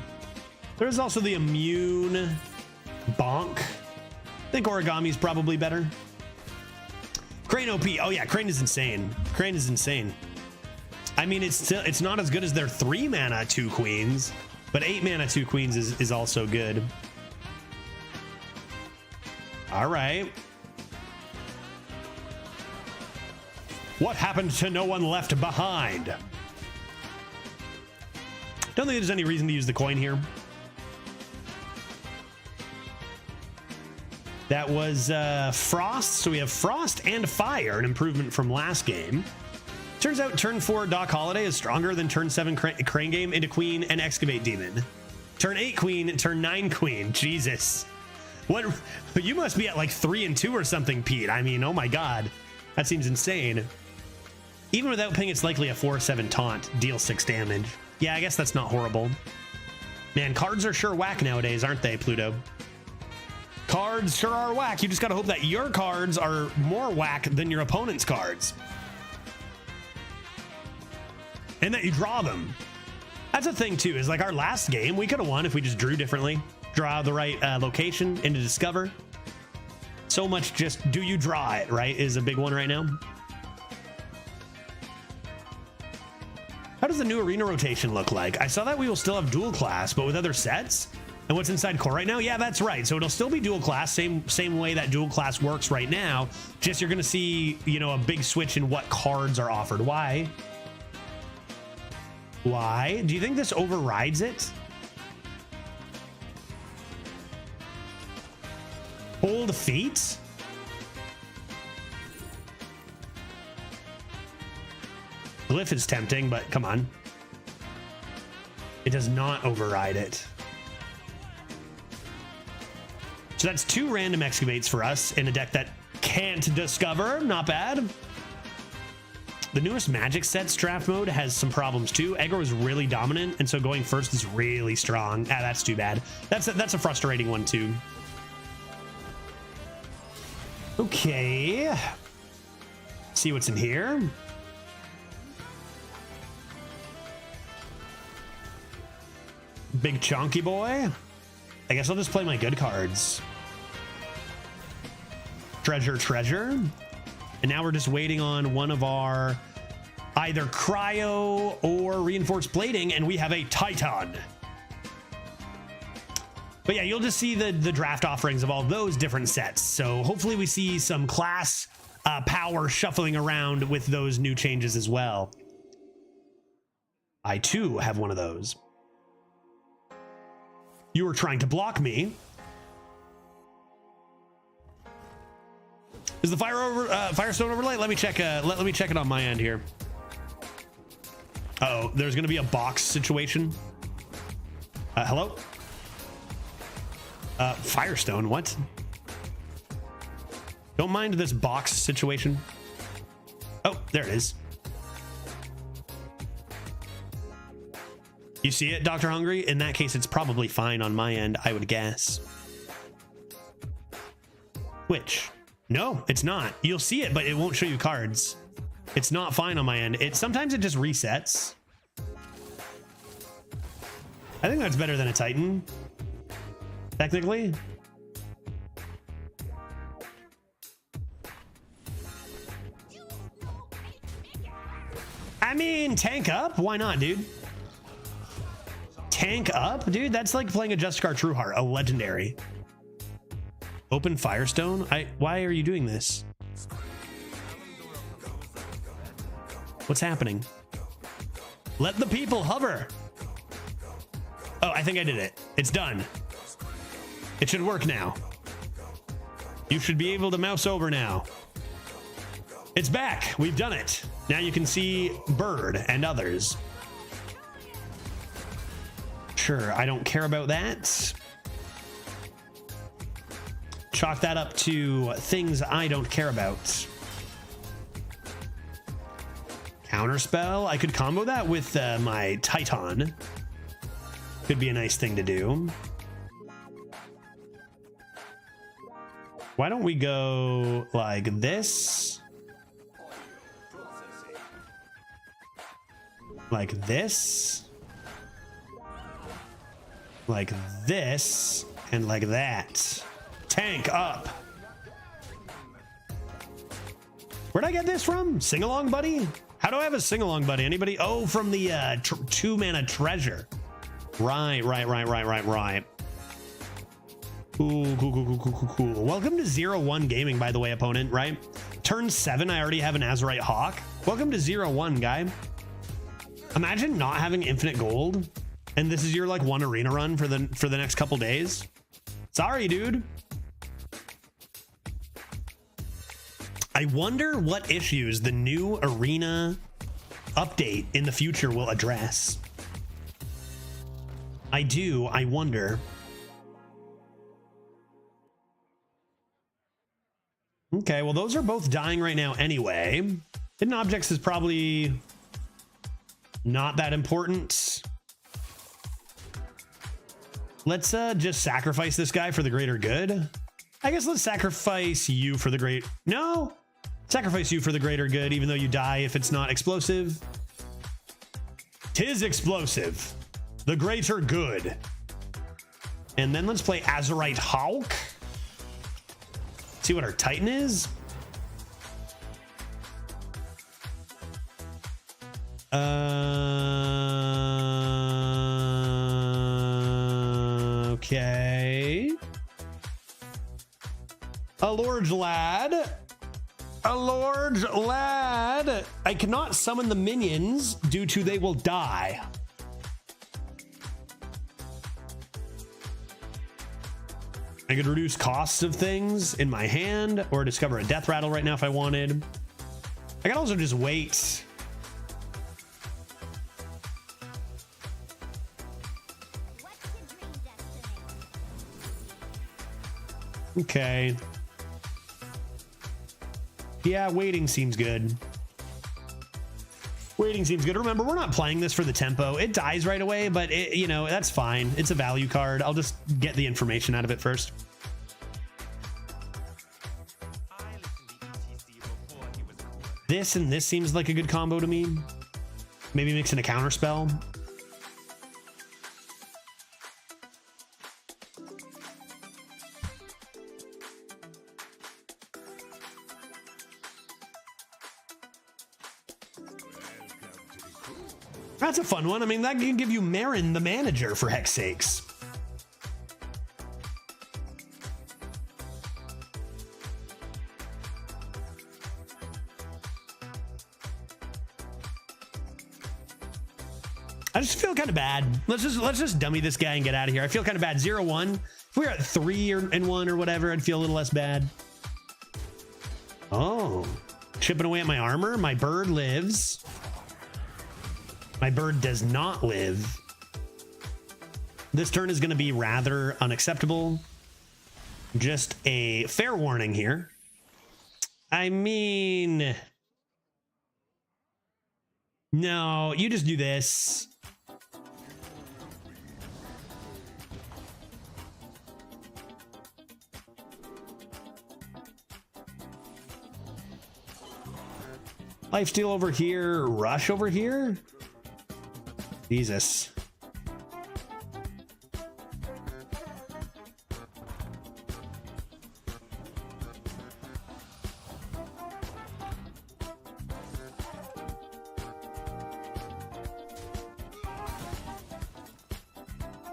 There's also the Immune Bonk. I think Origami's probably better. Crane OP. Oh yeah, Crane is insane. Crane is insane. I mean, it's not as good as their 3 mana 2 queens, but 8 mana 2 queens is also good. All right. What happened to No One Left Behind? Don't think there's any reason to use the coin here. That was Frost. So we have Frost and Fire, an improvement from last game. Turns out turn 4 Doc Holiday is stronger than turn 7 Crane Game into Queen and Excavate Demon. Turn 8 Queen, turn 9 Queen. Jesus. What? You must be at like 3 and 2 or something, Pete. I mean, oh my God. That seems insane. Even without ping, it's likely a 4/7 taunt. Deal 6 damage. Yeah, I guess that's not horrible. Man, cards are sure whack nowadays, aren't they, Pluto? Cards sure are whack. You just gotta hope that your cards are more whack than your opponent's cards. And that you draw them. That's a thing too, is like our last game, we could have won if we just drew differently. Draw the right location into Discover. So much just, do you draw it, right, is a big one right now. does the new arena rotation look like? I saw that we will still have dual class, but with other sets. And what's inside core right now? Yeah, that's right. So it'll still be dual class, same way that dual class works right now. Just you're gonna see, you know, a big switch in what cards are offered. Why? Why? Do you think this overrides it? Hold feet? Glyph is tempting, but come on. It does not override it. So that's 2 random excavates for us in a deck that can't discover. Not bad. The newest Magic sets draft mode has some problems too. Aggro is really dominant, and so going first is really strong. Ah, that's too bad. That's a frustrating one too. Okay. See what's in here. Big chunky boy. I guess I'll just play my good cards. Treasure. And now we're just waiting on one of our either cryo or reinforced plating, and we have a Titan. But yeah, you'll just see the draft offerings of all those different sets. So hopefully we see some class power shuffling around with those new changes as well. I too have one of those. You were trying to block me. Is the Firestone overlay? Let me check. Let me check it on my end here. Uh-oh, there's going to be a box situation. Hello? Firestone, what? Don't mind this box situation. Oh, there it is. You see it, Dr. Hungry? In that case, it's probably fine on my end, I would guess. Which? No, it's not. You'll see it, but it won't show you cards. It's not fine on my end. Sometimes it just resets. I think that's better than a Titan. Technically. I mean, tank up? Why not, dude? Tank up? Dude, that's like playing a Justicar Trueheart, a legendary. Open Firestone? Why are you doing this? What's happening? Let the people hover. Oh, I think I did it. It's done. It should work now. You should be able to mouse over now. It's back. We've done it. Now you can see Bird and others. Sure, I don't care about that. Chalk that up to things I don't care about. Counterspell. I could combo that with my Titan. Could be a nice thing to do. Why don't we go like this? Like this? Like this? And like that. Tank up. Where'd I get this from? Sing along buddy? How do I have a sing along buddy? Anybody? Oh, from the 2-mana treasure. Right. Cool. Welcome to 0-1 gaming, by the way, opponent, right? Turn 7, I already have an Azurite Hawk. Welcome to 0-1, guy. Imagine not having infinite gold, and this is your like one arena run for the next couple days. Sorry, dude. I wonder what issues the new arena update in the future will address. I wonder. Okay, well, those are both dying right now anyway. Hidden objects is probably not that important. Let's just sacrifice this guy for the greater good. I guess let's sacrifice you for the great... No! Sacrifice you for the greater good, even though you die if it's not explosive. 'Tis explosive. The greater good. And then let's play Azurite Hawk. See what our Titan is. Okay. A large lad. A large lad. I cannot summon the minions due to they will die. I could reduce costs of things in my hand or discover a death rattle right now if I wanted. I can also just wait. Okay. Yeah, waiting seems good. Waiting seems good. Remember, we're not playing this for the tempo. It dies right away, but it, you know, that's fine. It's a value card. I'll just get the information out of it first. This and this seems like a good combo to me. Maybe mix in a counter spell. That's a fun one. I mean, that can give you Marin the manager, for heck's sakes. I just feel kind of bad. Let's just dummy this guy and get out of here. I feel kind of bad. 0-1. If we were at 3-1 or whatever, I'd feel a little less bad. Oh, chipping away at my armor. My bird lives. My bird does not live. This turn is going to be rather unacceptable. Just a fair warning here. I mean, no, you just do this. Lifesteal over here, rush over here. Jesus.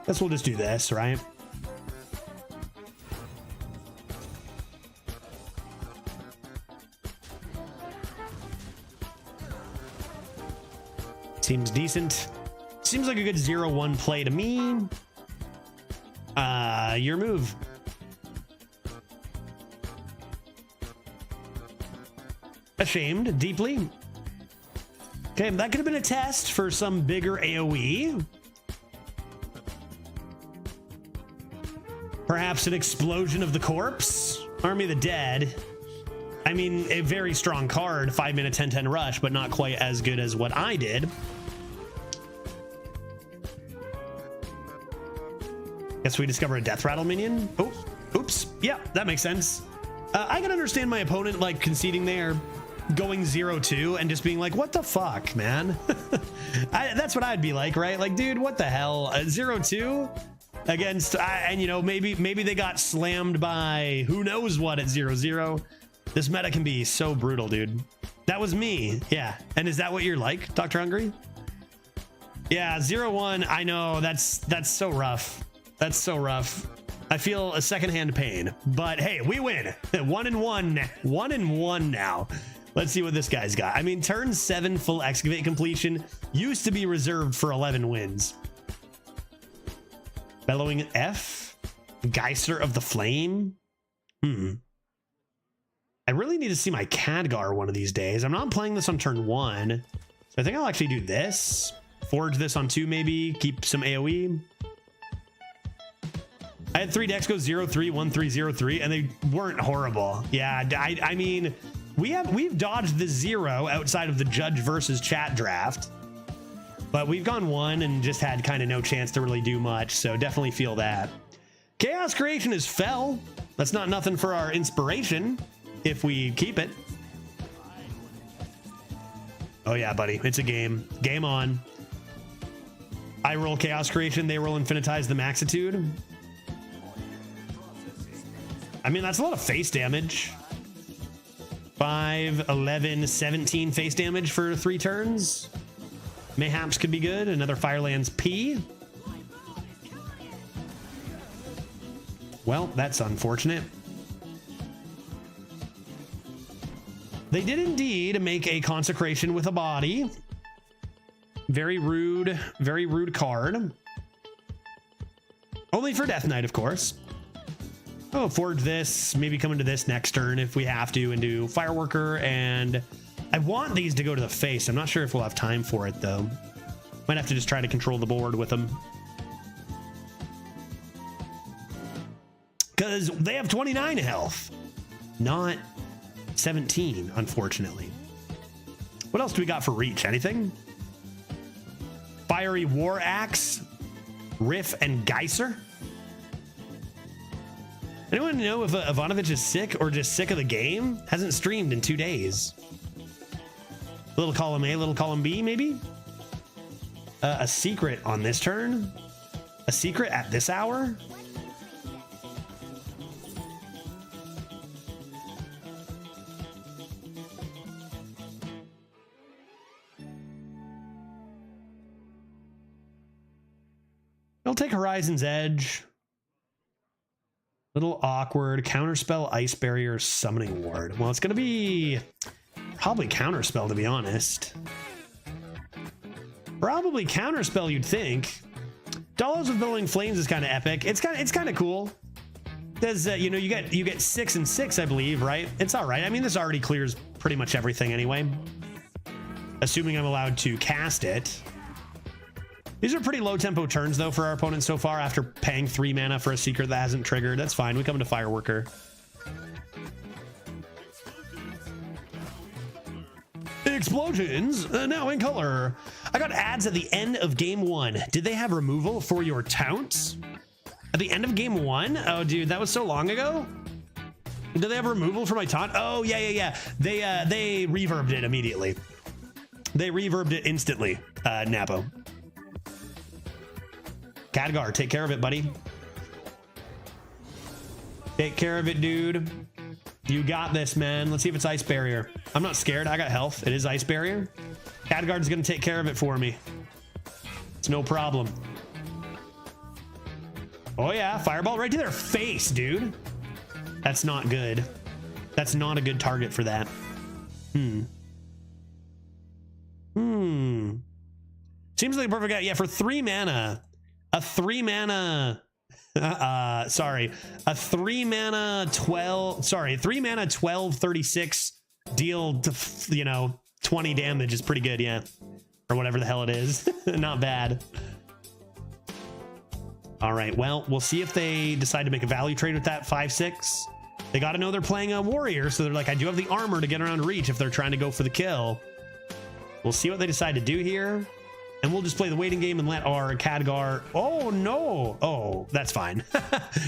Guess we'll just do this, right? Seems decent. Seems like a good 0-1 play to me. Your move. Ashamed, deeply. Okay, that could have been a test for some bigger AoE. Perhaps an explosion of the corpse. Army of the Dead. I mean, a very strong card, 5-minute 10-10 rush, but not quite as good as what I did. Guess we discover a death rattle minion. Oh, oops. Yeah, that makes sense. I can understand my opponent like conceding there, going 0-2 and just being like, what the fuck, man? That's what I'd be like, right? Like, dude, what the hell? 0-2 against, and you know, maybe they got slammed by who knows what at 0-0. This meta can be so brutal, dude. That was me. Yeah. And is that what you're like, Dr. Hungry? Yeah, 0-1. I know that's so rough. That's so rough. I feel a secondhand pain, but hey, we win. 1-1, 1-1 now. Let's see what this guy's got. I mean, turn 7 full excavate completion used to be reserved for 11 wins. Bellowing F, Geyser of the Flame. I really need to see my Khadgar one of these days. I'm not playing this on turn 1, so I think I'll actually do this. Forge this on 2, maybe keep some AoE. I had 3 decks go 0-3, 1-3, 0-3, and they weren't horrible. Yeah, I mean, we've dodged the 0 outside of the Judge versus Chat draft, but we've gone 1 and just had kind of no chance to really do much. So definitely feel that. Chaos Creation is fell. That's not nothing for our inspiration if we keep it. Oh yeah, buddy, it's a game. Game on. I roll Chaos Creation, they roll Infinitize the Maxitude. I mean, that's a lot of face damage. 5, 11, 17 face damage for 3 turns. Mayhaps could be good. Another Firelands P. Well, that's unfortunate. They did indeed make a consecration with a body. Very rude card. Only for Death Knight, of course. Oh, forge this, maybe come into this next turn if we have to, and do Fireworker. And I want these to go to the face. I'm not sure if we'll have time for it, though. Might have to just try to control the board with them. Because they have 29 health, not 17, unfortunately. What else do we got for reach? Anything? Fiery War Axe, Riff, and Geyser. Anyone know if Ivanovich is sick or just sick of the game? Hasn't streamed in 2 days. Little column A, little column B, maybe? A secret on this turn? A secret at this hour? I'll take Horizon's Edge. Little awkward. Counterspell, Ice Barrier, Summoning Ward. Well, it's going to be probably Counterspell, to be honest. Probably Counterspell, you'd think. Dollars with Billowing Flames is kind of epic. It's kind of cool. Does you know, you get 6 and 6, I believe, right? It's all right. I mean, this already clears pretty much everything anyway. Assuming I'm allowed to cast it. These are pretty low tempo turns, though, for our opponents so far after paying 3 mana for a secret that hasn't triggered. That's fine. We come into Fireworker. Explosions, now in color. I got ads at the end of game 1. Did they have removal for your taunts? At the end of game 1? Oh, dude, that was so long ago. Did they have removal for my taunt? Oh, yeah. They reverbed it immediately. They reverbed it instantly, Napo. Khadgar, take care of it, buddy. Take care of it, dude. You got this, man. Let's see if it's Ice Barrier. I'm not scared. I got health. It is Ice Barrier. Khadgar's going to take care of it for me. It's no problem. Oh, yeah. Fireball right to their face, dude. That's not good. That's not a good target for that. Seems like a perfect guy. Yeah, for 3 mana. A 3 mana... sorry. A 3 mana 12... Sorry, 3 mana 12, 36 deal, you know, 20 damage is pretty good, yeah. Or whatever the hell it is. Not bad. All right, well, we'll see if they decide to make a value trade with that 5/6. They got to know they're playing a warrior, so they're like, I do have the armor to get around reach if they're trying to go for the kill. We'll see what they decide to do here. And we'll just play the waiting game and let our Khadgar... Oh, no. Oh, that's fine.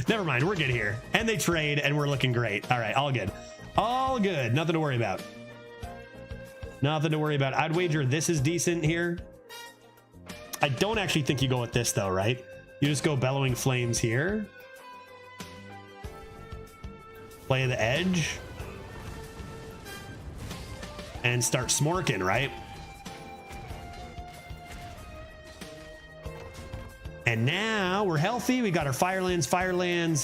Never mind. We're good here. And they trade, and we're looking great. All right. All good. All good. Nothing to worry about. Nothing to worry about. I'd wager this is decent here. I don't actually think you go with this, though, right? You just go Bellowing Flames here. Play the Edge. And start smorking, right? And now we're healthy. We got our Firelands,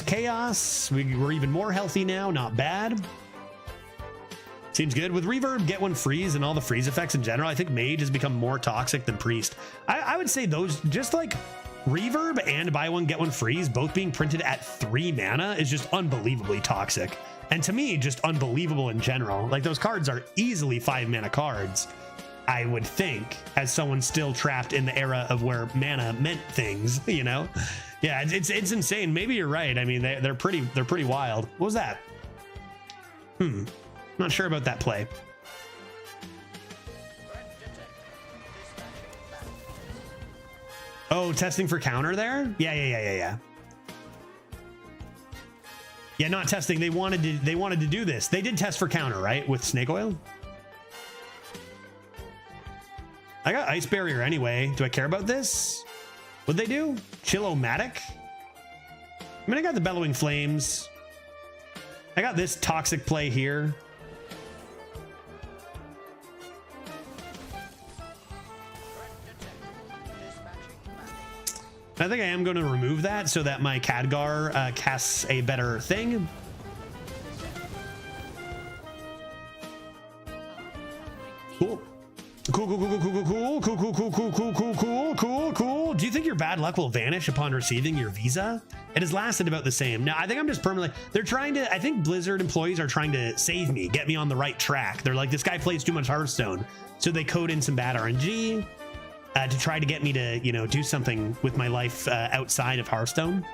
Chaos. We're even more healthy now. Not bad. Seems good. With Reverb, Get One Freeze, and all the freeze effects in general, I think Mage has become more toxic than Priest. I would say those, just like Reverb and Buy One, Get One Freeze, both being printed at 3 mana is just unbelievably toxic. And to me, just unbelievable in general. Like, those cards are easily 5 mana cards. I would think, as someone still trapped in the era of where mana meant things, you know? Yeah, it's insane. Maybe you're right. I mean, they're pretty wild. What was that? Not sure about that play. Oh, testing for counter there? Yeah. Yeah, not testing. They wanted to do this. They did test for counter, right? With Snake Oil? I got Ice Barrier anyway. Do I care about this? What'd they do? Chill-O-Matic? I mean, I got the Bellowing Flames. I got this toxic play here. I think I am going to remove that so that my Khadgar casts a better thing. Cool. Cool. Do you think your bad luck will vanish upon receiving your visa? It has lasted about the same. Now, I think I'm just permanently, they're trying to, I think Blizzard employees are trying to save me, get me on the right track. They're like, this guy plays too much Hearthstone. So they code in some bad RNG to try to get me to, you know, do something with my life outside of Hearthstone.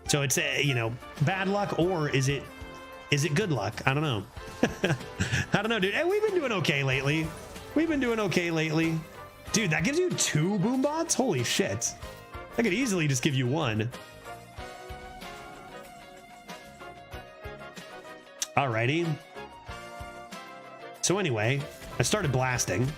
So it's, you know, bad luck, or is it good luck? I don't know. I don't know, dude. Hey, we've been doing okay lately. Dude, that gives you 2 boom bots? Holy shit. I could easily just give you 1. Alrighty. So anyway, I started blasting.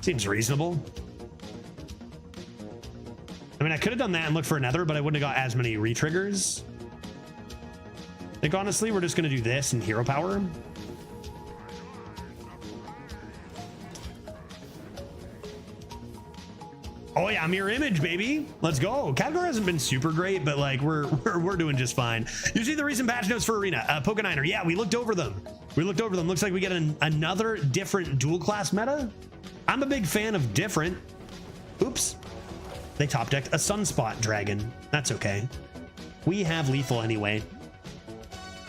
Seems reasonable. I mean, I could have done that and looked for another, but I wouldn't have got as many retriggers. I think honestly, we're just going to do this and hero power. Oh yeah, mirror image, baby. Let's go. Khadgar hasn't been super great, but like we're doing just fine. You see the recent patch notes for Arena, Pokeniner. Yeah, we looked over them. Looks like we get another different dual class meta. I'm a big fan of different. Oops. They top decked a Sunspot Dragon. That's okay. We have lethal anyway.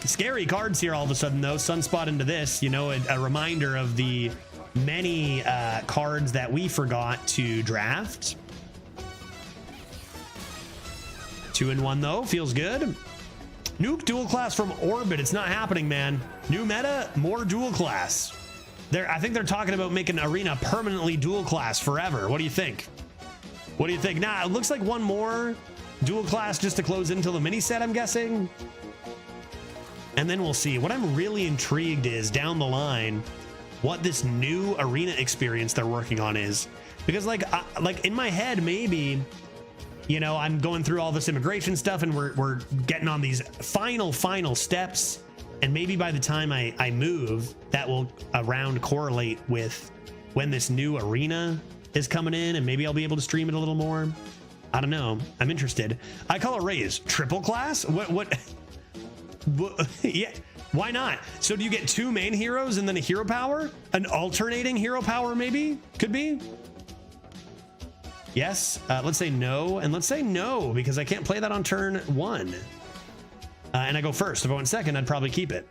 Scary cards here all of a sudden though. Sunspot into this, you know, a reminder of the many cards that we forgot to draft. 2-in-1 though, feels good. Nuke dual class from Orbit. It's not happening, man. New meta, more dual class. I think they're talking about making Arena permanently dual class forever. What do you think? Nah, it looks like one more dual class just to close until the mini set, I'm guessing. And then we'll see. What I'm really intrigued is down the line what this new Arena experience they're working on is. Because like in my head, maybe, you know, I'm going through all this immigration stuff and we're getting on these final steps. And maybe by the time I move, that will around correlate with when this new Arena is coming in, and maybe I'll be able to stream it a little more. I don't know. I'm interested. I call it Raise. Triple class? What? Yeah, why not? So do you get 2 main heroes and then a hero power? An alternating hero power maybe? Could be? Yes. Let's say no, and let's say no, because I can't play that on turn 1. And I go first. If I went second, I'd probably keep it.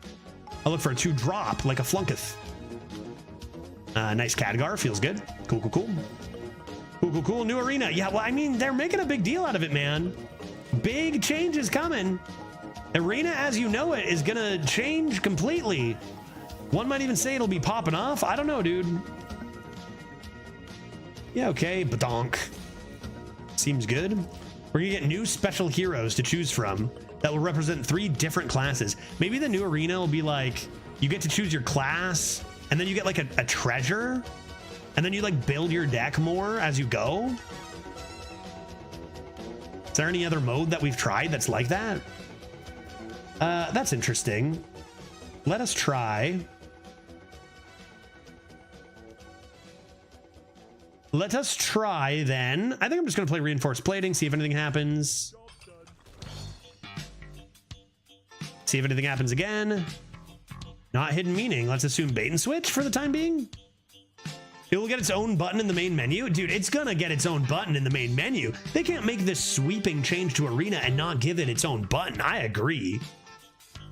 I'll look for a 2-drop, like a Flunketh. Nice Khadgar, feels good. Cool. New Arena. Yeah, well, I mean, they're making a big deal out of it, man. Big changes coming. Arena, as you know it, is gonna change completely. One might even say it'll be popping off. I don't know, dude. Yeah, okay, badonk. Seems good. We're gonna get new special heroes to choose from that will represent 3 different classes. Maybe the new Arena will be like, you get to choose your class, and then you get like a treasure, and then you like build your deck more as you go. Is there any other mode that we've tried that's like that? That's interesting. Let us try. Let us try then. I think I'm just gonna play Reinforced Plating, see if anything happens. See if anything happens again. Not hidden meaning. Let's assume bait and switch for the time being. It will get its own button in the main menu. Dude, it's gonna get its own button in the main menu. They can't make this sweeping change to Arena and not give it its own button. I agree.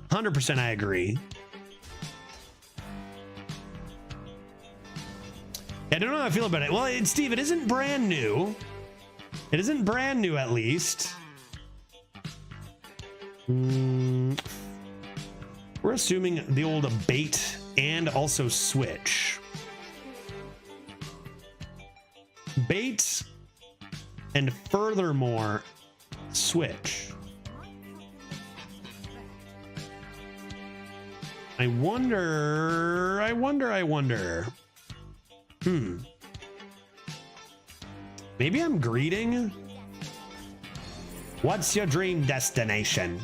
100% I agree. I don't know how I feel about it. Well, Steve, it isn't brand new. It isn't brand new, at least. We're assuming the old bait and also switch. Bait and furthermore switch. I wonder. Maybe I'm greeting. What's your dream destination?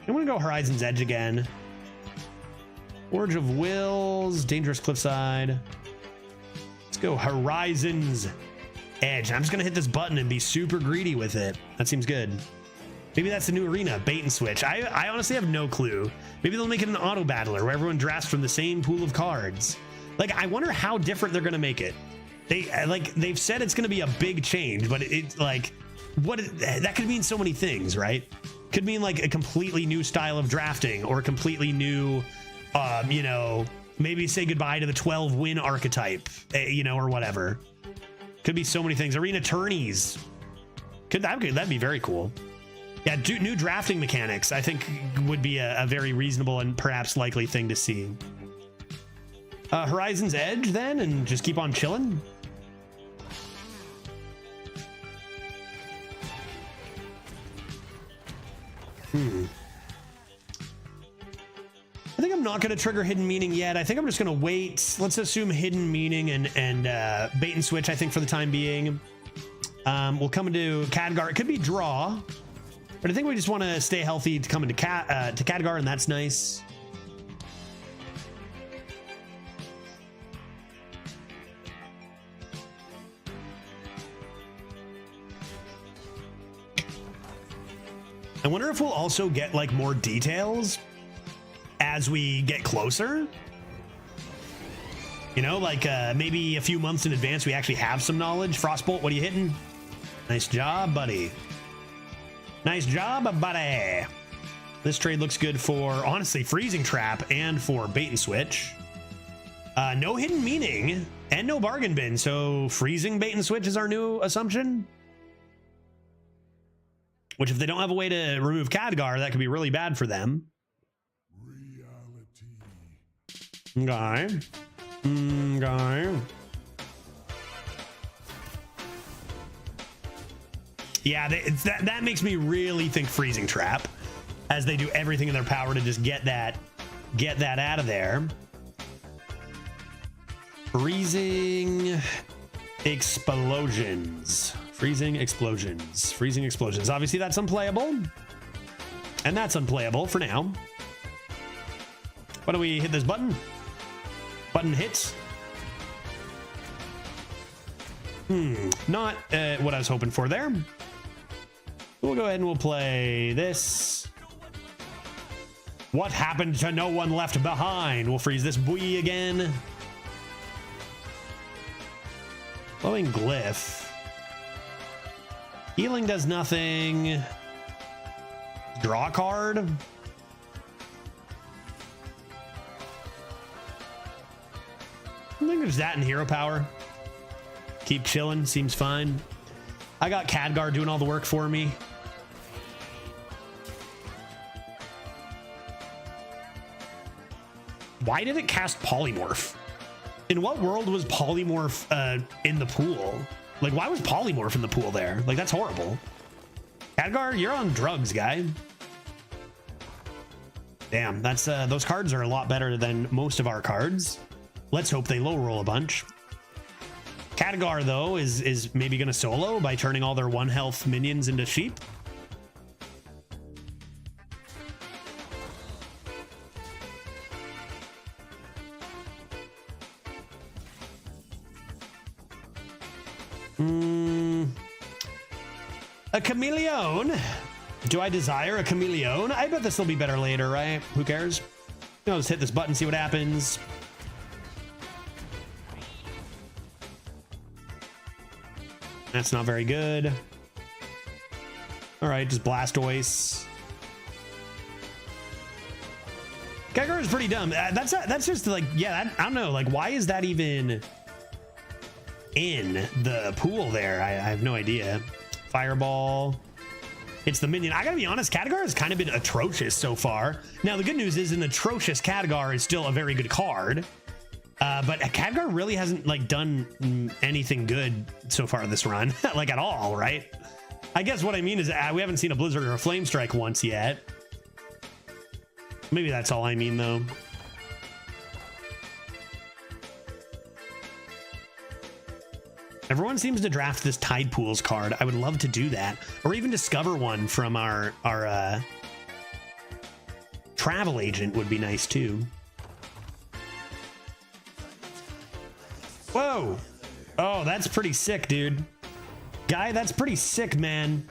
I'm gonna go Horizon's Edge again. Forge of Wills, Dangerous Cliffside. Let's go Horizon's Edge. I'm just gonna hit this button and be super greedy with it. That seems good. Maybe that's the new arena, bait and switch. I honestly have no clue. Maybe they'll make it an auto battler where everyone drafts from the same pool of cards. Like, I wonder how different they're gonna make it. They've said it's gonna be a big change, but it's like, that could mean so many things, right? Could mean like a completely new style of drafting, or a completely new, you know, maybe say goodbye to the 12 win archetype, you know, or whatever. Could be so many things. Arena tourneys. That'd be very cool. Yeah, new drafting mechanics, I think, would be a very reasonable and perhaps likely thing to see. Horizon's Edge, then, and just keep on chilling. I think I'm not going to trigger Hidden Meaning yet. I think I'm just going to wait. Let's assume Hidden Meaning and bait and switch, I think, for the time being. We'll come into Khadgar. It could be draw, but I think we just want to stay healthy to come into Khadgar, and that's nice. I wonder if we'll also get like more details as we get closer. You know, like maybe a few months in advance we actually have some knowledge. Frostbolt, what are you hitting? Nice job, buddy. Nice job, buddy. This trade looks good for, honestly, Freezing Trap and for Bait and Switch. No Hidden Meaning and no Bargain Bin, so Freezing Bait and Switch is our new assumption. Which, if they don't have a way to remove Khadgar, that could be really bad for them. Okay. Okay. Yeah, that makes me really think Freezing Trap, as they do everything in their power to just get that out of there. Freezing Explosions. Freezing Explosions. Freezing Explosions. Obviously, that's unplayable. And that's unplayable for now. Why don't we hit this button? Button hits. Not what I was hoping for there. We'll go ahead and we'll play this. What happened to No One Left Behind? We'll freeze this buoy again. Glowing Glyph. Healing does nothing. Draw a card. I think there's that in hero power. Keep chilling, seems fine. I got Khadgar doing all the work for me. Why did it cast Polymorph? In what world was Polymorph in the pool? Like, why was Polymorph in the pool there? Like, that's horrible. Khadgar, you're on drugs, guy. Damn, that's those cards are a lot better than most of our cards. Let's hope they low roll a bunch. Khadgar, though, is maybe going to solo by turning all their 1 health minions into sheep. A chameleon. Do I desire a chameleon? I bet this will be better later, right? Who cares? You know, just hit this button, see what happens. That's not very good. All right, just Blastoise. Khadgar is pretty dumb. That's just like, yeah, I don't know. Like, why is that even in the pool there? I have no idea. Fireball. It's the minion. I gotta be honest, Khadgar has kind of been atrocious so far. Now, the good news is an atrocious Khadgar is still a very good card. But Khadgar really hasn't like done anything good so far this run, like at all, right? I guess what I mean is we haven't seen a Blizzard or a Flame Strike once yet. Maybe that's all I mean, though. Everyone seems to draft this Tide Pools card. I would love to do that, or even discover one from our travel agent would be nice too. Whoa. Oh, that's pretty sick, dude. Guy, that's pretty sick, man.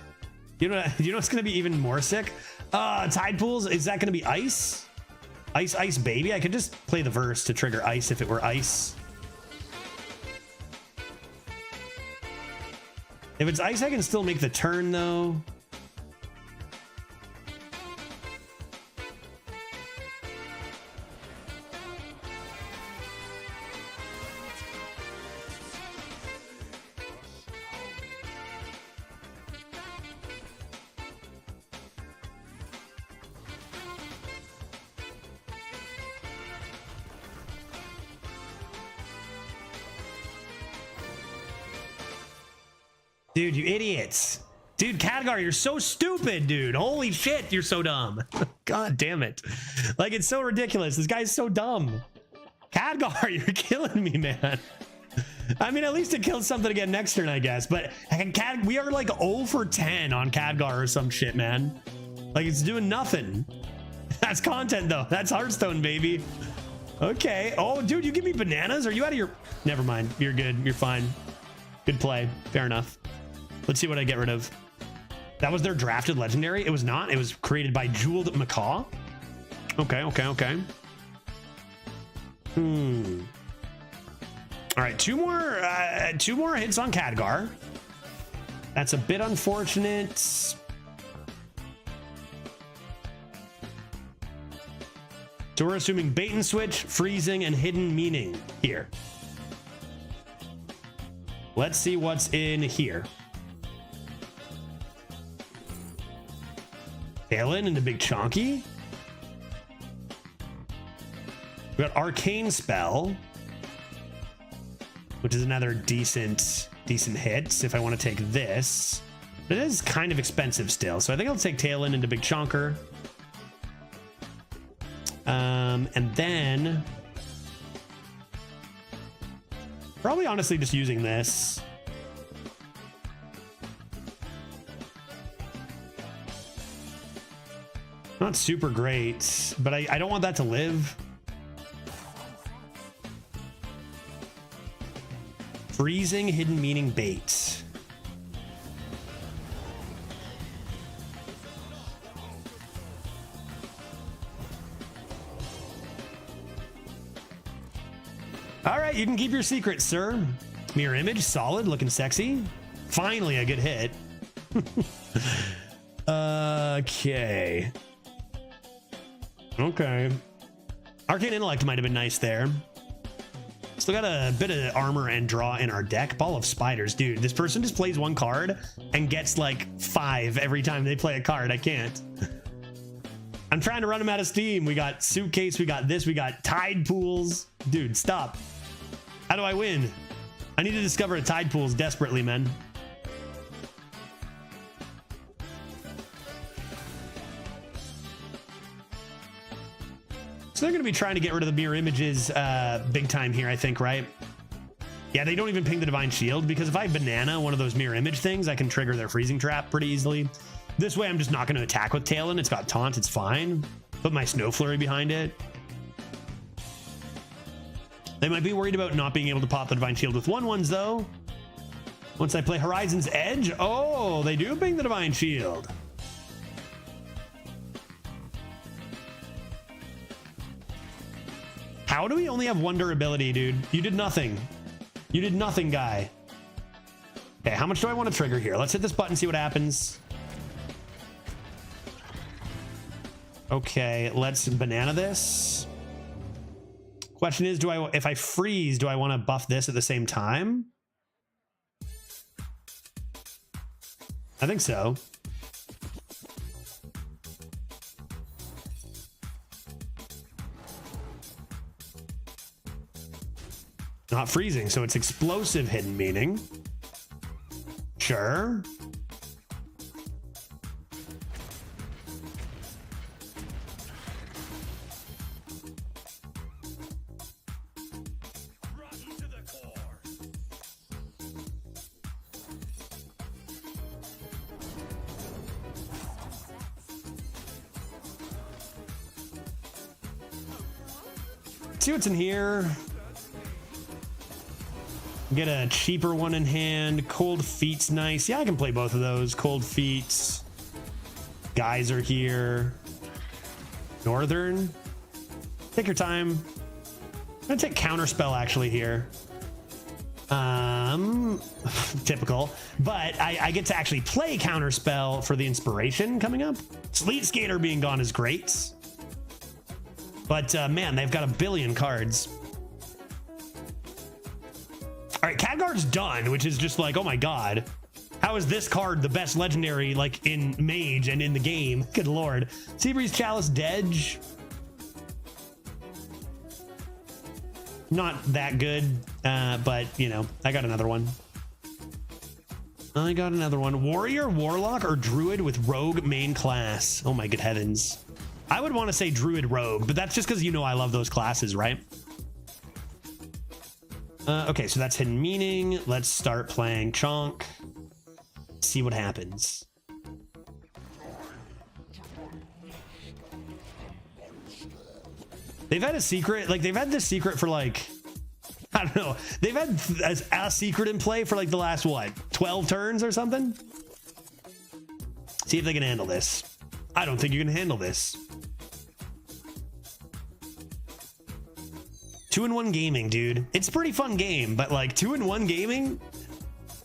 You know what's gonna be even more sick? Tide pools, is that gonna be ice? Ice, ice, baby? I could just play the verse to trigger ice if it were ice. If it's ice, I can still make the turn though. Dude, you idiots. Dude, Khadgar, you're so stupid, dude. Holy shit, you're so dumb. God damn it. Like, it's so ridiculous. This guy's so dumb. Khadgar, you're killing me, man. I mean, at least it kills something again next turn, I guess. But we are like 0 for 10 on Khadgar or some shit, man. Like, it's doing nothing. That's content, though. That's Hearthstone, baby. Okay. Oh, dude, you give me bananas? Are you out of your... Never mind. You're good. You're fine. Good play. Fair enough. Let's see what I get rid of. That was their drafted legendary? It was not. It was created by Jeweled Macaw. Okay, okay, okay. All right, two more hits on Khadgar. That's a bit unfortunate. So we're assuming bait and switch, freezing, and hidden meaning here. Let's see what's in here. Talon into Big Chonky. We got Arcane Spell, which is another decent hit if I want to take this. But it is kind of expensive still, so I think I'll take Talon into Big Chonker. And then probably honestly just using this. Not super great, but I don't want that to live. Freezing, hidden meaning, bait. All right, you can keep your secret, sir. Mirror image, solid, looking sexy. Finally, a good hit. Okay. Okay. Arcane Intellect might have been nice there. Still got a bit of armor and draw in our deck. Ball of Spiders. Dude, this person just plays one card and gets like 5 every time they play a card. I can't. I'm trying to run them out of steam. We got Suitcase. We got this. We got Tide Pools. Dude, stop. How do I win? I need to discover a Tide Pools desperately, man. So they're going to be trying to get rid of the mirror images big time here, I think, right? Yeah, they don't even ping the Divine Shield, because if I banana one of those mirror image things, I can trigger their freezing trap pretty easily. This way, I'm just not going to attack with Talon. It's got taunt. It's fine. Put my Snow Flurry behind it. They might be worried about not being able to pop the Divine Shield with 1/1s, though. Once I play Horizon's Edge, oh, they do ping the Divine Shield. How do we only have 1 durability, dude? You did nothing. You did nothing, guy. Okay, how much do I want to trigger here? Let's hit this button, see what happens. Okay, let's banana this. Question is, if I freeze, do I want to buff this at the same time? I think so. Not freezing, so it's explosive hidden meaning. Sure. see what's in here. Get a cheaper one in hand. Cold Feet's nice. Yeah, I can play both of those. Cold Feet. Guys are here. Northern. Take your time. I'm gonna take Counterspell actually here. Typical. But I get to actually play Counterspell for the inspiration coming up. Sleet Skater being gone is great. But man, they've got a billion cards. All right, Khadgar's done, which is just like, oh my god. How is this card the best legendary, like, in Mage and in the game? Good lord. Seabreeze Chalice Dedge. Not that good, but, you know, I got another one. Warrior, Warlock, or Druid with Rogue main class. Oh my good heavens. I would want to say Druid Rogue, but that's just because you know I love those classes, right? Okay, so that's Hidden Meaning. Let's start playing Chonk. See what happens. They've had a secret, like they've had this secret for like, I don't know. They've had a secret in play for like the last, what, 12 turns or something? See if they can handle this. I don't think you can handle this. 2-in-1 gaming, dude. It's a pretty fun game, but like 2-in-1 gaming?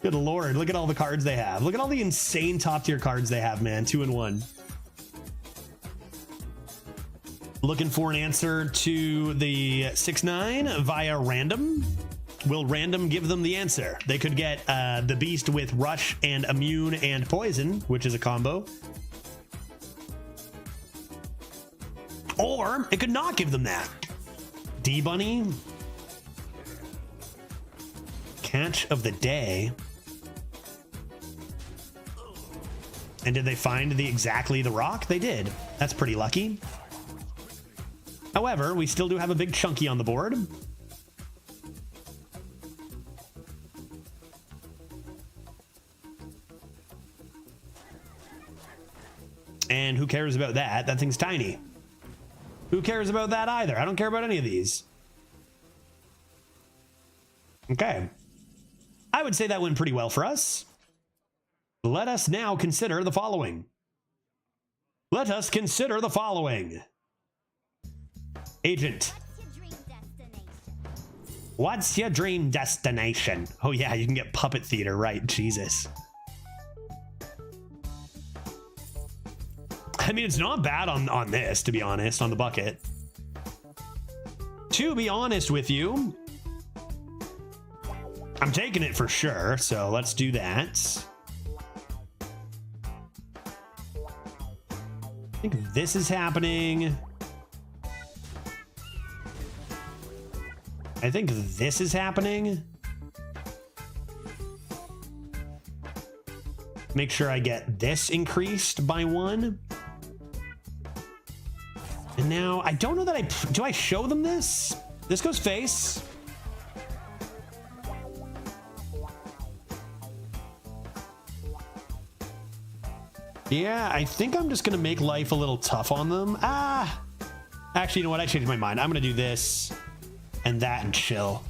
Good lord, look at all the cards they have. Look at all the insane top tier cards they have, man. 2-in-1. Looking for an answer to the 6-9 via random. Will random give them the answer? They could get the beast with rush and immune and poison, which is a combo. Or it could not give them that. D-Bunny. Catch of the day. And did they find exactly the rock? They did. That's pretty lucky. However, we still do have a big chunky on the board. And who cares about that? That thing's tiny. Who cares about that either? I don't care about any of these. Okay. I would say that went pretty well for us. Let us now consider the following. Let us consider the following. Agent. What's your dream destination? Oh yeah, you can get Puppet Theater, right? Jesus. I mean, it's not bad on this, to be honest, on the bucket. To be honest with you, I'm taking it for sure, so let's do that. I think this is happening. I think this is happening. Make sure I get this increased by 1. And now I don't know that do I show them this? This goes face. Yeah, I think I'm just gonna make life a little tough on them. Actually, you know what? I changed my mind. I'm gonna do this and that and chill.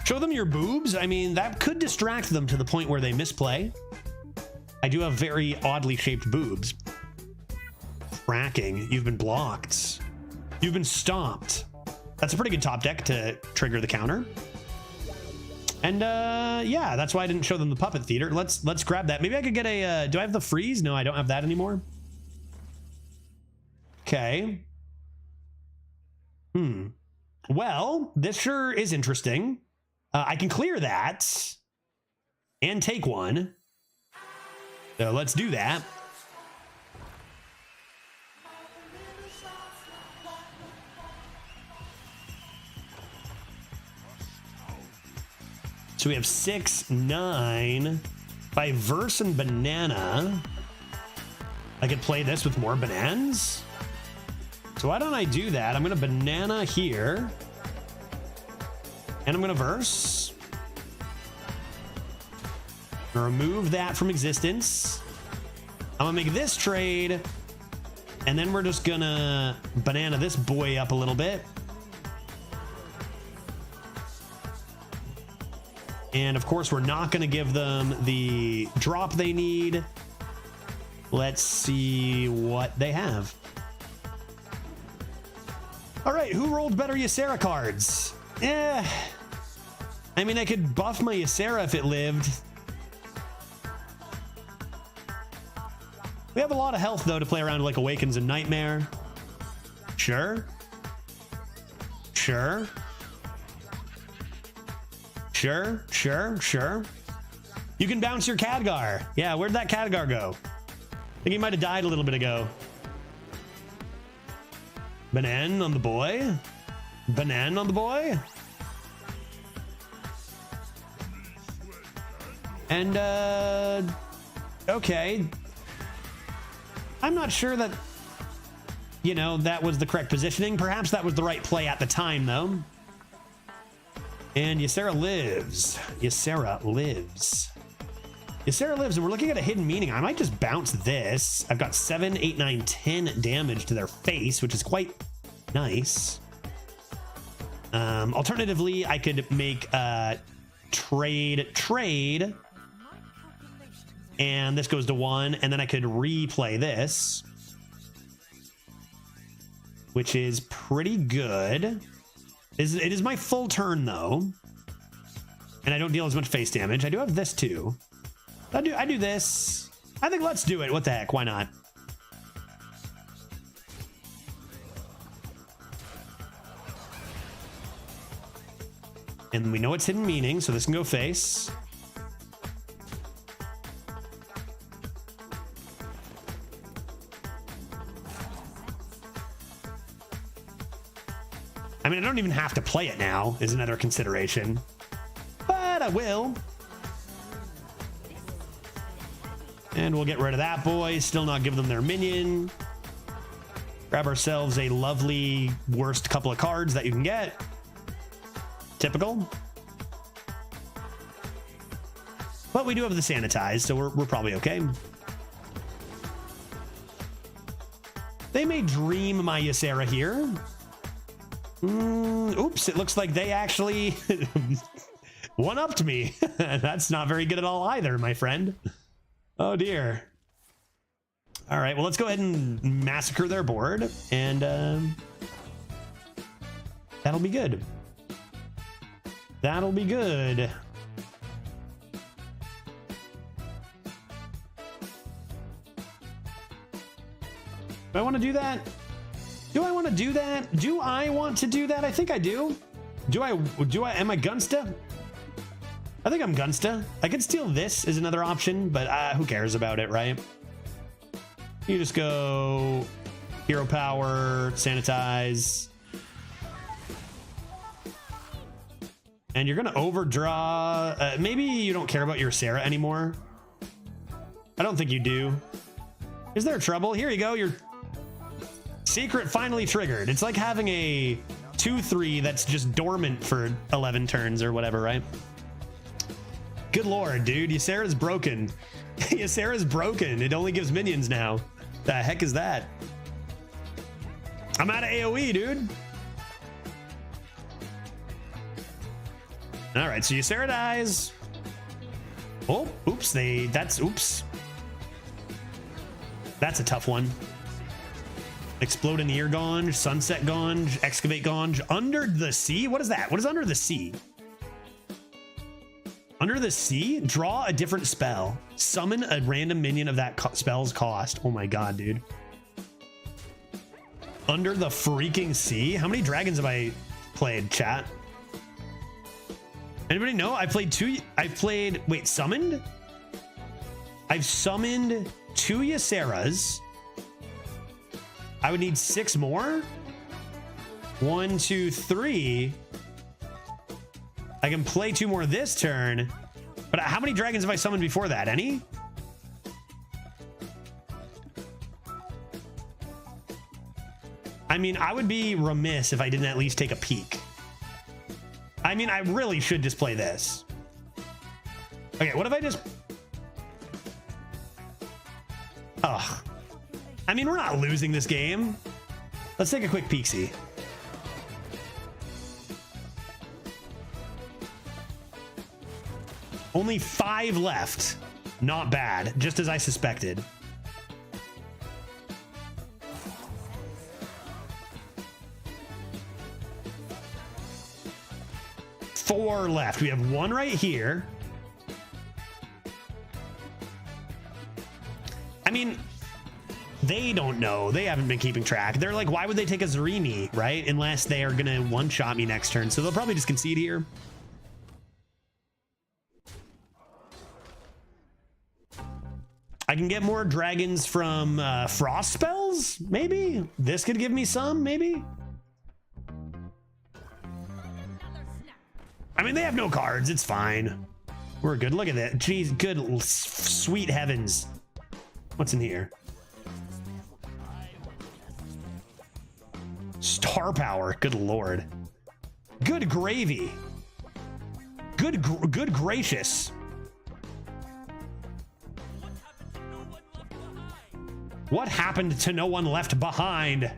Show them your boobs. I mean, that could distract them to the point where they misplay. I do have very oddly shaped boobs. Tracking. You've been blocked. You've been stopped. That's a pretty good top deck to trigger the counter. And yeah, that's why I didn't show them the Puppet Theater. Let's grab that. Maybe I could get a do I have the freeze? No, I don't have that anymore. Okay. Well, this sure is interesting. I can clear that and take one. So let's do that. So we have 6-9 by Verse and Banana. I could play this with more bananas. So why don't I do that? I'm going to banana here. And I'm going to Verse. I'm going to remove that from existence. I'm going to make this trade. And then we're just going to banana this boy up a little bit. And of course, we're not going to give them the drop they need. Let's see what they have. All right, who rolled better Ysera cards? I mean, I could buff my Ysera if it lived. We have a lot of health, though, to play around with, like Awakens and Nightmare. Sure. Sure. Sure, sure, sure. You can bounce your Khadgar. Yeah, where'd that Khadgar go? I think he might have died a little bit ago. Banan on the boy. Banan on the boy. And, okay. I'm not sure that, you know, that was the correct positioning. Perhaps that was the right play at the time, though. And Ysera lives. Ysera lives. Ysera lives, and we're looking at a hidden meaning. I might just bounce this. I've got 7, 8, 9, 10 damage to their face, which is quite nice. Alternatively, I could make trade, and this goes to 1, and then I could replay this, which is pretty good. It is my full turn, though, and I don't deal as much face damage. I do have this, too. I do this. I think let's do it. What the heck? Why not? And we know it's hidden meaning, so this can go face. I mean, I don't even have to play it now, is another consideration. But I will. And we'll get rid of that boy. Still not give them their minion. Grab ourselves a lovely worst couple of cards that you can get. Typical. But we do have the sanitize, so we're probably okay. They may dream my Ysera here. Oops, it looks like they actually one-upped me. That's not very good at all either, my friend. Oh dear. All right, well, let's go ahead and massacre their board, and that'll be good. That'll be good. Do I want to do that? Do I want to do that? Do I want to do that? I think I do. Am I Gunsta? I think I'm Gunsta. I could steal this is another option, but who cares about it, right? You just go hero power, sanitize. And you're going to overdraw. Maybe you don't care about your Ysera anymore. I don't think you do. Is there trouble? Here you go. Your secret finally triggered. It's like having a 2/3 that's just dormant for 11 turns or whatever, right? Good lord, dude. Ysera's broken. Ysera's broken. It only gives minions now. The heck is that? I'm out of AoE, dude. All right, so Ysera dies. Oh, oops. Oops. That's a tough one. Explode in the ear Gonge, Sunset Gonge, Excavate Gonge. Under the Sea? What is that? What is Under the Sea? Under the Sea? Draw a different spell. Summon a random minion of that spell's cost. Oh my god, dude. Under the freaking Sea? How many dragons have I played, chat? Anybody know? Wait, summoned? I've summoned 2 Yseras. I would need 6 more. 1, 2, 3. I can play 2 more this turn. But how many dragons have I summoned before that? Any? I mean, I would be remiss if I didn't at least take a peek. I mean, I really should just play this. Okay, what if I just... Ugh. I mean, we're not losing this game. Let's take a quick peek-see. Only 5 left. Not bad, just as I suspected. Four left. We have 1 right here. I mean, they don't know. They haven't been keeping track. They're like, why would they take a Zarimi, right? Unless they are going to one-shot me next turn. So they'll probably just concede here. I can get more dragons from frost spells, maybe? This could give me some, maybe? I mean, they have no cards. It's fine. We're good. Look at that. Jeez, good. Sweet heavens. What's in here? Star power. Good lord. Good gravy. Good gracious. What happened to no one left behind?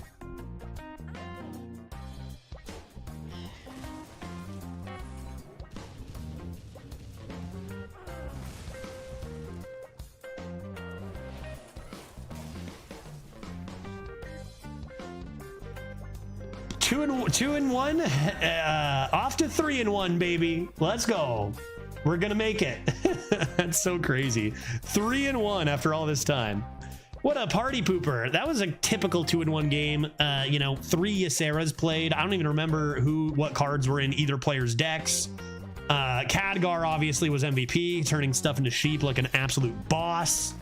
Two and one, off to 3 and 1, baby. Let's go. We're gonna make it. That's so crazy. 3 and 1 after all this time. What a party pooper. That was a typical 2 and 1 game. You know, 3 Ysera's played. I don't even remember what cards were in either player's decks. Khadgar obviously was MVP, turning stuff into sheep like an absolute boss.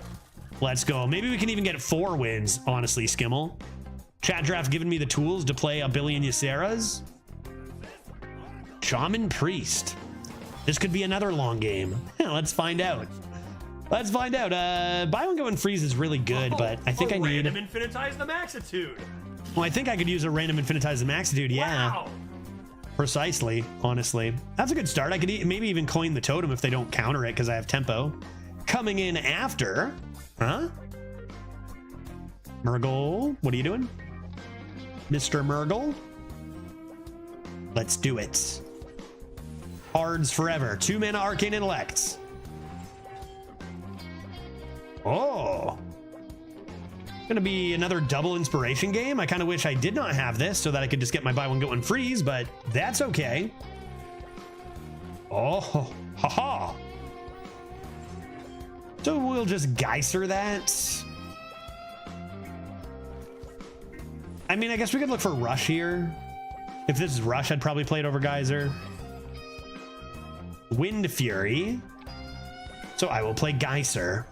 Let's go. Maybe we can even get 4 wins, honestly, Skimmel. Chat Draft giving me the tools to play a billion Yseras. Shaman Priest. This could be another long game. Let's find out. Let's find out. Buy one go and freeze is really good, but I think I need random infinitize the maxitude. Well, I think I could use a random infinitize the maxitude. Yeah, Wow. Precisely. Honestly, that's a good start. I could maybe even coin the totem if they don't counter it because I have tempo. Coming in after, huh? Murgle, what are you doing, Mr. Murgle? Let's do it. Cards forever. 2 mana arcane intellect. Oh, gonna be another double inspiration game. I kind of wish I did not have this so that I could just get my buy one get one freeze, but that's okay. Oh, haha. So we'll just Geyser that. I mean, I guess we could look for Rush here. If this is Rush, I'd probably play it over Geyser. Wind Fury. So I will play Geyser.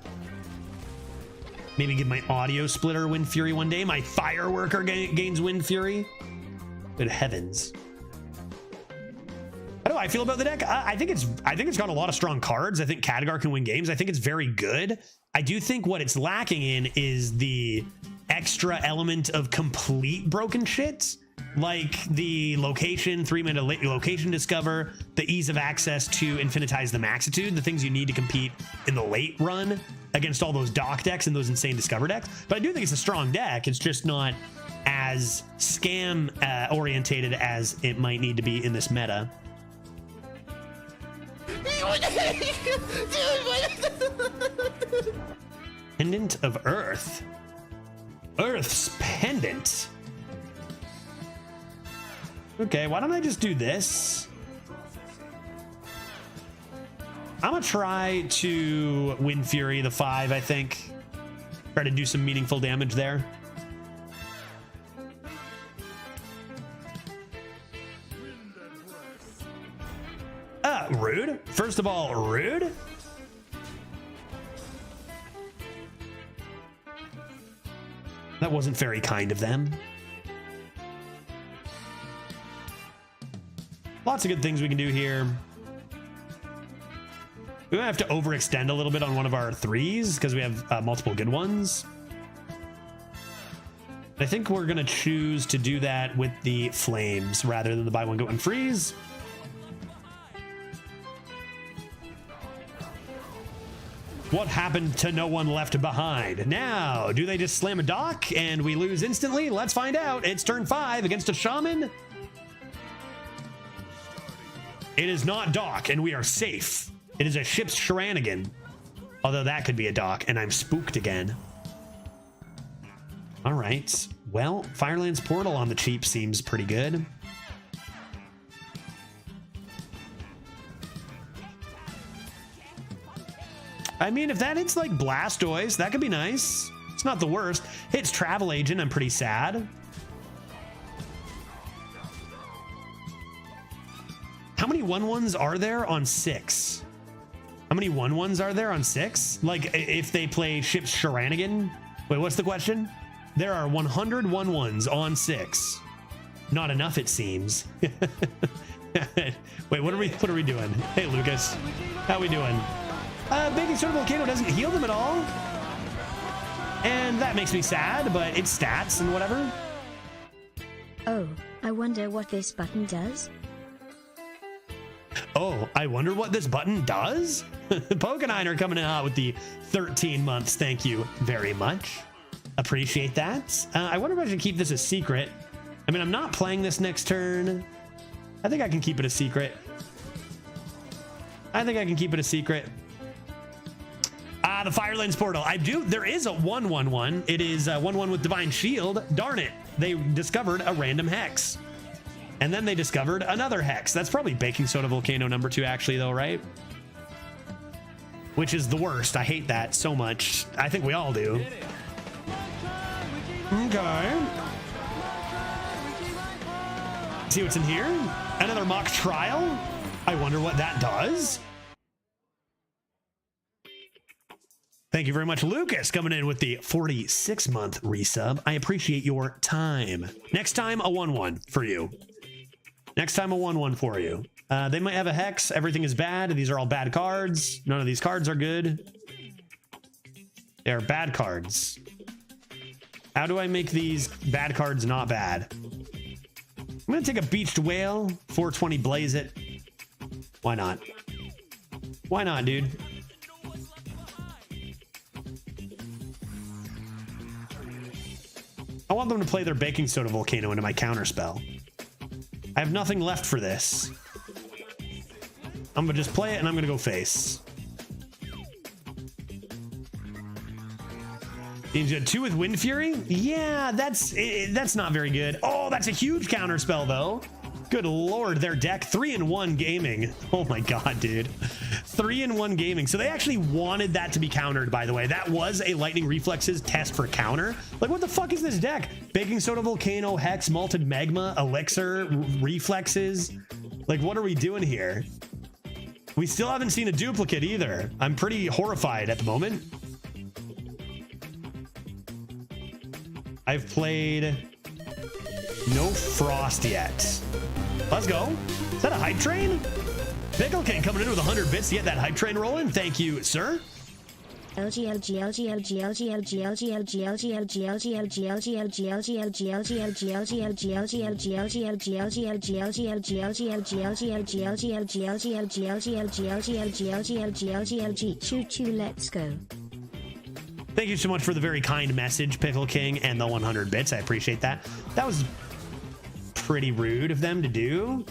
Maybe give my Audio Splitter Wind Fury one day. My Fireworker gains Wind Fury. Good heavens. How do I feel about the deck? I think it's got a lot of strong cards. I think Khadgar can win games. I think it's very good. I do think what it's lacking in is the extra element of complete broken shit, like the location, 3-mana location discover, the ease of access to infinitize the maxitude, the things you need to compete in the late run against all those dock decks and those insane discover decks. But I do think it's a strong deck. It's just not as scam orientated as it might need to be in this meta. Pendant of Earth. Earth's Pendant. Okay, why don't I just do this? I'm gonna try to Wind Fury the 5, I think. Try to do some meaningful damage there. Rude. First of all, rude. That wasn't very kind of them. Lots of good things we can do here. We might have to overextend a little bit on one of our 3s because we have multiple good ones. I think we're going to choose to do that with the Flames rather than the buy one, get one freeze. What happened to no one left behind? Now, do they just slam a dock and we lose instantly? Let's find out. It's turn 5 against a Shaman. It is not dock and we are safe. It is a ship's shenanigan. Although that could be a dock, and I'm spooked again. All right. Well, Firelands Portal on the cheap seems pretty good. I mean, if that hits like Blastoise, that could be nice. It's not the worst. Hits Travel Agent, I'm pretty sad. How many 1/1s are there on 6? How many 1/1s are there on 6? Like, if they play Ship's Shenanigan? Wait, what's the question? There are 100 1/1s on 6. Not enough, it seems. Wait, what are we doing? Hey, Lucas, how we doing? Baking Soda Volcano doesn't heal them at all. And that makes me sad, but it's stats and whatever. Oh, I wonder what this button does. Oh, I wonder what this button does? Pokenine are coming in hot with the 13 months. Thank you very much. Appreciate that. I wonder if I should keep this a secret. I mean, I'm not playing this next turn. I think I can keep it a secret. The Firelands Portal. There is a 1/1/1. It is 1/1 with Divine Shield. Darn it. They discovered a random hex. And then they discovered another hex. That's probably Baking Soda Volcano number 2, actually, though, right? Which is the worst. I hate that so much. I think we all do. Okay. See what's in here? Another mock trial? I wonder what that does. Thank you very much, Lucas, coming in with the 46-month resub. I appreciate your time. Next time, a 1/1 for you. Next time, a 1/1 for you. They might have a hex. Everything is bad. These are all bad cards. None of these cards are good. They are bad cards. How do I make these bad cards not bad? I'm going to take a Beached Whale, 420 Blaze it. Why not? Why not, dude? I want them to play their Baking Soda Volcano into my counterspell. I have nothing left for this. I'm gonna just play it and I'm gonna go face. Ninja 2 with Wind Fury? Yeah, that's not very good. Oh, that's a huge counterspell though. Good lord, their deck 3-in-1 gaming. Oh my god, dude. 3-in-1 gaming. So they actually wanted that to be countered, by the way. That was a Lightning Reflexes test for counter. Like, what the fuck is this deck? Baking Soda Volcano, Hex, Malted Magma, Elixir, Reflexes. Like, what are we doing here? We still haven't seen a duplicate either. I'm pretty horrified at the moment. I've played no Frost yet. Let's go. Is that a hype train? Pickle King coming in with 100 bits to get that hype train rolling. Thank you, sir. Choo-choo, let's go. Thank you so much for the very kind message, Pickle King, and the 100 bits. I appreciate that. That was pretty rude of them to do.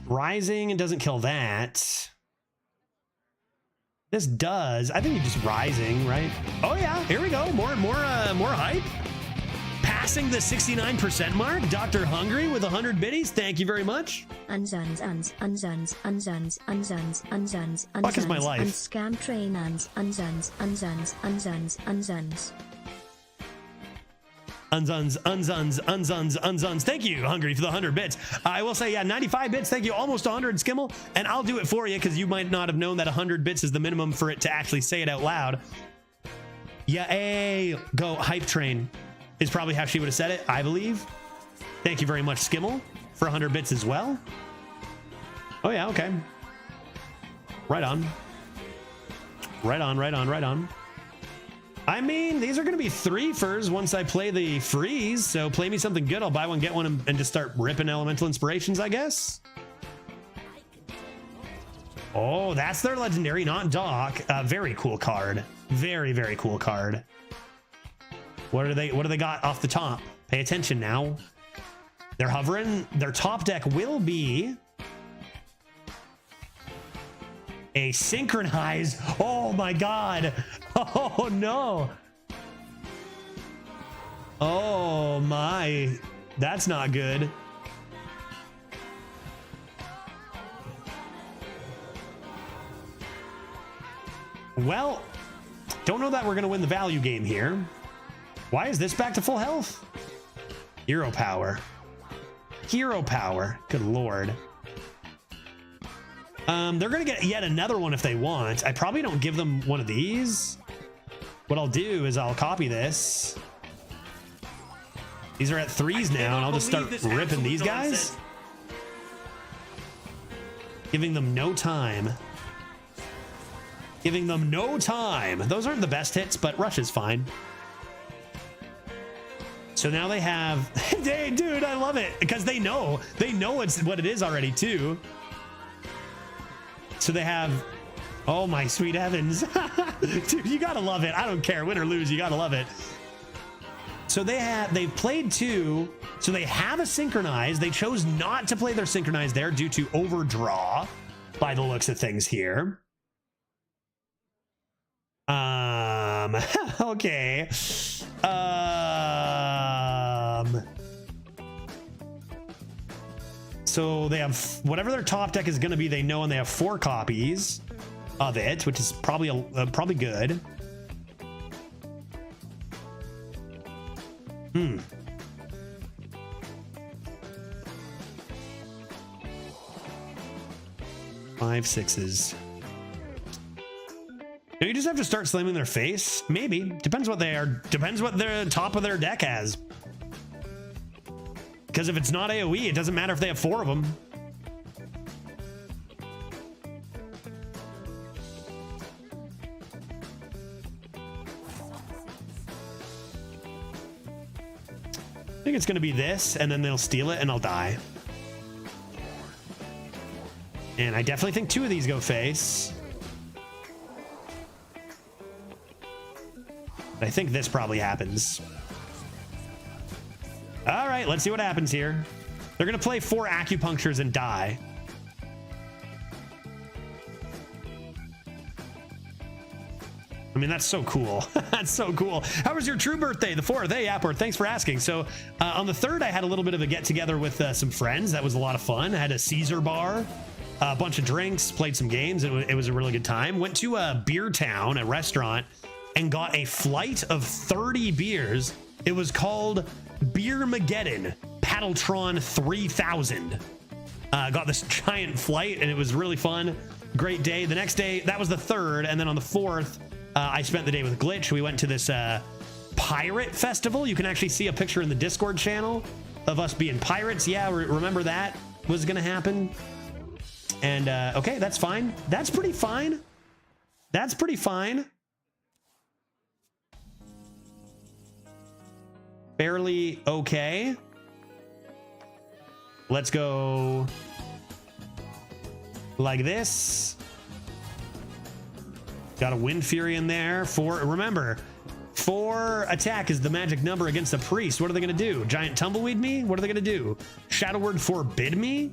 Rising, it doesn't kill that. This does. I think it's just Rising, right? Oh yeah, here we go. More hype. Passing the 69% mark. Dr. Hungry with 100 biddies. Thank you very much. Fuck is my life? Scam train Unzuns. Thank you, Hungry, for the 100 bits. I will say, yeah, 95 bits. Thank you. Almost 100, Skimmel. And I'll do it for you because you might not have known that 100 bits is the minimum for it to actually say it out loud. Yeah, hey, go hype train is probably how she would have said it, I believe. Thank you very much, Skimmel, for 100 bits as well. Oh, yeah, okay. Right on. I mean, these are going to be 3-fers once I play the freeze, so play me something good. I'll buy one, get one, and just start ripping Elemental Inspirations, I guess. Oh, that's their legendary, not Doc. Very cool card. Very, very cool card. What do they got off the top? Pay attention now. They're hovering. Their top deck will be A synchronize. Oh my God. Oh no. Oh my. That's not good. Well, don't know that we're going to win the value game here. Why is this back to full health? Hero power. Hero power. Good Lord. They're going to get yet another one if they want. I probably don't give them one of these. What I'll do is I'll copy this. These are at 3s now, and I'll just start ripping these guys. Giving them no time. Giving them no time. Those aren't the best hits, but Rush is fine. So now they have... Hey, dude, I love it. Because they know. They know it's what it is already, too. So they have... Oh, my sweet heavens. Dude, you gotta love it. I don't care. Win or lose, you gotta love it. So they've played 2. So they have a synchronize. They chose not to play their synchronize there due to overdraw by the looks of things here. Okay. So they have whatever their top deck is going to be, they know, and they have 4 copies of it, which is probably probably good. Hmm. Five sixes. You just have to start slamming their face. Maybe. Depends what they are. Depends what the top of their deck has. Because if it's not AoE, it doesn't matter if they have 4 of them. I think it's going to be this, and then they'll steal it, and I'll die. And I definitely think 2 of these go face. I think this probably happens. All right, let's see what happens here. They're going to play 4 acupunctures and die. I mean, that's so cool. That's so cool. How was your true birthday? The 4th. Hey, Apport, thanks for asking. So on the 3rd, I had a little bit of a get together with some friends. That was a lot of fun. I had a Caesar bar, a bunch of drinks, played some games. It was a really good time. Went to a Beer Town, a restaurant, and got a flight of 30 beers. It was called Beermageddon Paddletron 3000. Got this giant flight, and it was really fun. Great day. The next day, that was the 3rd, and then on the 4th, I spent the day with Glitch. We went to this pirate festival. You can actually see a picture in the Discord channel of us being pirates. Yeah, remember that was going to happen. And okay, that's fine. That's pretty fine. That's pretty fine. Fairly okay. Let's go like this. Got a Wind Fury in there. Remember, 4 attack is the magic number against a priest. What are they going to do? Giant Tumbleweed me? What are they going to do? Shadow Word forbid me?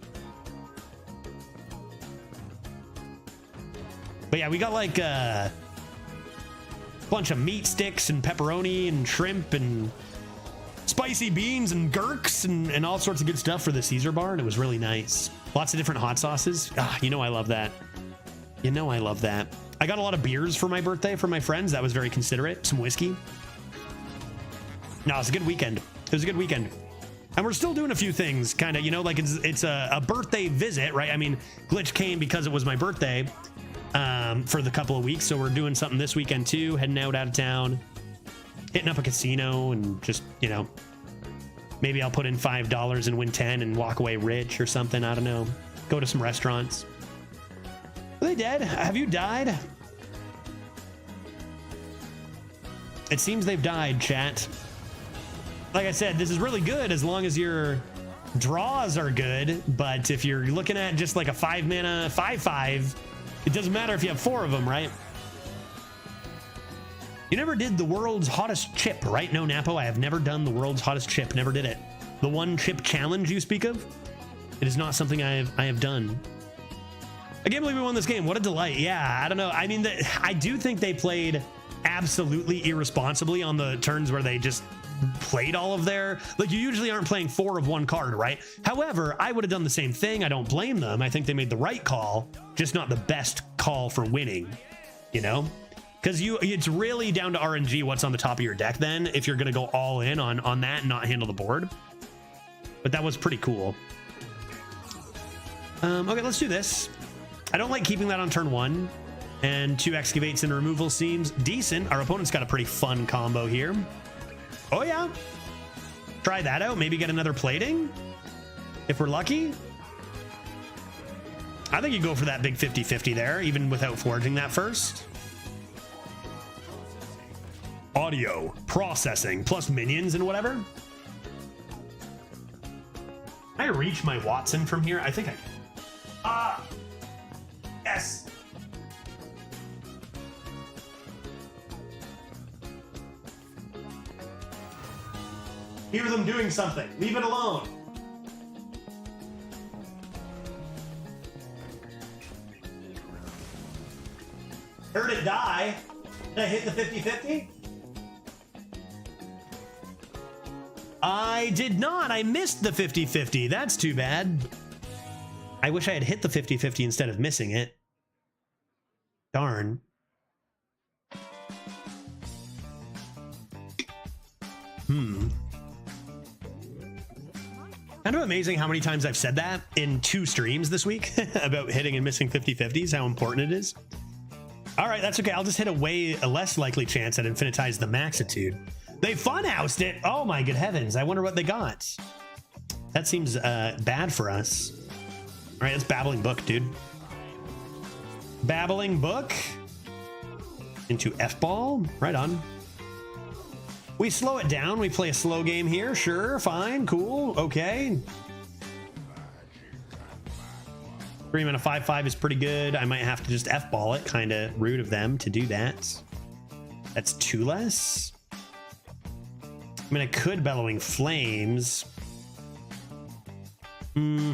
But yeah, we got like a bunch of meat sticks and pepperoni and shrimp and spicy beans and gherks and all sorts of good stuff for the Caesar bar, and it was really nice. Lots of different hot sauces. Ah, you know I love that. You know I love that. I got a lot of beers for my birthday from my friends. That was very considerate. Some whiskey. No, it's a good weekend. It was a good weekend. And we're still doing a few things, kind of, you know, like it's a birthday visit, right? I mean, Glitch came because it was my birthday for the couple of weeks, so we're doing something this weekend too, heading out of town. Hitting up a casino and just, you know, maybe I'll put in $5 and win 10 and walk away rich or something. I don't know. Go to some restaurants. Are they dead? Have you died? It seems they've died, chat. Like I said, this is really good as long as your draws are good. But if you're looking at just like a 5-mana 5/5, it doesn't matter if you have 4 of them, right? You never did the world's hottest chip, right? No, Napo, I have never done the world's hottest chip. Never did it. The 1 chip challenge you speak of? It is not something I have done. I can't believe we won this game. What a delight. Yeah, I don't know. I mean, I do think they played absolutely irresponsibly on the turns where they just played all of their, like, you usually aren't playing 4 of one card, right? However, I would have done the same thing. I don't blame them. I think they made the right call, just not the best call for winning, you know? Because it's really down to RNG what's on the top of your deck then, if you're going to go all in on that and not handle the board. But that was pretty cool. Okay, let's do this. I don't like keeping that on turn 1. And 2 excavates and removal seems decent. Our opponent's got a pretty fun combo here. Oh yeah. Try that out. Maybe get another plating if we're lucky. I think you go for that big 50-50 there, even without forging that first. Audio processing plus minions and whatever. Can I reach my Watson from here? I think I can. Ah, yes. Hear them doing something. Leave it alone. Heard it die. Did I hit the 50-50? I did not. I missed the 50-50. That's too bad. I wish I had hit the 50-50 instead of missing it. Darn. Kind of amazing how many times I've said that in 2 streams this week about hitting and missing 50-50s, how important it is. All right, that's okay. I'll just hit a less likely chance at Infinitize the Maxitude. They funhoused it. Oh my good heavens. I wonder what they got. That seems bad for us. All right, that's Babbling Book, dude. Babbling Book into F-ball. Right on. We slow it down. We play a slow game here. Sure, fine, cool, okay. 3 mana 5/5 is pretty good. I might have to just F-ball it. Kind of rude of them to do that. That's 2 less. I mean, I could Bellowing Flames. Yeah,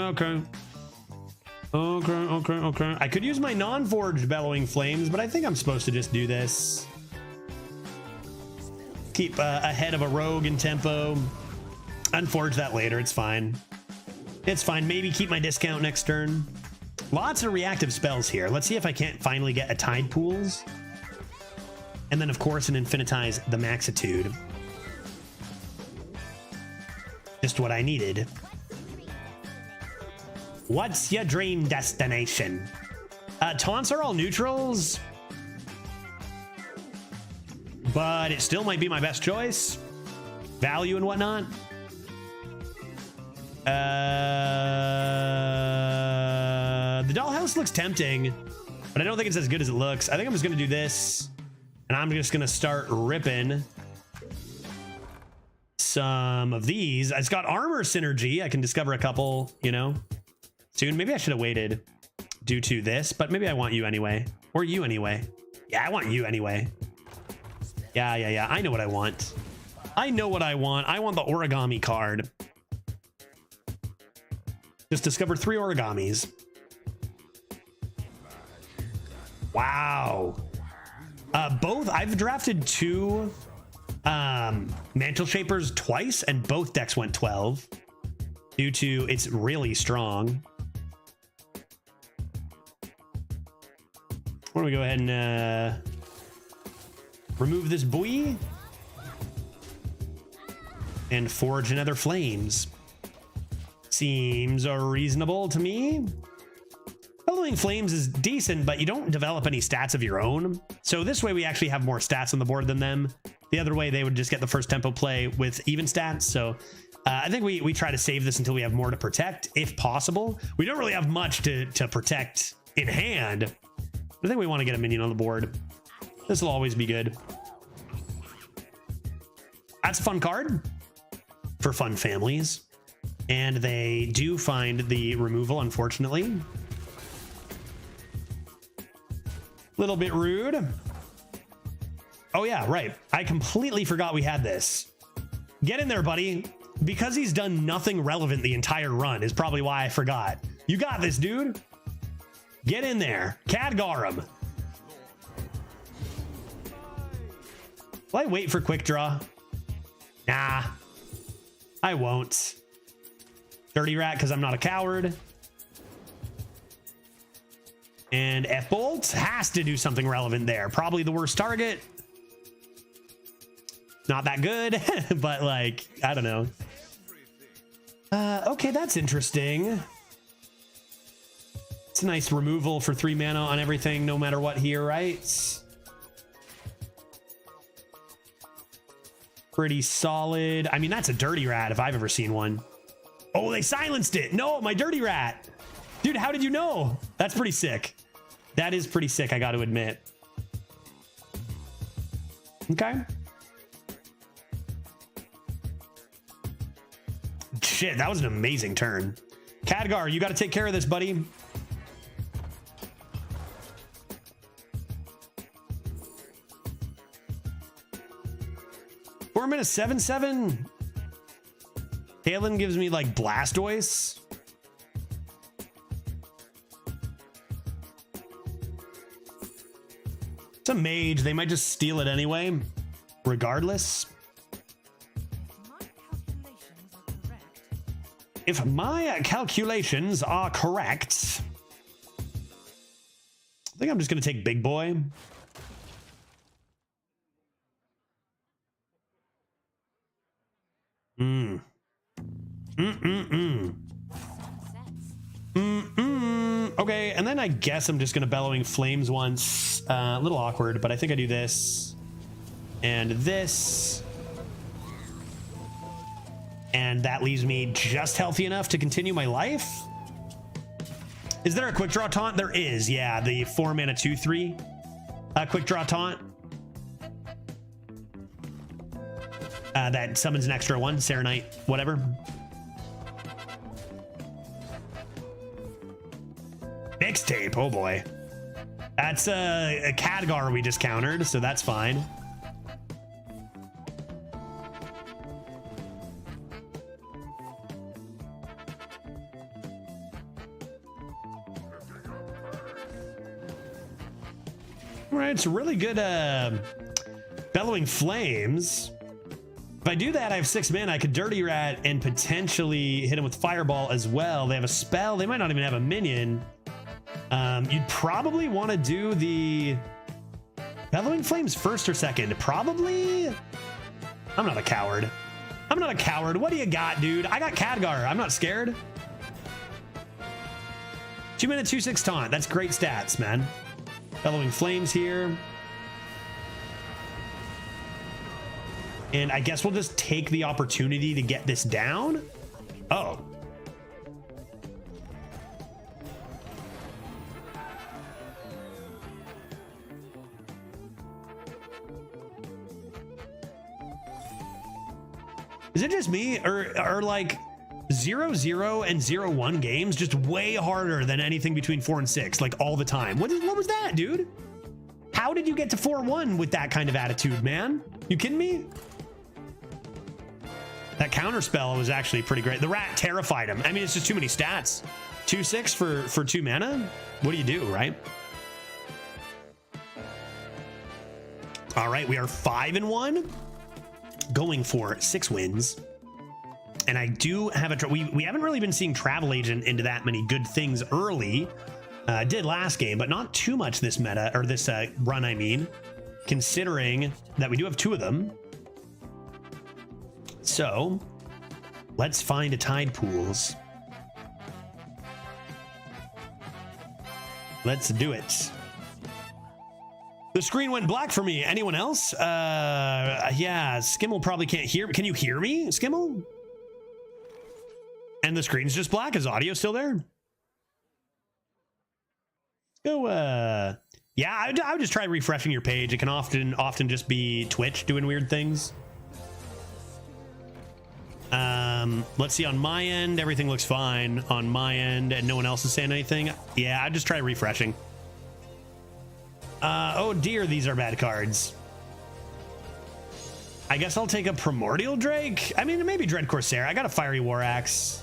okay. Okay. I could use my non-forged Bellowing Flames, but I think I'm supposed to just do this. Keep ahead of a rogue in tempo. Unforge that later. It's fine. It's fine. Maybe keep my discount next turn. Lots of reactive spells here. Let's see if I can't finally get a Tide Pools. And then, of course, an Infinitize the Maxitude. Just what I needed. What's your dream destination? Taunts are all neutrals. But it still might be my best choice. Value and whatnot. The dollhouse looks tempting, but I don't think it's as good as it looks. I think I'm just going to do this. And I'm just going to start ripping some of these. It's got armor synergy. I can discover a couple, you know, soon. Maybe I should have waited due to this, but maybe I want you anyway. Or you anyway. Yeah, I want you anyway. Yeah. I know what I want. I know what I want. I want the origami card. Just discovered 3 origamis. Wow. Both, I've drafted 2 Mantle Shapers twice, and both decks went 12 due to it's really strong. Why don't we go ahead and remove this buoy and forge another Flames. Seems reasonable to me. Bellowing Flames is decent, but you don't develop any stats of your own. So this way we actually have more stats on the board than them. The other way they would just get the first tempo play with even stats. So I think we try to save this until we have more to protect, if possible. We don't really have much to protect in hand. I think we want to get a minion on the board. This will always be good. That's a fun card for fun families. And they do find the removal, unfortunately. Little bit rude. Oh yeah, right. I completely forgot we had this. Get in there, buddy. because he's done nothing relevant the entire run is probably why I forgot. You got this, dude. Get in there. Khadgar him. Will I wait for quick draw? Nah, I won't. Dirty Rat because I'm not a coward. And F-Bolt has to do something relevant there. Probably the worst target. Not that good, but like, I don't know. Okay, that's interesting. It's a nice removal for 3 mana on everything, no matter what here, right? Pretty solid. I mean, that's a Dirty Rat if I've ever seen one. Oh, they silenced it. No, my Dirty Rat. Dude, how did you know? That's pretty sick. That is pretty sick, I got to admit. Okay. Shit, that was an amazing turn. Khadgar, you got to take care of this, buddy. Four minutes, 7/7. Talon gives me like Blastoise. It's a mage. They might just steal it anyway, regardless. If my calculations are correct, I think I'm just going to take Big Boy. Okay, and then I guess I'm just going to Bellowing Flames once. A little awkward, but I think I do this and this. And that leaves me just healthy enough to continue my life. Is there a quick draw taunt? There is, yeah. The 4 mana 2/3 quick draw taunt. That summons an extra one, Serenite, whatever. Mixtape, oh boy. That's a Khadgar we just countered, so that's fine. All right, it's a really good Bellowing Flames. If I do that, I have 6 mana. I could Dirty Rat and potentially hit him with Fireball as well. They have a spell. They might not even have a minion. You'd probably want to do the Bellowing Flames first or second. Probably. I'm not a coward. I'm not a coward. What do you got, dude? I got Khadgar. I'm not scared. 2 mana 2/6 taunt. That's great stats, man. Bellowing Flames here. And I guess we'll just take the opportunity to get this down. Oh. Is it just me, or like 0-0 and 0-1 games just way harder than anything between 4 and 6, like all the time? What was that, dude? How did you get to 4-1 with that kind of attitude, man? You kidding me? That counter spell was actually pretty great. The rat terrified him. I mean, it's just too many stats. 2/6 for 2 mana. What do you do, right? All right, we are 5-1, going for 6 wins. And I do have we haven't really been seeing Travel Agent into that many good things early. Did last game, but not too much this meta, or this run, I mean, considering that we do have 2 of them. So let's find a Tide Pools. Let's do it. The screen went black for me. Anyone else? Yeah, Skimmel probably can't hear. Can you hear me, Skimmel? And the screen's just black. Is audio still there? Go, yeah, I would just try refreshing your page. It can often just be Twitch doing weird things. Let's see, on my end, everything looks fine on my end, and no one else is saying anything. Yeah, I'd just try refreshing. Oh dear, these are bad cards. I guess I'll take a Primordial Drake. I mean, maybe Dread Corsair. I got a Fiery War Axe.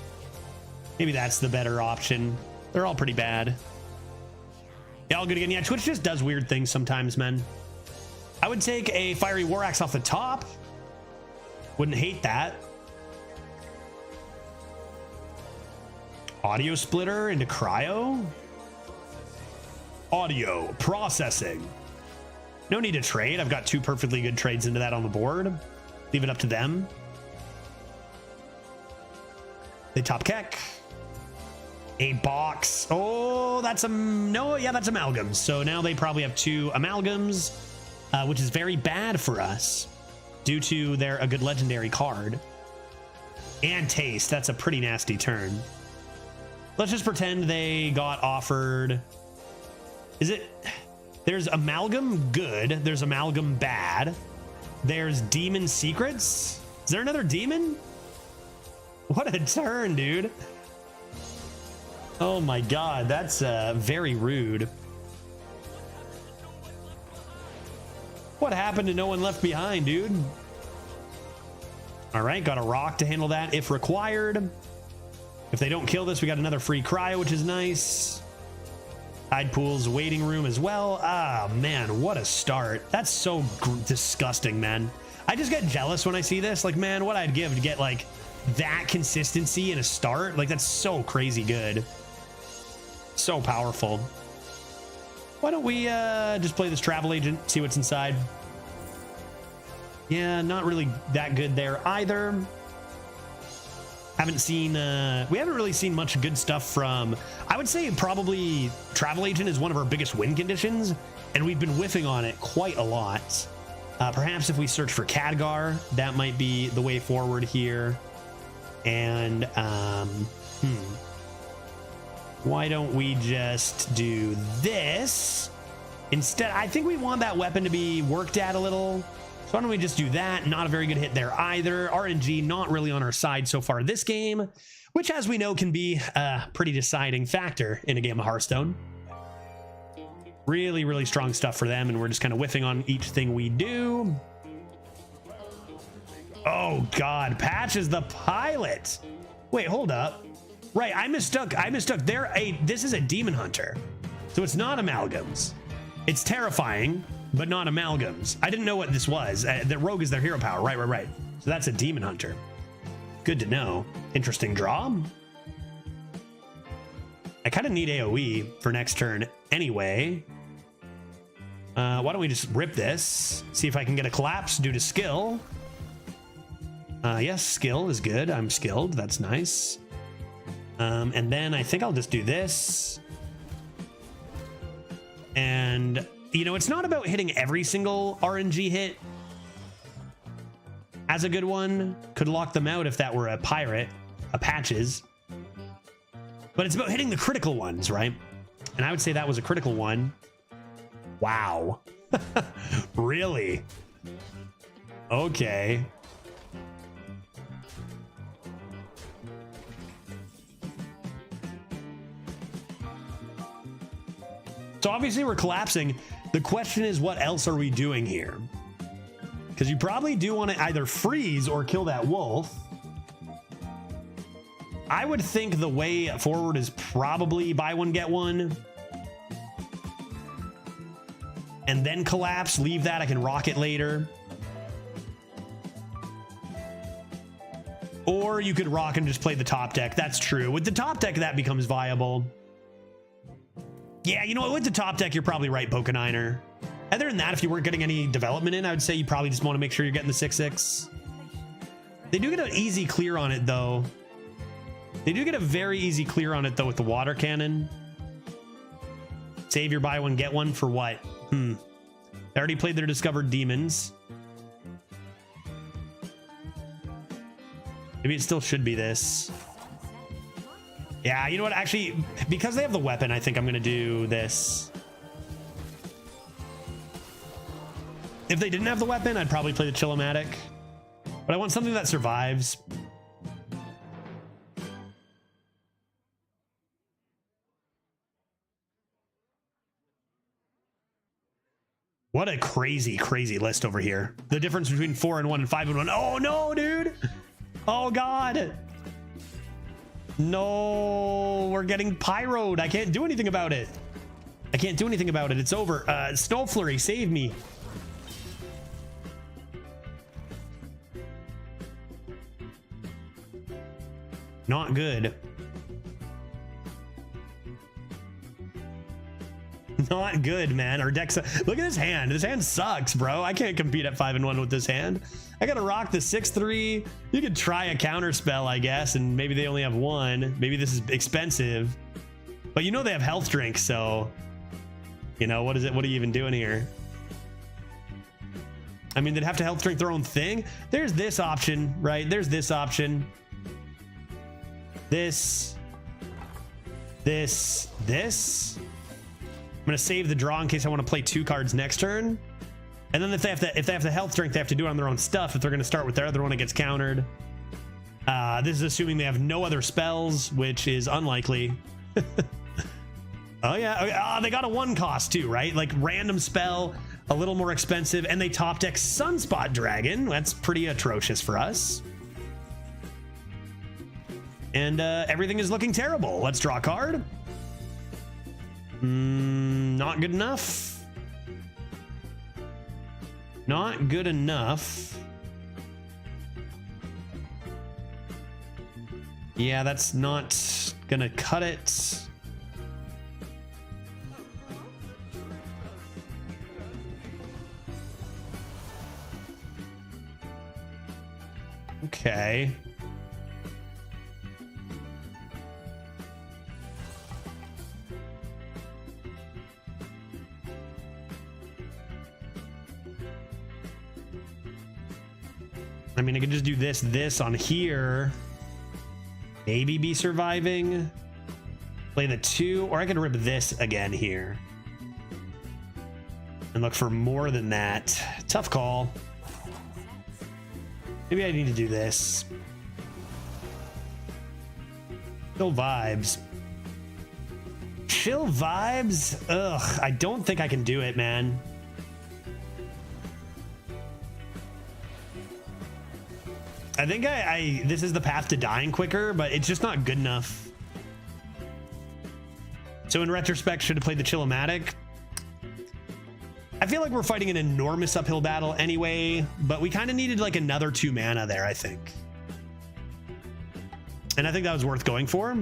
Maybe that's the better option. They're all pretty bad. Yeah, all good again. Yeah, Twitch just does weird things sometimes, man. I would take a Fiery War Axe off the top. Wouldn't hate that. Audio Splitter into Cryo. Audio processing. No need to trade. I've got 2 perfectly good trades into that on the board. Leave it up to them. They top Keck. A box. Oh, that's a no. Yeah, that's amalgams. So now they probably have 2 amalgams, which is very bad for us due to a good legendary card. And taste. That's a pretty nasty turn. Let's just pretend they got offered. Is it? There's amalgam good. There's amalgam bad. There's demon secrets. Is there another demon? What a turn, dude. Oh my god, that's very rude. What happened to No One Left Behind, dude? All right, got a rock to handle that if required. If they don't kill this, we got another free cryo, which is nice. Tide Pool's waiting room as well. Ah, man, what a start. That's so disgusting, man. I just get jealous when I see this. Like, man, what I'd give to get, like, that consistency in a start. Like, that's so crazy good. So powerful. Why don't we just play this travel agent, see what's inside? Yeah, not really that good there either. Haven't seen, we haven't really seen much good stuff from, I would say probably Travel Agent is one of our biggest win conditions, and we've been whiffing on it quite a lot. Perhaps if we search for Khadgar, that might be the way forward here. And, why don't we just do this? Instead, I think we want that weapon to be worked at a little. So why don't we just do that? Not a very good hit there either. RNG not really on our side so far this game, which as we know can be a pretty deciding factor in a game of Hearthstone. Really, really strong stuff for them, and we're just kind of whiffing on each thing we do. Oh god, Patch is the pilot. Wait, hold up. Right, I mistook. This is a Demon Hunter. So it's not amalgams. It's terrifying, but not amalgams. I didn't know what this was. The rogue is their hero power. Right. So that's a Demon Hunter. Good to know. Interesting draw. I kind of need AoE for next turn anyway. Why don't we just rip this? See if I can get a collapse due to skill. Yes, skill is good. I'm skilled. That's nice. And then I think I'll just do this. And, you know, it's not about hitting every single RNG hit as a good one. Could lock them out if that were a pirate, a Patches. But it's about hitting the critical ones, right? And I would say that was a critical one. Wow. Really? Okay. So obviously we're collapsing. The question is, what else are we doing here? Because you probably do want to either freeze or kill that wolf. I would think the way forward is probably buy one, get one. And then collapse, leave that, I can rock it later. Or you could rock and just play the top deck, that's true. With the top deck, that becomes viable. Yeah, you know what, with the top deck, you're probably right, Pokeniner. Other than that, if you weren't getting any development in, I would say you probably just want to make sure you're getting the 6/6. They do get an easy clear on it, though. They do get a very easy clear on it, though, with the water cannon. Save your buy one, get one for what? They already played their discovered demons. Maybe it still should be this. Yeah, you know what? Actually, because they have the weapon, I think I'm going to do this. If they didn't have the weapon, I'd probably play the Chillomatic. But I want something that survives. What a crazy, crazy list over here. The difference between 4-1 and 5-1. Oh no, dude. Oh God. No, we're getting pyroed. I can't do anything about it. I can't do anything about it. It's over. Snow Flurry, save me. Not good. Not good, man. Our deck's... Look at this hand. This hand sucks, bro. I can't compete at 5-1 with this hand. I gotta rock the 6-3. You could try a counter spell, I guess, and maybe they only have one. Maybe this is expensive. But you know they have health drinks, so... You know, what is it? What are you even doing here? I mean, they'd have to health drink their own thing. There's this option, right? There's this option. This. I'm gonna save the draw in case I want to play 2 cards next turn. And then if they have the health drink, they have to do it on their own stuff. If they're gonna start with their other one, it gets countered. This is assuming they have no other spells, which is unlikely. Oh yeah, they got a 1 cost too, right? Like random spell, a little more expensive, and they top deck Sunspot Dragon. That's pretty atrocious for us. And everything is looking terrible. Let's draw a card. Not good enough. Not good enough. Yeah, that's not gonna cut it. Okay. I mean, I could just do this on here. Maybe be surviving. Play the 2, or I could rip this again here. And look for more than that. Tough call. Maybe I need to do this. Chill vibes. Chill vibes? Ugh, I don't think I can do it, man. I think this is the path to dying quicker, but it's just not good enough. So in retrospect, should have played the Chillomatic. I feel like we're fighting an enormous uphill battle anyway, but we kind of needed like another 2 mana there, I think. And I think that was worth going for.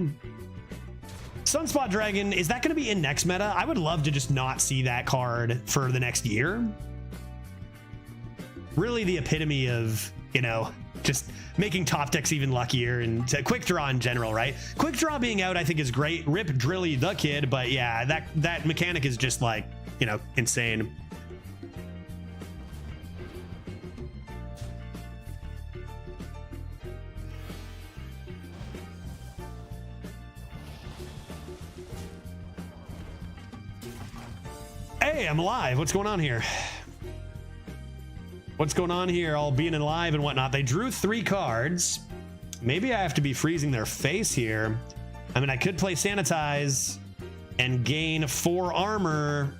Sunspot Dragon, is that going to be in next meta? I would love to just not see that card for the next year. Really the epitome of, you know, just making top decks even luckier, and quick draw in general, right? Quick draw being out, I think, is great. Rip Drilly the kid, but yeah, that mechanic is just like, you know, insane. Hey, I'm alive. What's going on here? What's going on here? All being alive and whatnot. They drew 3 cards. Maybe I have to be freezing their face here. I mean, I could play Sanitize and gain 4 armor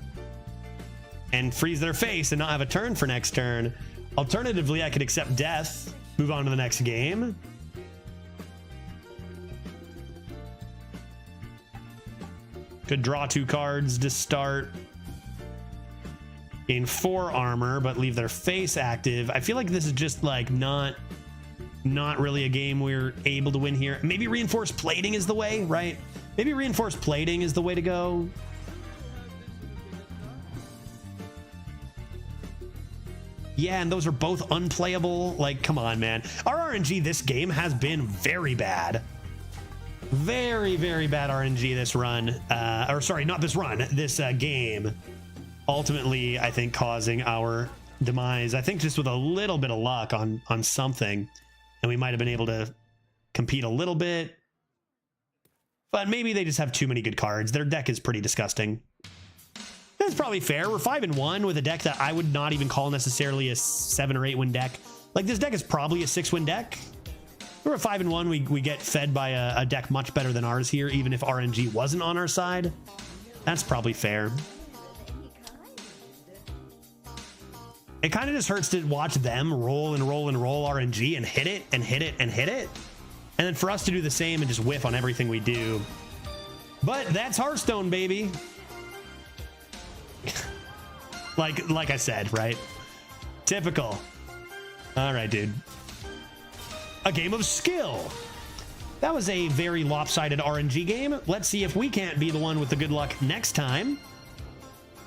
and freeze their face and not have a turn for next turn. Alternatively, I could accept death, move on to the next game. Could draw 2 cards to start. Gain 4 armor, but leave their face active. I feel like this is just like not really a game we're able to win here. Maybe reinforced plating is the way, right? Maybe reinforced plating is the way to go. Yeah, and those are both unplayable. Like, come on, man. Our RNG this game has been very bad. Very, very bad RNG this run. Or sorry, not this run, this game. Ultimately, I think causing our demise. I think just with a little bit of luck on something, and we might have been able to compete a little bit. But maybe they just have too many good cards. Their deck is pretty disgusting. That's probably fair. We're 5-1 with a deck that I would not even call necessarily a 7 or 8 win deck. Like, this deck is probably a 6-win deck. We're at 5-1. We get fed by a deck much better than ours here, even if RNG wasn't on our side. That's probably fair. It kind of just hurts to watch them roll and roll and roll RNG and hit it and hit it and hit it. And then for us to do the same and just whiff on everything we do. But that's Hearthstone, baby. like I said, right? Typical. All right, dude. A game of skill. That was a very lopsided RNG game. Let's see if we can't be the one with the good luck next time.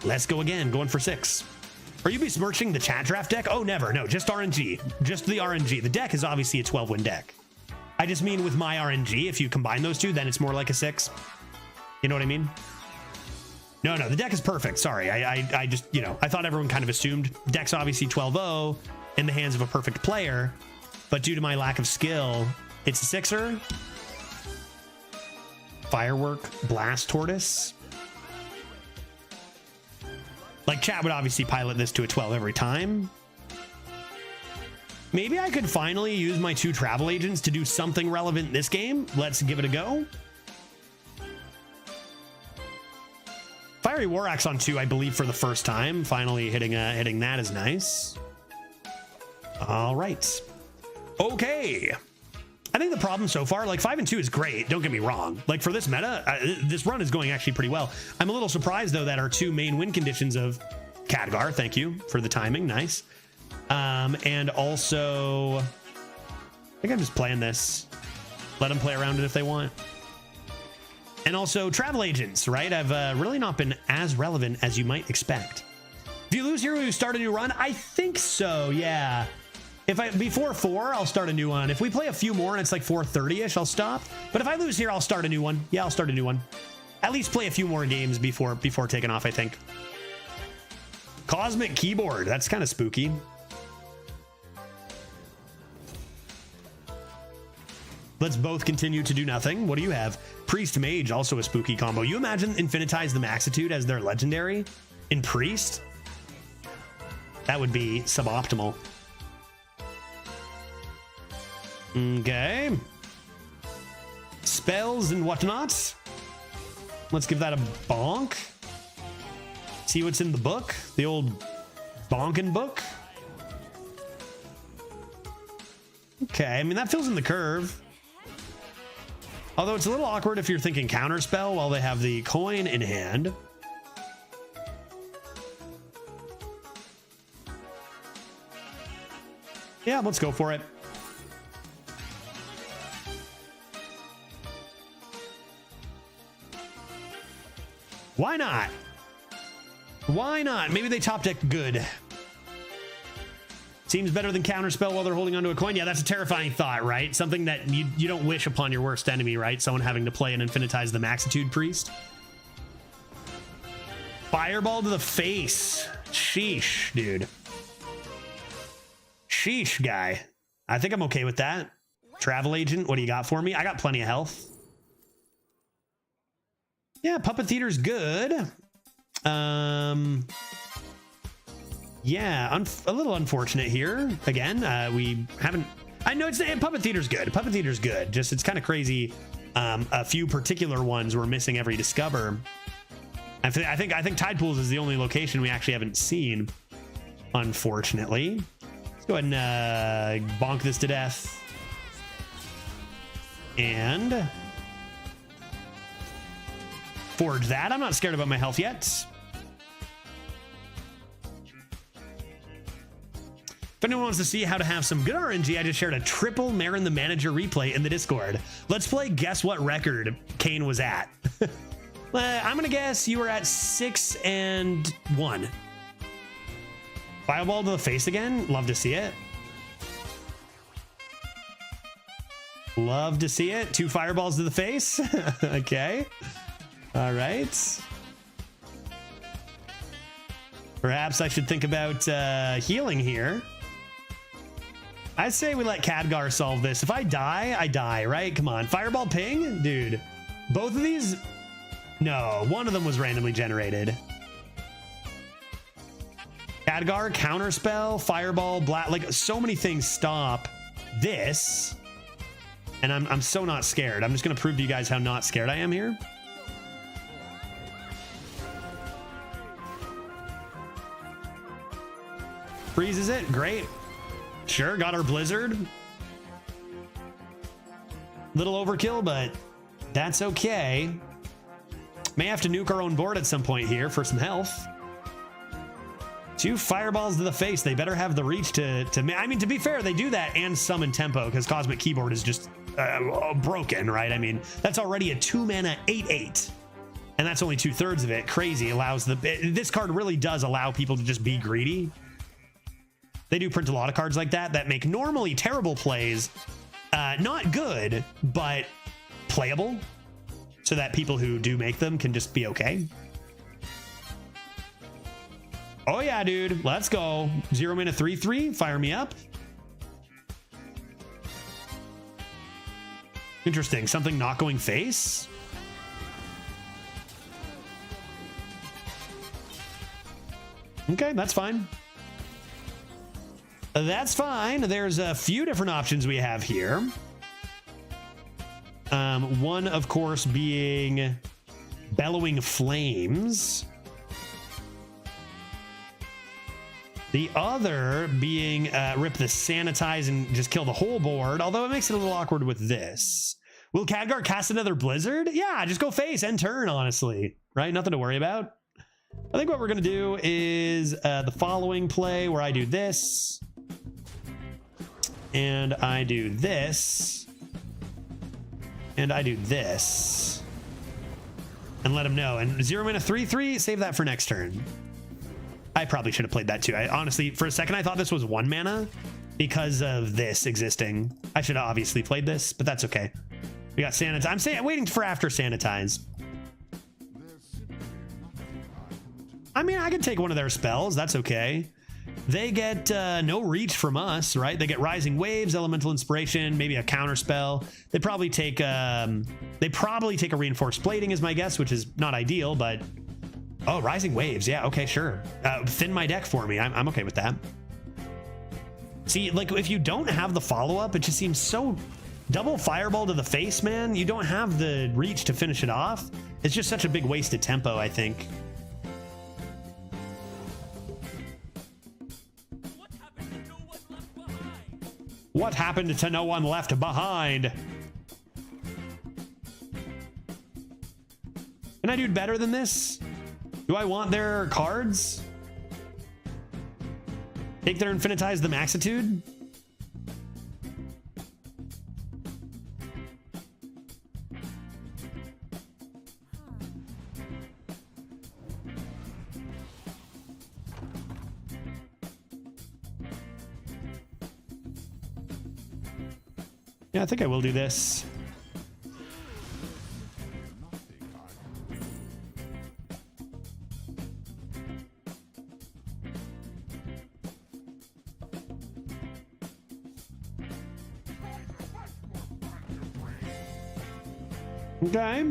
Let's go again, going for 6. Are you besmirching the chat draft deck? Oh, never. No, just RNG. Just the RNG. The deck is obviously a 12-win deck. I just mean with my RNG, if you combine those two, then it's more like a 6. You know what I mean? No, the deck is perfect. Sorry, I just, you know, I thought everyone kind of assumed deck's obviously 12-0 in the hands of a perfect player, but due to my lack of skill, it's a 6er. Firework, Blast Tortoise. Like, chat would obviously pilot this to a 12 every time. Maybe I could finally use my 2 travel agents to do something relevant this game. Let's give it a go. Fiery War Axe on 2, I believe, for the first time. Finally hitting that is nice. All right. Okay. I think the problem so far, like 5 and 2 is great. Don't get me wrong. Like for this meta, this run is going actually pretty well. I'm a little surprised though that our 2 main win conditions of Khadgar, thank you for the timing, nice. And also, I think I'm just playing this. Let them play around it if they want. And also travel agents, right? I've really not been as relevant as you might expect. If you lose here, will you start a new run? I think so, yeah. If before 4, I'll start a new one. If we play a few more and it's like 4:30-ish, I'll stop. But if I lose here, I'll start a new one. Yeah, I'll start a new one. At least play a few more games before taking off, I think. Cosmic Keyboard. That's kind of spooky. Let's both continue to do nothing. What do you have? Priest Mage, also a spooky combo. You imagine Infinitize the Maxitude as their legendary in Priest? That would be suboptimal. Okay. Spells and whatnot. Let's give that a bonk. See what's in the book. The old bonkin' book. Okay, I mean, that fills in the curve. Although it's a little awkward if you're thinking counterspell while they have the coin in hand. Yeah, let's go for it. Why not? Why not? Maybe they top deck good. Seems better than counterspell while they're holding onto a coin. Yeah, that's a terrifying thought, right? Something that you don't wish upon your worst enemy, right? Someone having to play and Infinitize the Maxitude Priest. Fireball to the face. Sheesh, dude. Sheesh, guy. I think I'm okay with that. Travel agent, what do you got for me? I got plenty of health. Yeah, Puppet Theater's good. Yeah, a little unfortunate here. Again, we haven't. I know it's Puppet Theater's good. Puppet Theater's good. Just it's kind of crazy. A few particular ones we're missing every discover. I think Tide Pools is the only location we actually haven't seen. Unfortunately, let's go ahead and bonk this to death. And forge that. I'm not scared about my health yet. If anyone wants to see how to have some good RNG, I just shared a triple Marin the Manager replay in the Discord. Let's play guess what record Kane was at. I'm gonna guess you were at 6 and 1. Fireball to the face again. Love to see it. Love to see it. 2 fireballs to the face. Okay. All right. Perhaps I should think about healing here. I say we let Khadgar solve this. If I die, I die, right? Come on. Fireball ping? Dude. Both of these? No, one of them was randomly generated. Khadgar, counterspell, fireball, black. Like, so many things stop this. And I'm so not scared. I'm just going to prove to you guys how not scared I am here. Freezes it. Great. Sure, got our Blizzard. Little overkill, but that's okay. May have to nuke our own board at some point here for some health. 2 fireballs to the face. They better have the reach to I mean, to be fair, they do that and summon tempo because Cosmic Keyboard is just broken, right? I mean, that's already a 2-mana 8/8. And that's only 2/3 of it. Crazy. Allows this card really does allow people to just be greedy. They do print a lot of cards like that make normally terrible plays not good, but playable, so that people who do make them can just be okay. Oh yeah, dude, let's go. 0 mana 3/3, fire me up. Interesting, something not going face. Okay, that's fine. That's fine. There's a few different options we have here. One, of course, being Bellowing Flames. The other being rip the Sanitize and just kill the whole board, although it makes it a little awkward with this. Will Khadgar cast another Blizzard? Yeah, just go face and turn, honestly. Right? Nothing to worry about. I think what we're going to do is the following play where I do this. And I do this. And I do this. And let him know. And 0 mana 3/3, save that for next turn. I probably should have played that too. I honestly, for a second, I thought this was 1 mana because of this existing. I should have obviously played this, but that's okay. We got Sanitize. I'm waiting for after Sanitize. I mean, I could take one of their spells. That's okay. They get no reach from us, right? They get Rising Waves, Elemental Inspiration, maybe a counter spell. They probably take a Reinforced Plating is my guess, which is not ideal, but oh, Rising Waves. Yeah, okay, sure. Thin my deck for me. I'm okay with that. See, like if you don't have the follow-up, it just seems so double fireball to the face, man. You don't have the reach to finish it off. It's just such a big waste of tempo, I think. What happened to no one left behind? Can I do better than this? Do I want their cards? Take their Infinitize the Maxitude? Yeah, I think I will do this. Okay.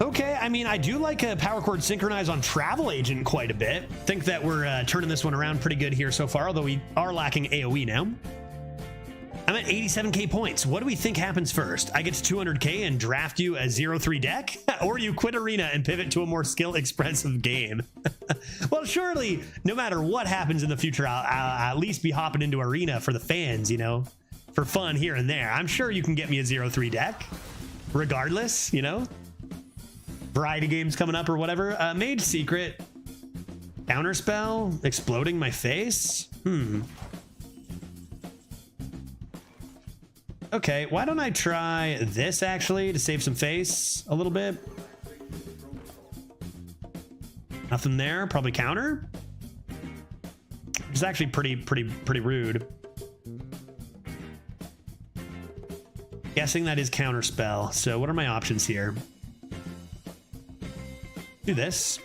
Okay, I mean, I do like a Power Chord Synchronize on Travel Agent quite a bit. Think that we're turning this one around pretty good here so far, although we are lacking AoE now. I'm at 87k points. What do we think happens first? I get to 200k and draft you a 0-3 deck? Or you quit Arena and pivot to a more skill-expressive game? Well, surely, no matter what happens in the future, I'll at least be hopping into Arena for the fans, you know? For fun here and there. I'm sure you can get me a 0-3 deck. Regardless, you know? Variety games coming up or whatever. Mage Secret. Counterspell. Exploding my face. Okay, why don't I try this actually to save some face a little bit? Nothing there. Probably counter. It's actually pretty rude. Guessing that is counter spell. So what are my options here? Do this.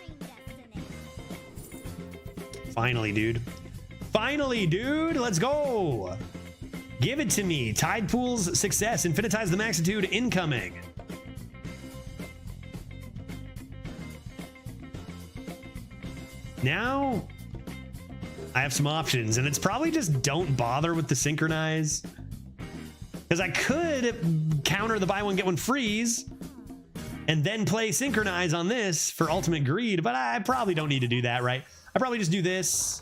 Finally, dude. Finally, dude. Let's go. Give it to me. Tide Pool's success. Infinitize the Maxitude incoming. Now I have some options, and it's probably just don't bother with the Synchronize. Because I could counter the buy one, get one freeze and then play Synchronize on this for ultimate greed, but I probably don't need to do that, right? I probably just do this.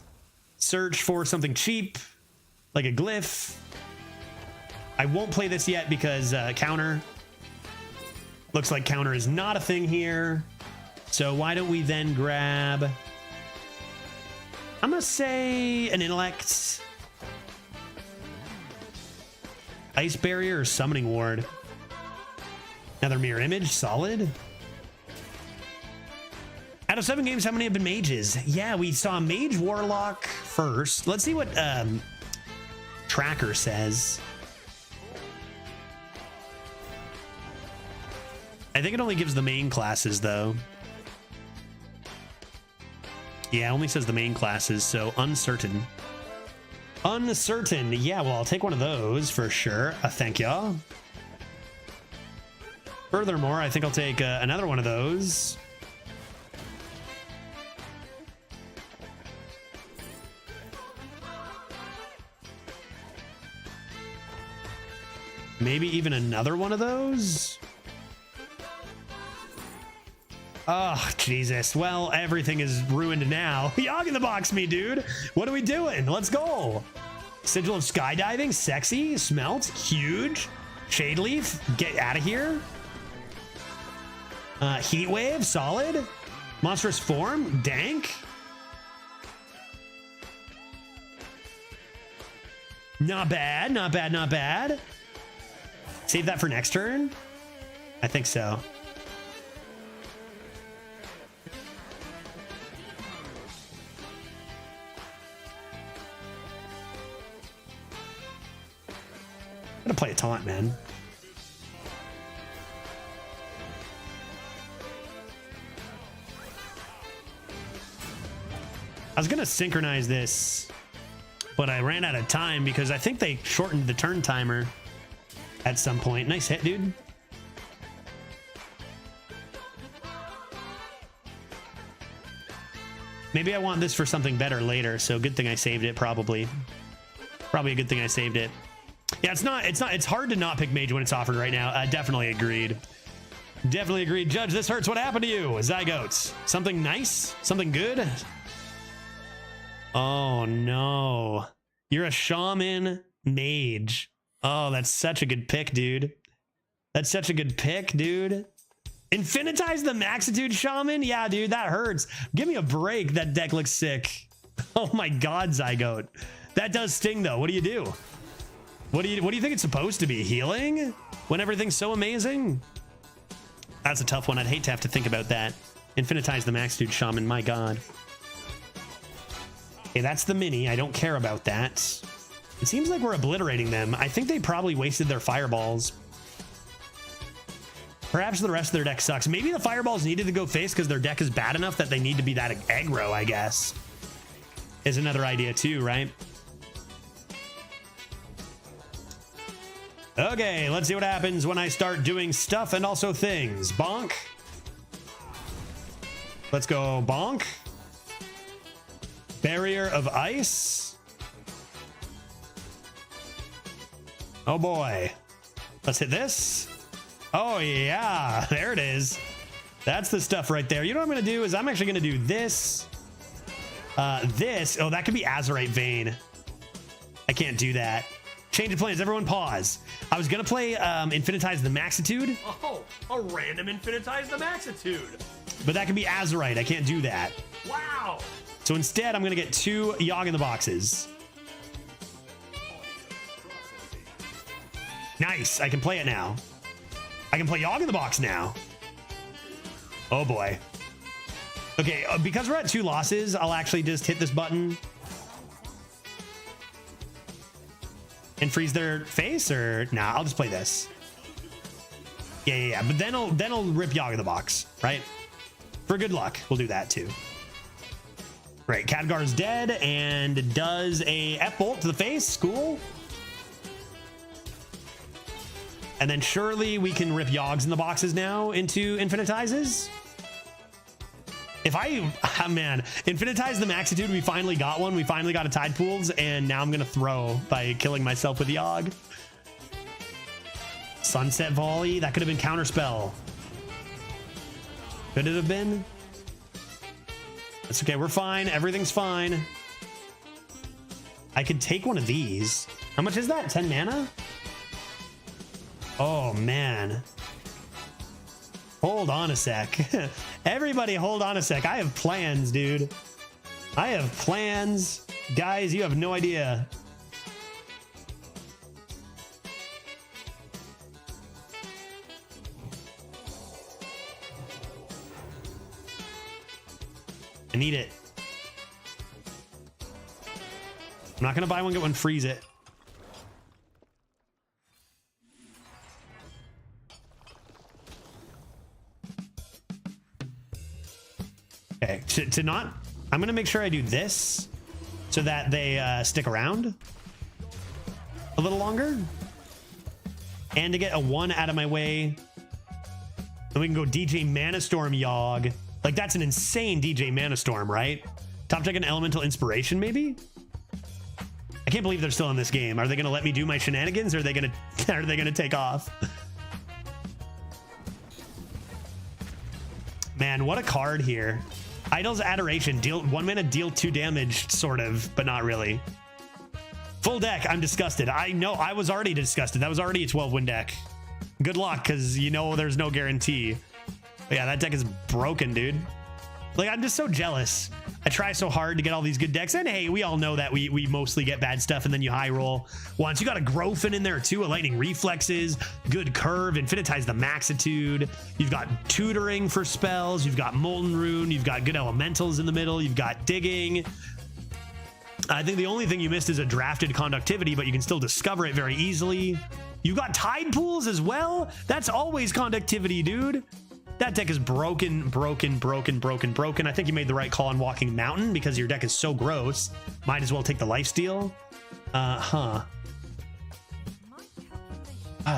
Search for something cheap, like a glyph. I won't play this yet because counter. Looks like counter is not a thing here. So why don't we then grab... I'm going to say an intellect. Ice barrier or summoning ward. Another mirror image, solid. Out of 7 games, how many have been mages? Yeah, we saw mage warlock first. Let's see what tracker says. I think it only gives the main classes though. Yeah, it only says the main classes, so uncertain. Uncertain. Yeah, well, I'll take one of those for sure. Thank you. Furthermore, I think I'll take another one of those. Maybe even another one of those. Oh, Jesus. Well, everything is ruined now. Yog in the box me, dude. What are we doing? Let's go. Sigil of skydiving, sexy, smelt, huge. Shade leaf, get out of here. Heat wave, solid. Monstrous form, dank. Not bad, not bad, not bad. Save that for next turn? I think so. I'm gonna play a taunt, man. I was gonna synchronize this, but I ran out of time because I think they shortened the turn timer at some point. Nice hit, dude. Maybe I want this for something better later, so good thing I saved it, probably. Probably a good thing I saved it. Yeah, it's hard to not pick mage when it's offered right now. Definitely agreed. Definitely agreed. Judge, this hurts. What happened to you? Zygotes. Something nice? Something good? Oh, no. You're a shaman mage. Oh, that's such a good pick, dude. That's such a good pick, dude. Infinitize the Maxitude Shaman? Yeah, dude, that hurts. Give me a break. That deck looks sick. Oh my God, Zygote. That does sting, though. What do you do? What do you think it's supposed to be? Healing? When everything's so amazing? That's a tough one. I'd hate to have to think about that. Infinitize the Maxitude Shaman. My God. Okay, that's the mini. I don't care about that. It seems like we're obliterating them. I think they probably wasted their fireballs. Perhaps the rest of their deck sucks. Maybe the fireballs needed to go face because their deck is bad enough that they need to be that aggro, I guess. Is another idea too, right? Okay, let's see what happens when I start doing stuff and also things. Bonk. Let's go bonk. Barrier of ice. Oh boy. Let's hit this. Oh yeah, there it is. That's the stuff right there. You know what I'm gonna do is I'm actually gonna do this. This. Oh, that could be Azurite Vein. I can't do that. Change of plans. Everyone pause. I was gonna play Infinitize the Maxitude. Oh, a random Infinitize the Maxitude. But that could be Azurite. I can't do that. Wow. So instead, I'm gonna get 2 Yogg in the boxes. Nice. I can play it now. I can play Yogg in the box now. Oh boy. Okay, because we're at 2 losses, I'll actually just hit this button and freeze their face, or nah, I'll just play this. Yeah. But then I'll rip Yogg in the box, right? For good luck, we'll do that too. Great, Khadgar's dead and does a F-bolt to the face. Cool. And then surely we can rip Yoggs in the boxes now into Infinitizes. If man, Infinitize the Maxitude, we finally got one. We finally got a Tide Pools, and now I'm going to throw by killing myself with Yogg. Sunset Volley, that could have been Counterspell. Could it have been? It's okay. We're fine. Everything's fine. I could take one of these. How much is that? 10 mana? Oh, man. Hold on a sec. Everybody hold on a sec. I have plans, dude. I have plans. Guys, you have no idea. I need it. I'm not gonna buy one, get one, freeze it. Okay, to not, I'm gonna make sure I do this so that they stick around a little longer, and to get a 1 out of my way, then we can go DJ Manastorm Yogg. Like, that's an insane DJ Manastorm, right? Top check an Elemental Inspiration, maybe? I can't believe they're still in this game. Are they gonna let me do my shenanigans, or are they gonna take off? Man, what a card here. Idol's Adoration, deal 1 mana, deal 2 damage, sort of, but not really. Full deck, I'm disgusted. I know, I was already disgusted. That was already a 12-win deck. Good luck, because you know there's no guarantee. But yeah, that deck is broken, dude. Like, I'm just so jealous. I try so hard to get all these good decks, and hey, we all know that we mostly get bad stuff, and then you high roll once. You got a Grofin in there too, a Lightning Reflexes, good Curve, Infinitize the Maxitude. You've got Tutoring for spells. You've got Molten Rune. You've got good Elementals in the middle. You've got Digging. I think the only thing you missed is a drafted Conductivity, but you can still discover it very easily. You got Tide Pools as well. That's always Conductivity, dude. That deck is broken. I think you made the right call on Walking Mountain because your deck is so gross. Might as well take the lifesteal.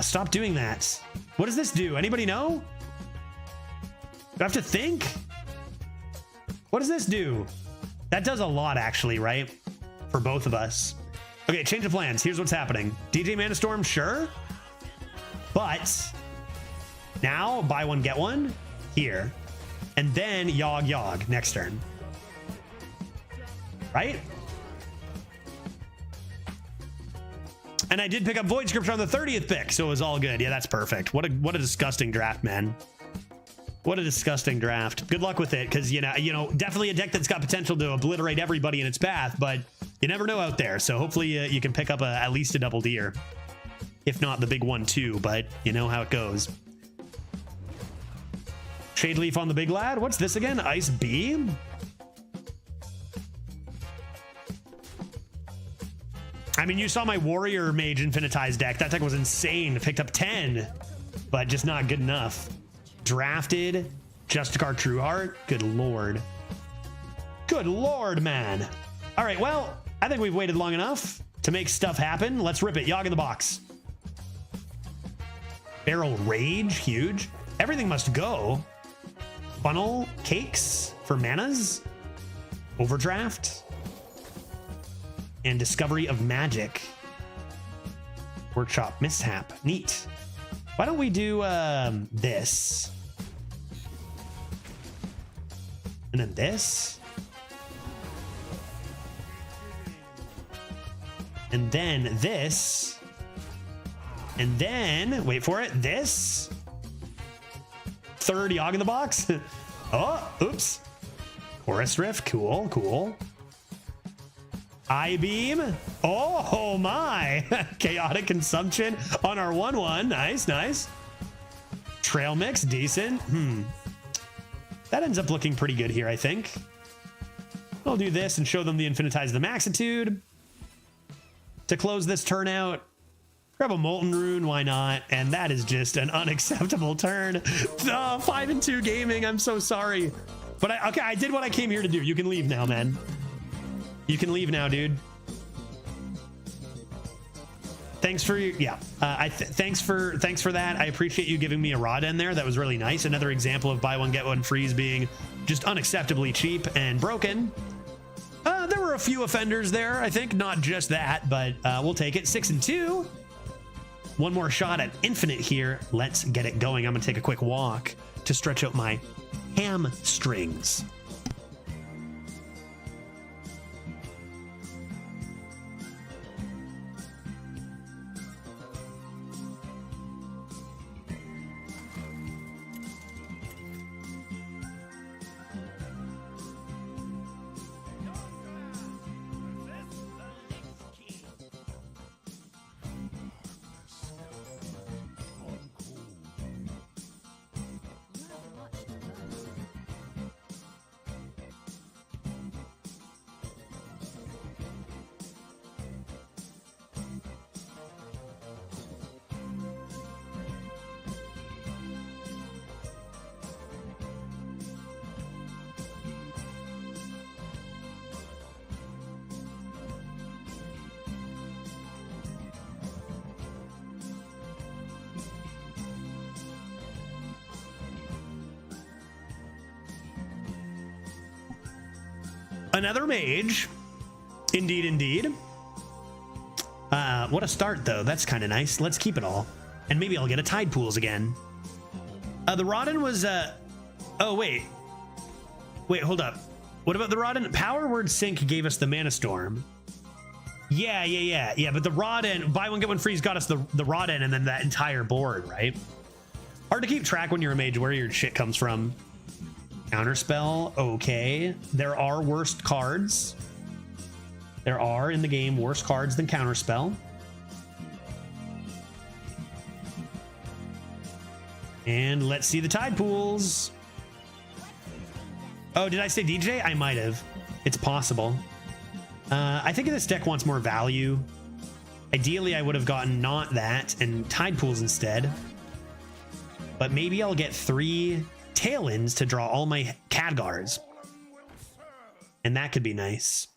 Stop doing that. What does this do? Anybody know? Do I have to think? What does this do? That does a lot, actually, right? For both of us. Okay, change of plans. Here's what's happening. DJ Manastorm, sure. But now, buy one, get one here. And then Yogg next turn. Right? And I did pick up Void Scripture on the 30th pick, so it was all good. Yeah, that's perfect. What a disgusting draft, man. What a disgusting draft. Good luck with it, because you know, definitely a deck that's got potential to obliterate everybody in its path, but you never know out there. So hopefully you can pick up at least a double deer, if not the big one too. But you know how it goes. Shade Leaf on the big lad. What's this again? Ice Beam. I mean, you saw my Warrior Mage Infinitize deck. That deck was insane. Picked up 10, but just not good enough. Drafted Justicar Trueheart. Good lord. Good lord, man. All right, well, I think we've waited long enough to make stuff happen. Let's rip it. Yogg in the box. Barrel Rage, huge. Everything must go. Funnel Cakes for manas. Overdraft. And Discovery of Magic. Workshop Mishap. Neat. Why don't we do this? And then this. And then this. And then, wait for it, this. Third Yogg in the box. Oh, oops. Chorus Riff, cool. I-Beam. Oh my. Chaotic Consumption on our 1/1. Nice. Trail Mix, decent. That ends up looking pretty good here, I think. I'll do this and show them the Infinitize the Maxitude. To close this turn out, grab a Molten Rune, why not? And that is just an unacceptable turn. 5-2 gaming, I'm so sorry. But I did what I came here to do. You can leave now, man. You can leave now, dude. Thanks for thanks for that. I appreciate you giving me a rod in there. That was really nice. Another example of buy one get one freeze being just unacceptably cheap and broken. There were a few offenders there, I think, not just that, but we'll take it. 6-2. One more shot at infinite here. Let's get it going. I'm gonna take a quick walk to stretch out my hamstrings. Another mage. Indeed, indeed. What a start, though. That's kind of nice. Let's keep it all. And maybe I'll get a Tide Pools again. The Rodden was... Oh, wait. Wait, hold up. What about the Rodden? Power Word Sync gave us the Mana Storm. Yeah, but the Rodden, buy one, get one free's got us the Rodden and then that entire board, right? Hard to keep track when you're a mage where your shit comes from. Counterspell, okay. There are worse cards. There are in the game worse cards than Counterspell. And let's see the Tide Pools. Oh, did I say DJ? I might have. It's possible. I think this deck wants more value. Ideally, I would have gotten not that and Tide Pools instead. But maybe I'll get 3 Tailends to draw all my Khadgars. And that could be nice.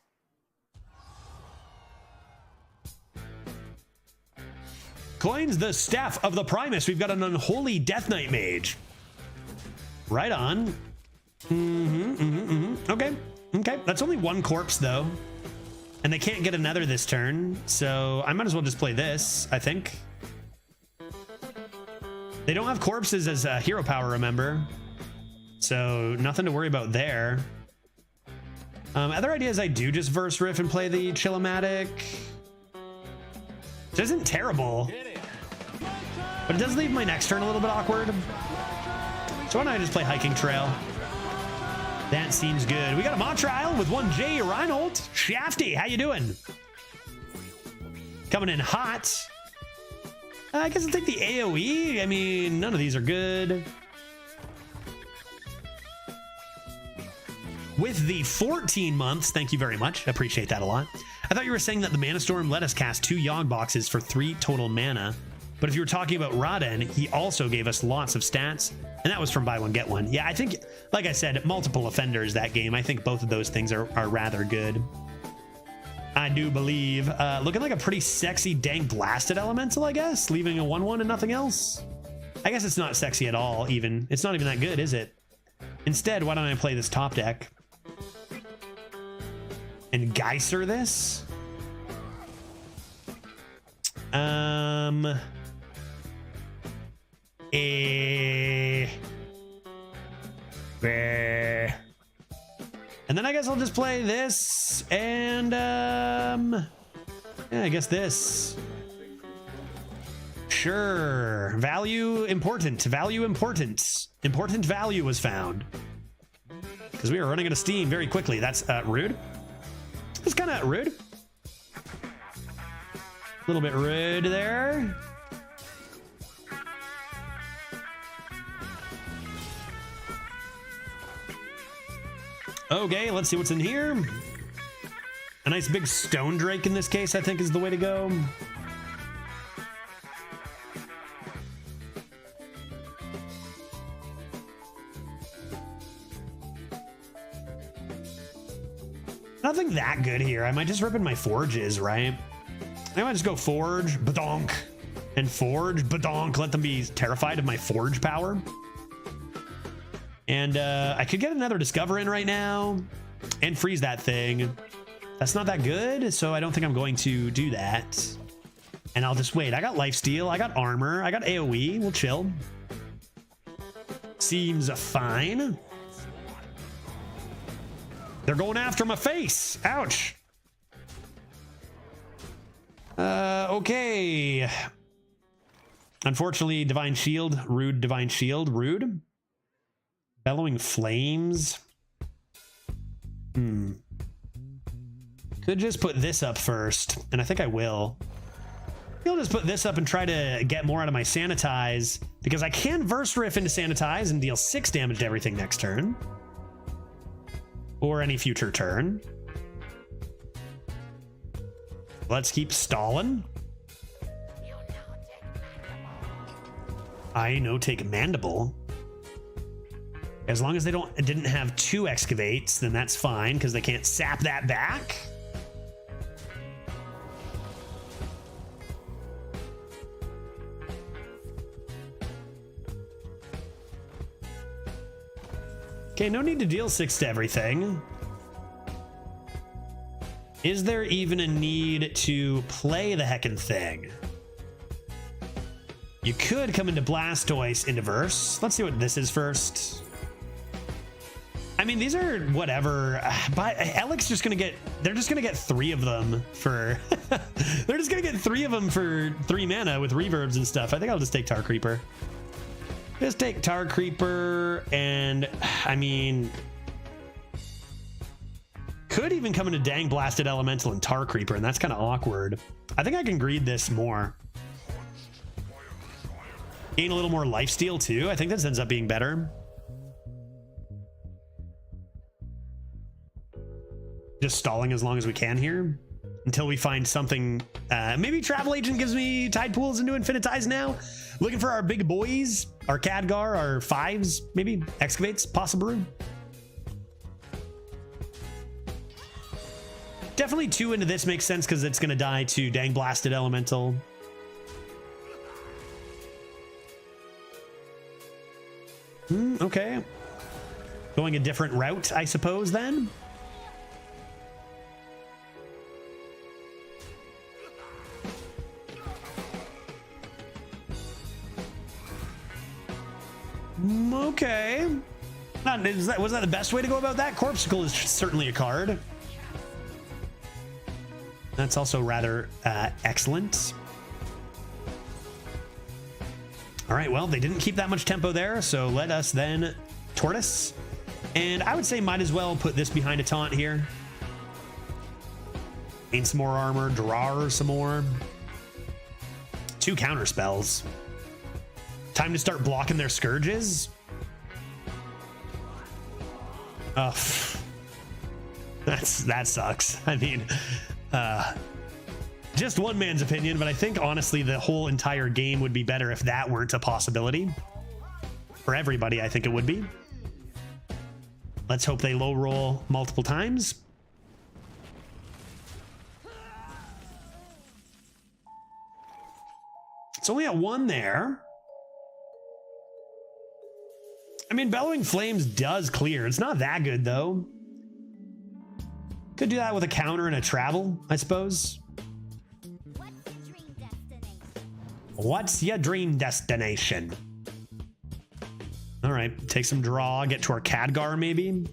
Coins the Staff of the Primus. We've got an Unholy Death Knight Mage. Right on. Okay. That's only 1 corpse, though. And they can't get another this turn. So I might as well just play this, I think. They don't have corpses as hero power, remember? So nothing to worry about there. Other ideas, I do just verse riff and play the Chillimatic. Which isn't terrible. But it does leave my next turn a little bit awkward. So why don't I just play Hiking Trail? That seems good. We got a Maw Trial with 1 J Reinhold. Shafty, how you doing? Coming in hot. I guess I'll take the AoE. I mean, none of these are good. With the 14 months, thank you very much. I appreciate that a lot. I thought you were saying that the Mana Storm let us cast 2 Yogg boxes for 3 total mana. But if you were talking about Rodden, he also gave us lots of stats, and that was from buy one, get one. Yeah, I think, like I said, multiple offenders that game. I think both of those things are rather good. I do believe. Looking like a pretty sexy, dank blasted elemental, I guess. Leaving a 1/1 and nothing else. I guess it's not sexy at all, even. It's not even that good, is it? Instead, why don't I play this top deck? And Geyser this? And then I guess I'll just play this and yeah, I guess this. Sure. Value important. Value important. Important value was found. Because we were running out of steam very quickly. That's rude. It's kind of rude. A little bit rude there. Okay, let's see what's in here. A nice big Stone Drake in this case, I think, is the way to go. Nothing that good here. I might just rip in my Forges, right? I might just go Forge, badonk, and Forge, badonk. Let them be terrified of my Forge power. And I could get another Discover in right now and freeze that thing. That's not that good, so I don't think I'm going to do that. And I'll just wait. I got Lifesteal, I got Armor, I got AoE. We'll chill. Seems fine. They're going after my face. Ouch. Okay. Unfortunately, Divine Shield, rude Divine Shield, rude. Bellowing Flames. Could just put this up first, and I think I will. I'll just put this up and try to get more out of my Sanitize, because I can Verse Riff into Sanitize and deal 6 damage to everything next turn. Or any future turn. Let's keep stalling. I know take Mandible. As long as they didn't have 2 Excavates, then that's fine, because they can't sap that back. Okay, no need to deal 6 to everything. Is there even a need to play the heckin' thing? You could come into Blastoise into Verse. Let's see what this is first. I mean, these are whatever, but Alex just gonna get, they're just gonna get 3 of them for, they're just gonna get 3 of them for 3 mana with reverbs and stuff. I think I'll just take Tar Creeper. Just take Tar Creeper, and I mean, could even come into Dang Blasted Elemental and Tar Creeper, and that's kind of awkward. I think I can greed this more. Gain a little more lifesteal too. I think this ends up being better. Just stalling as long as we can here until we find something. Maybe Travel Agent gives me Tide Pools into Infinitize now. Looking for our big boys, our Khadgar, our 5s, maybe Excavates, Possible. Definitely 2 into this makes sense because it's going to die to Dang Blasted Elemental. Okay. Going a different route, I suppose, then. Okay. Was that the best way to go about that? Corpsicle is certainly a card. That's also rather excellent. All right, well, they didn't keep that much tempo there, so let us then Tortoise. And I would say might as well put this behind a taunt here. Gain some more armor, draw some more. 2 counter spells. Time to start blocking their Scourges. Oh, that sucks. I mean, just one man's opinion, but I think honestly the whole entire game would be better if that weren't a possibility. For everybody, I think it would be. Let's hope they low roll multiple times. It's only at 1 there. I mean, Bellowing Flames does clear. It's not that good, though. Could do that with a counter and a travel, I suppose. What's your dream destination? All right, take some draw, get to our Khadgar, maybe.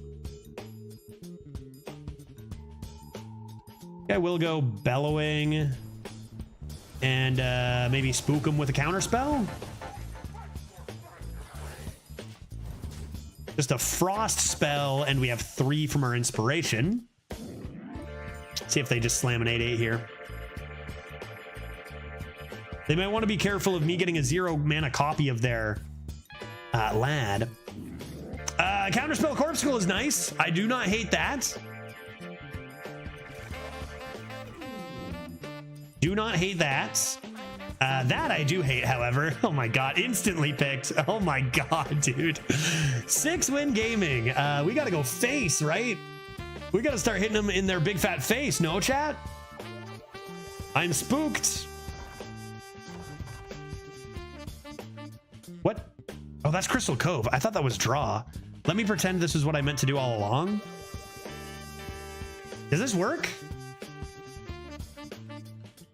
Okay, we'll go Bellowing and maybe spook him with a counter spell. Just a Frost spell, and we have 3 from our Inspiration. See if they just slam an 8/8 here. They might want to be careful of me getting a 0 mana copy of their Lad. Counterspell Corpsicle is nice. I do not hate that. Do not hate that. That I do hate, however. Oh my god, instantly picked. Oh my god, dude. 6-win gaming. We gotta go face, right? We gotta start hitting them in their big fat face, no chat? I'm spooked. What? Oh, that's Crystal Cove. I thought that was draw. Let me pretend this is what I meant to do all along. Does this work?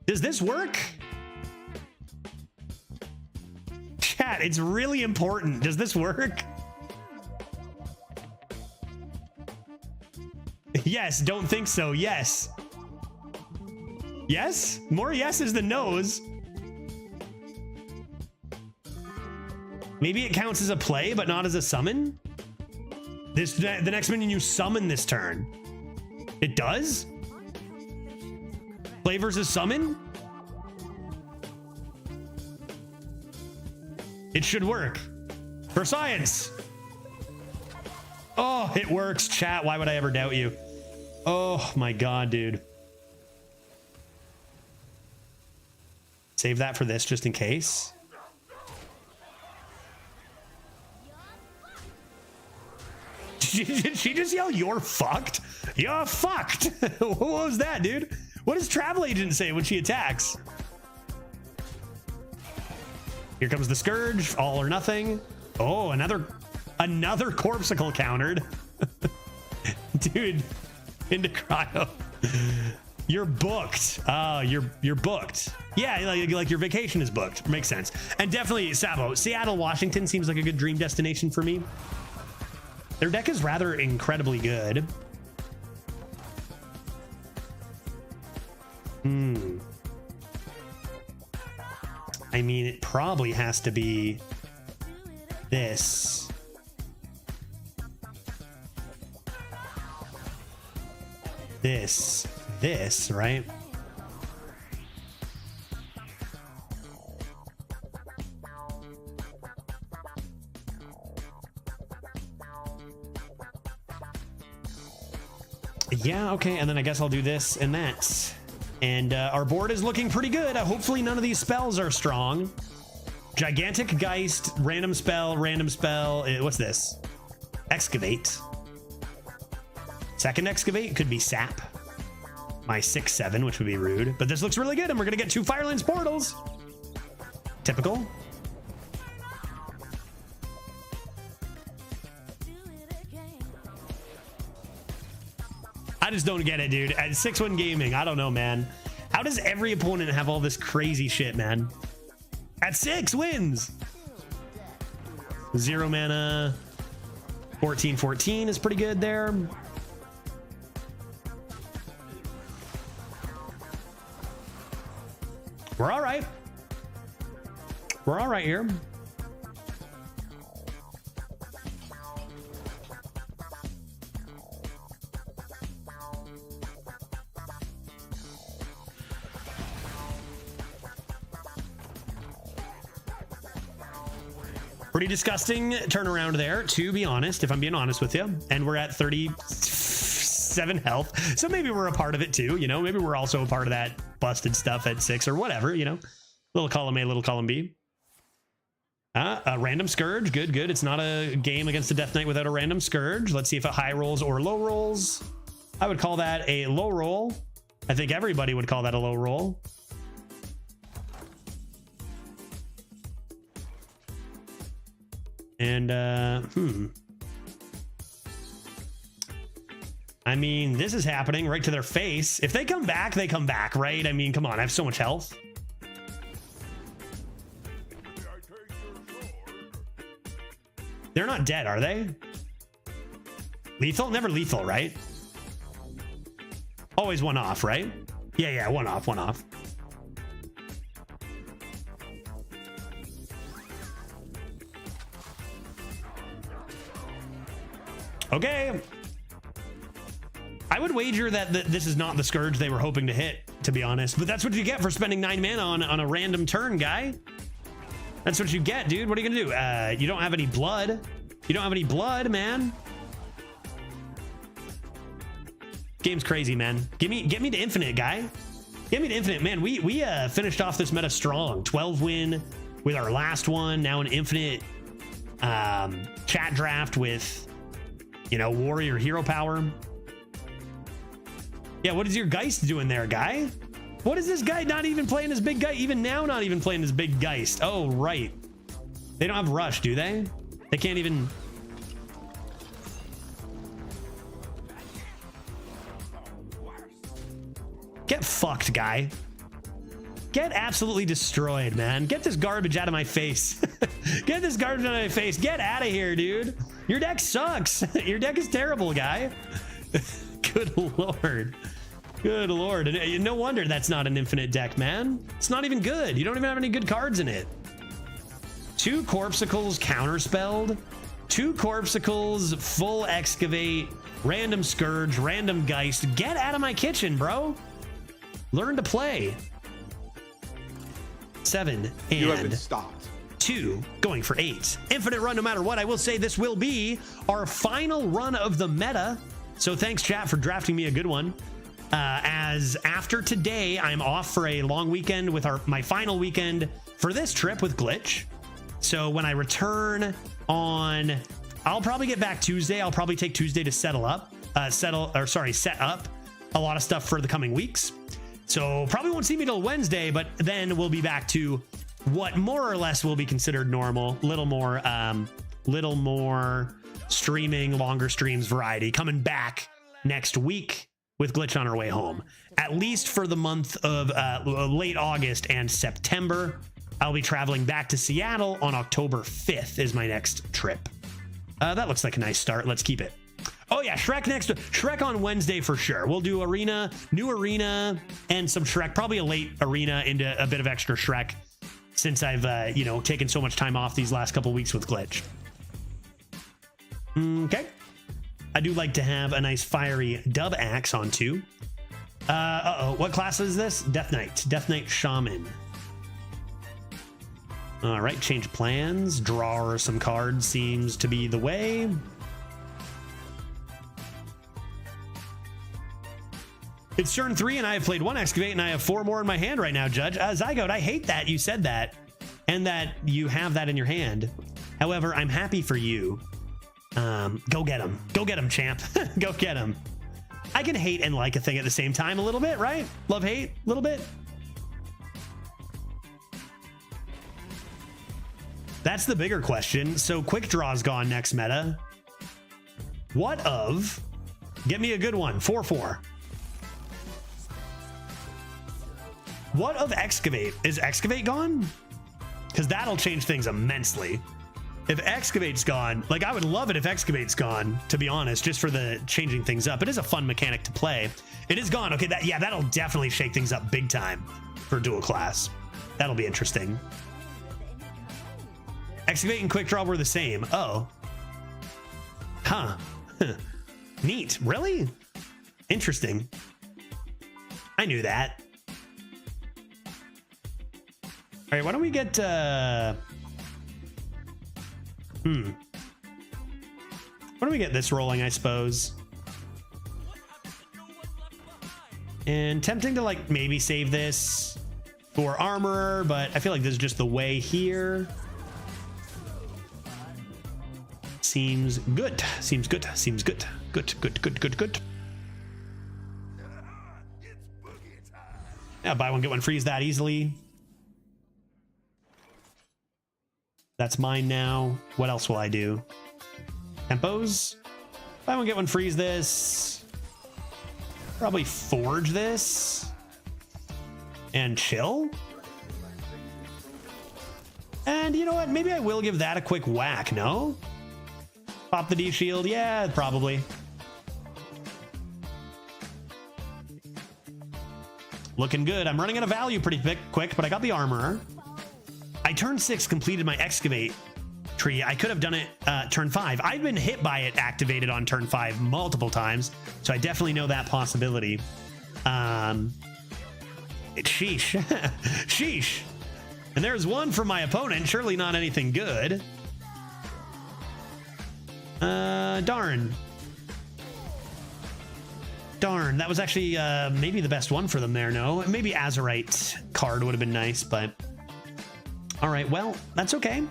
Does this work? Chat, it's really important. Does this work? Yes, don't think so. Yes. Yes? More yeses than no's. Maybe it counts as a play, but not as a summon? The next minion you summon this turn. It does? Play versus summon? It should work. For science. Oh, it works, chat. Why would I ever doubt you? Oh my god, dude. Save that for this just in case. Did she just yell, "You're fucked"? You're fucked. What was that, dude? What does Travel Agent say when she attacks? Here comes the Scourge, all or nothing. Oh, another Corpsicle countered. Dude, into cryo. You're booked. You're booked. Yeah, like your vacation is booked. Makes sense. And definitely, Sabo, Seattle, Washington seems like a good dream destination for me. Their deck is rather incredibly good. I mean, it probably has to be this. This, right? Yeah, okay, and then I guess I'll do this and that. And our board is looking pretty good. Hopefully none of these spells are strong. Gigantic Geist, random spell, what's this? Excavate. Second Excavate could be Sap. My 6/7, which would be rude. But this looks really good, and we're gonna get 2 Firelands portals. Typical. I just don't get it, dude. At 6-1 gaming, I don't know, man. How does every opponent have all this crazy shit, man? At 6 wins. 0 mana. 14/14 is pretty good there. We're all right. We're all right here. Pretty disgusting turnaround there, to be honest, if I'm being honest with you. And we're at 37 health. So maybe we're a part of it too, you know? Maybe we're also a part of that busted stuff at 6 or whatever, you know? Little column A, little column B. A random Scourge. Good, good. It's not a game against a Death Knight without a random Scourge. Let's see if it high rolls or low rolls. I would call that a low roll. I think everybody would call that a low roll. And, I mean, this is happening right to their face. If they come back, they come back, right? I mean, come on, I have so much health. They're not dead, are they? Lethal? Never lethal, right? Always one off, right? Yeah, one off, one off. Okay. I would wager that this is not the Scourge they were hoping to hit, to be honest. But that's what you get for spending 9 mana on a random turn, guy. That's what you get, dude. What are you gonna do? You don't have any blood. You don't have any blood, man. Game's crazy, man. Get me to infinite, guy. Get me to infinite, man. We finished off this meta strong. 12 win with our last one. Now an infinite chat draft with, you know, warrior hero power. Yeah, what is your Geist doing there, guy? What is this guy not even playing his big Geist? Even now, not even playing his big Geist. Oh, right. They don't have Rush, do they? They can't even... Get fucked, guy. Get absolutely destroyed, man. Get this garbage out of my face. Get this garbage out of my face. Get out of here, dude. Your deck sucks. Your deck is terrible, guy. Good lord. Good lord. And no wonder that's not an infinite deck, man. It's not even good. You don't even have any good cards in it. 2 Corpsicles counterspelled. 2 Corpsicles, full Excavate, random Scourge, random Geist. Get out of my kitchen, bro. Learn to play. 7 and you have been stopped. 2 going for 8. Infinite run no matter what. I will say this will be our final run of the meta. So thanks, chat, for drafting me a good one. As after today, I'm off for a long weekend with my final weekend for this trip with Glitch. So when I return on, I'll probably get back Tuesday. I'll probably take Tuesday to set up a lot of stuff for the coming weeks. So probably won't see me till Wednesday, but then we'll be back to what more or less will be considered normal. Little more streaming, longer streams variety coming back next week with Glitch on our way home, at least for the month of late August and September. I'll be traveling back to Seattle on October 5th is my next trip. That looks like a nice start. Let's keep it. Oh yeah, Shrek next. Shrek on Wednesday for sure. We'll do Arena, new Arena, and some Shrek. Probably a late Arena into a bit of extra Shrek, since I've you know, taken so much time off these last couple weeks with Glitch. Okay. I do like to have a nice fiery dub axe on too. Uh-oh, what class is this? Death Knight. Death Knight Shaman. All right, change plans. Draw some cards seems to be the way. It's turn 3 and I have played 1 Excavate and I have 4 more in my hand right now, Judge. Zygote, I hate that you said that and that you have that in your hand. However, I'm happy for you. Go get him. Go get him, champ. Go get him. I can hate and like a thing at the same time a little bit, right? Love, hate, a little bit. That's the bigger question. So quick draw's gone next meta. What of... Get me a good one. 4/4. What of Excavate? Is Excavate gone? Because that'll change things immensely. If Excavate's gone, like I would love it if Excavate's gone, to be honest, just for the changing things up. It is a fun mechanic to play. It is gone. Okay, yeah, that'll definitely shake things up big time for dual class. That'll be interesting. Excavate and Quick Draw were the same. Oh. Huh. Neat. Really? Interesting. I knew that. All right, why don't we get... Why don't we get this rolling, I suppose? And tempting to, like, maybe save this for Armorer, but I feel like this is just the way here. Seems good. Seems good. Seems good. Good, good, good, good, good. Yeah, buy one, get one, freeze that easily. That's mine now. What else will I do? Tempos? Buy one, get one, freeze this. Probably forge this. And chill. And you know what? Maybe I will give that a quick whack, no? Pop the D shield? Yeah, probably. Looking good. I'm running out of value pretty quick, but I got the Armorer. I turn 6 completed my Excavate tree. I could have done it turn 5. I've been hit by it activated on turn 5 multiple times, so I definitely know that possibility. Sheesh. Sheesh. And there's one from my opponent. Surely not anything good. Darn. Darn, that was actually maybe the best one for them there, no? Maybe Azurite card would have been nice, but... All right, well, that's okay,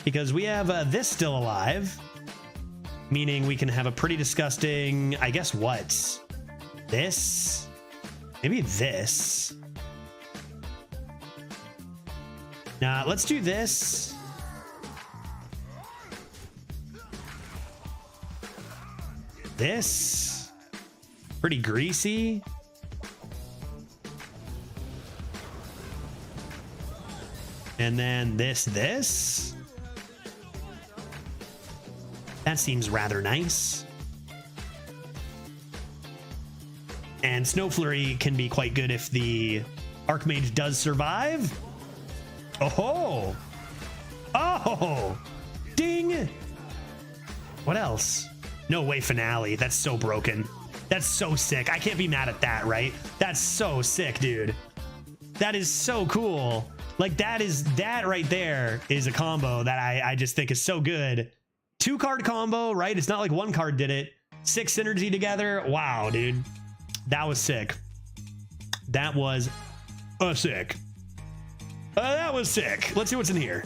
because we have this still alive, meaning we can have a pretty disgusting, I guess what? This? Maybe this? Nah, let's do this. This? Pretty greasy. And then this. That seems rather nice. And Snow Flurry can be quite good if the Archmage does survive. Oh! Oh! Ding! What else? No way finale. That's so broken. That's so sick. I can't be mad at that, right? That's so sick, dude. That is so cool. Like that right there is a combo that I just think is so good. 2-card combo, right? It's not like 1 card did it. 6 synergy together. Wow, dude. That was sick. That was sick. That was sick. Let's see what's in here.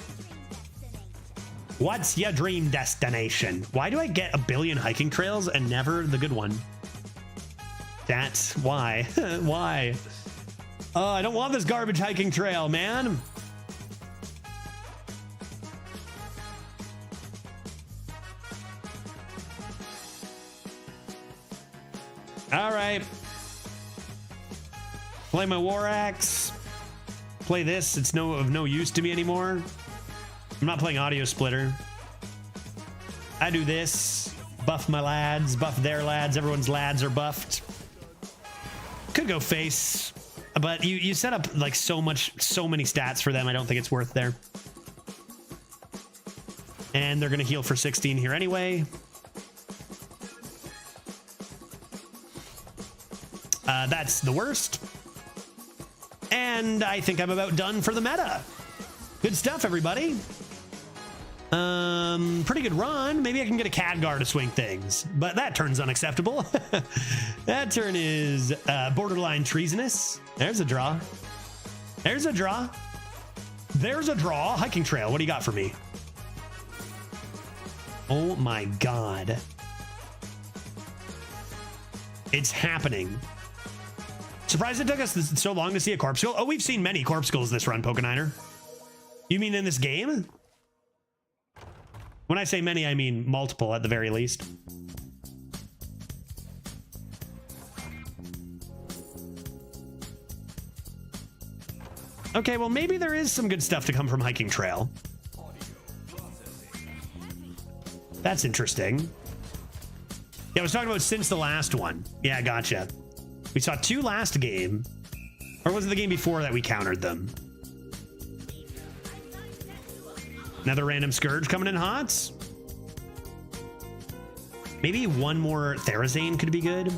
What's your dream destination? Why do I get a billion hiking trails and never the good one? That's why. Why? Oh, I don't want this garbage hiking trail, man. All right. Play my War Axe. Play this. It's of no use to me anymore. I'm not playing Audio Splitter. I do this. Buff my lads. Buff their lads. Everyone's lads are buffed. Could go face. But you set up like so many stats for them. I don't think it's worth there. And they're going to heal for 16 here anyway. That's the worst. And I think I'm about done for the meta. Good stuff, everybody. Pretty good run. Maybe I can get a Khadgar to swing things, but that turn's unacceptable. That turn is borderline treasonous. There's a draw. There's a draw. There's a draw. Hiking trail. What do you got for me? Oh my God. It's happening. Surprised it took us so long to see a Corpse Skull. Oh, we've seen many Corpse Skulls this run, Pokeniner. You mean in this game? When I say many, I mean multiple at the very least. Okay, well, maybe there is some good stuff to come from Hiking Trail. That's interesting. Yeah, I was talking about since the last one. Yeah, gotcha. We saw 2 last game. Or was it the game before that we countered them? Another random Scourge coming in hot. Maybe one more Therazane could be good.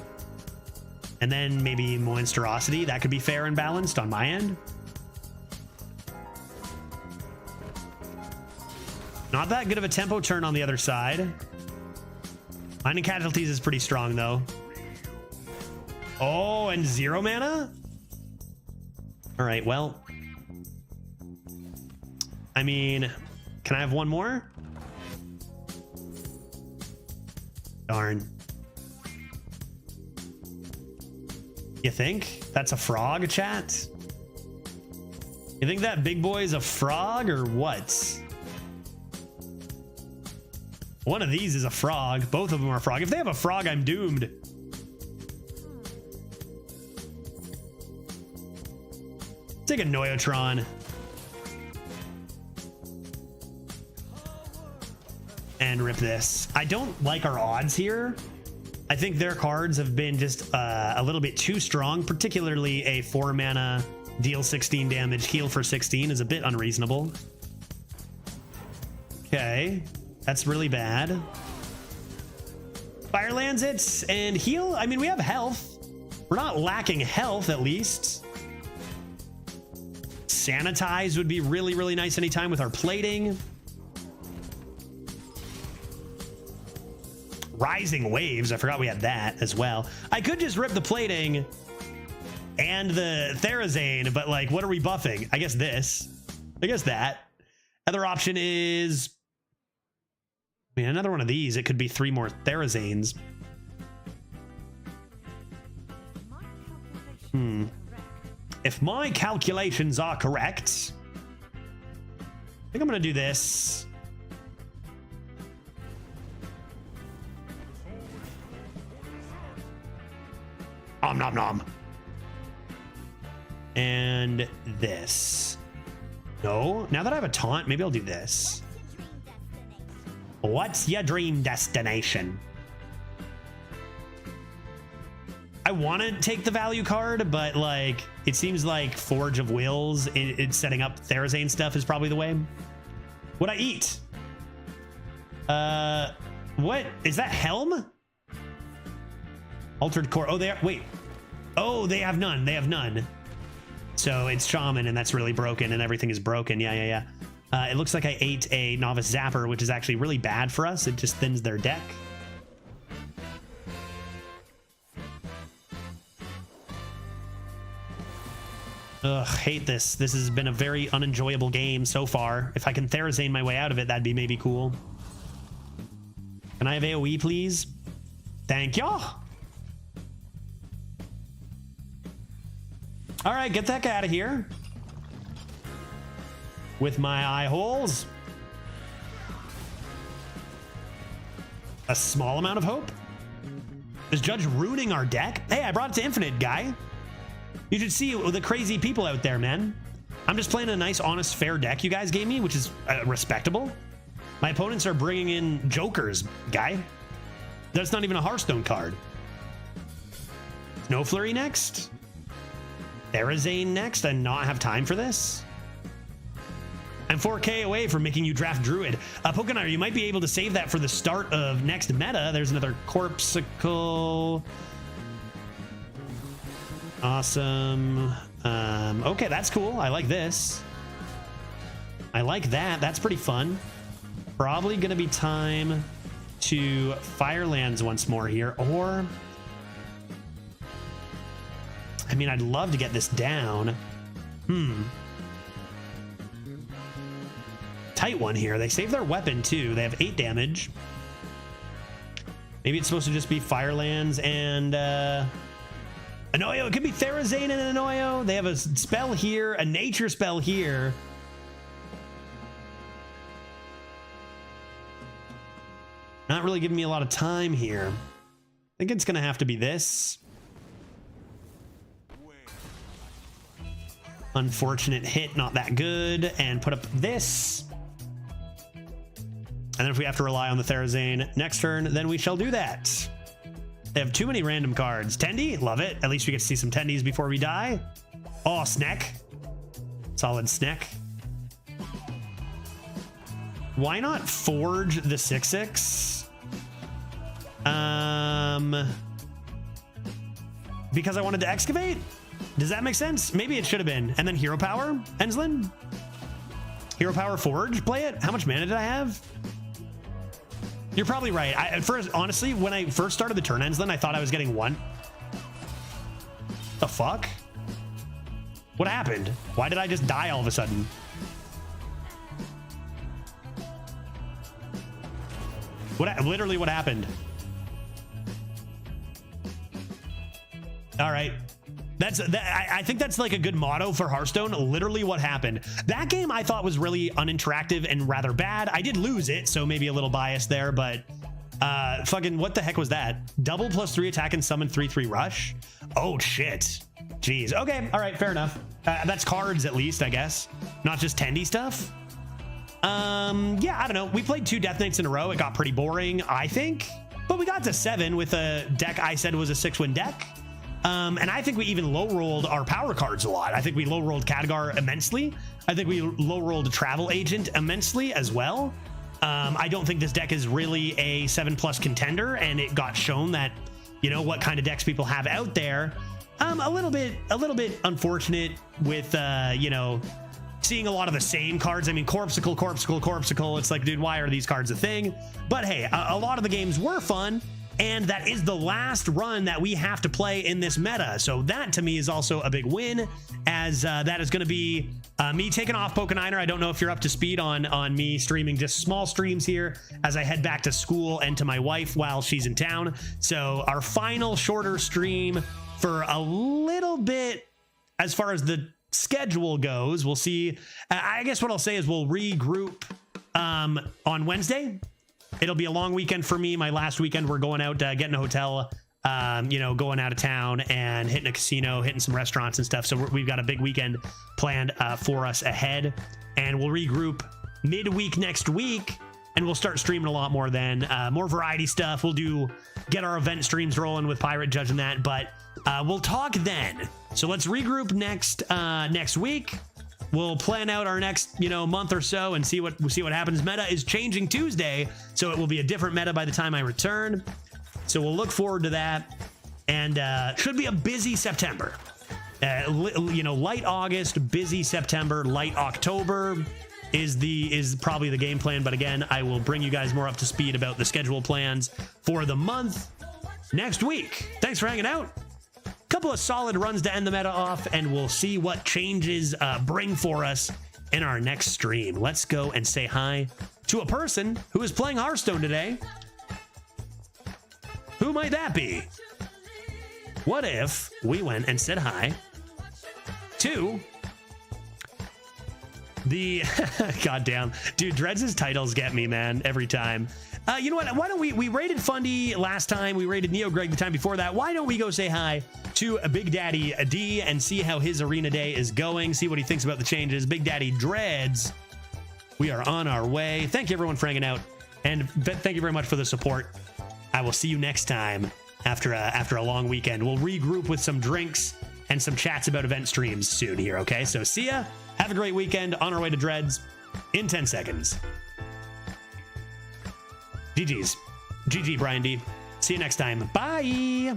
And then maybe Monstrosity. That could be fair and balanced on my end. Not that good of a tempo turn on the other side. Finding Casualties is pretty strong, though. Oh, and 0 mana? All right, well. I mean, can I have one more? Darn. You think? That's a frog, chat? You think that big boy is a frog or what? One of these is a frog. Both of them are a frog. If they have a frog, I'm doomed. Take a Noyotron. And rip this. I don't like our odds here. I think their cards have been just a little bit too strong, particularly a 4 mana deal 16 damage, heal for 16 is a bit unreasonable. Okay, that's really bad. Firelands it and heal. I mean, we have health. We're not lacking health, at least. Sanitize would be really, really nice anytime with our plating. Rising Waves, I forgot we had that as well. I could just rip the plating and the Therazane, but like, what are we buffing? I guess this. I guess that. Other option is, I mean, another one of these. It could be 3 more Therazanes. If my calculations are correct, I think I'm gonna do this. Om nom nom. And this. No, now that I have a taunt, maybe I'll do this. What's your dream destination? I want to take the value card, but like, it seems like Forge of Wills, it's setting up Therazane stuff is probably the way. What'd I eat? What is that? Helm? Altered Core. Oh, they are, wait. Oh, they have none. They have none. So it's Shaman, and that's really broken, and everything is broken. Yeah. It looks like I ate a Novice Zapper, which is actually really bad for us. It just thins their deck. Ugh, hate this. This has been a very unenjoyable game so far. If I can Therazane my way out of it, that'd be maybe cool. Can I have AoE, please? Thank y'all. All right, get that guy out of here. With my eye holes. A small amount of hope. Is Judge ruining our deck? Hey, I brought it to infinite, guy. You should see the crazy people out there, man. I'm just playing a nice, honest, fair deck you guys gave me, which is respectable. My opponents are bringing in jokers, guy. That's not even a Hearthstone card. Snow Flurry next. Therazane next, and not have time for this. I'm 4K away from making you draft Druid. Pokenar, you might be able to save that for the start of next meta. There's another Corpsicle. Awesome. Okay, that's cool. I like this. I like that. That's pretty fun. Probably gonna be time to Firelands once more here, or I mean, I'd love to get this down. Tight one here. They save their weapon too. They have 8 damage. Maybe it's supposed to just be Firelands and Annoyo. It could be Therazane and Annoyo. They have a spell here, a nature spell here. Not really giving me a lot of time here. I think it's gonna have to be this. Unfortunate hit, not that good. And put up this. And then if we have to rely on the Therazane next turn, then we shall do that. They have too many random cards. Tendy, love it. At least we get to see some Tendies before we die. Oh, Sneck. Solid Sneck. Why not Forge the 6/6? Because I wanted to excavate? Does that make sense? Maybe it should have been. And then Hero Power, Enslin? Hero Power Forge, play it? How much mana did I have? You're probably right. At first, honestly, when I first started the turn, Enslin, I thought I was getting 1. The fuck? What happened? Why did I just die all of a sudden? Literally what happened? All right. I think that's like a good motto for Hearthstone. Literally what happened. That game I thought was really unattractive and rather bad. I did lose it, so maybe a little biased there, but fucking what the heck was that? Double +3 attack and summon 3/3 rush? Oh shit. Jeez. Okay. All right. Fair enough. That's cards at least, I guess. Not just Tendy stuff. Yeah, I don't know. We played 2 Death Knights in a row. It got pretty boring, I think, but we got to 7 with a deck I said was a 6-win deck. And I think we even low rolled our power cards a lot. I think we low rolled Khadgar immensely. I think we low rolled Travel Agent immensely as well. I don't think this deck is really a 7+ contender, and it got shown that, you know, what kind of decks people have out there. A little bit unfortunate with, you know, seeing a lot of the same cards. I mean, Corpsicle. It's like, dude, why are these cards a thing? But hey, a lot of the games were fun. And that is the last run that we have to play in this meta. So that to me is also a big win, as that is going to be me taking off Pokeniner. I don't know if you're up to speed on me streaming just small streams here as I head back to school and to my wife while she's in town. So our final shorter stream for a little bit as far as the schedule goes. We'll see. I guess what I'll say is we'll regroup on Wednesday. It'll be a long weekend for me. My last weekend, we're going out, getting a hotel, you know, going out of town and hitting a casino, hitting some restaurants and stuff. So we've got a big weekend planned for us ahead, and we'll regroup midweek next week, and we'll start streaming a lot more then. More variety stuff. We'll get our event streams rolling with Pirate Judge and that, but we'll talk then. So let's regroup next week. We'll plan out our next, you know, month or so and see what happens. Meta is changing Tuesday, so it will be a different meta by the time I return. So we'll look forward to that, and should be a busy September. You know, light August, busy September, light October is probably the game plan. But again, I will bring you guys more up to speed about the schedule plans for the month next week. Thanks for hanging out. Couple of solid runs to end the meta off, and we'll see what changes bring for us in our next stream. Let's go and say hi to a person who is playing Hearthstone today. Who might that be? What if we went and said hi to the goddamn dude, Dreads' titles get me, man, every time. You know what? Why don't we rated Fundy last time? We rated Neo Greg the time before that. Why don't we go say hi to Big Daddy D and see how his arena day is going, see what he thinks about the changes. Big Daddy Dreads, we are on our way. Thank you everyone for hanging out, and thank you very much for the support. I will see you next time after a long weekend. We'll regroup with some drinks and some chats about event streams soon here, okay? So see ya. Have a great weekend. On our way to Dreads in 10 seconds. GG's. GG, Brian D. See you next time. Bye.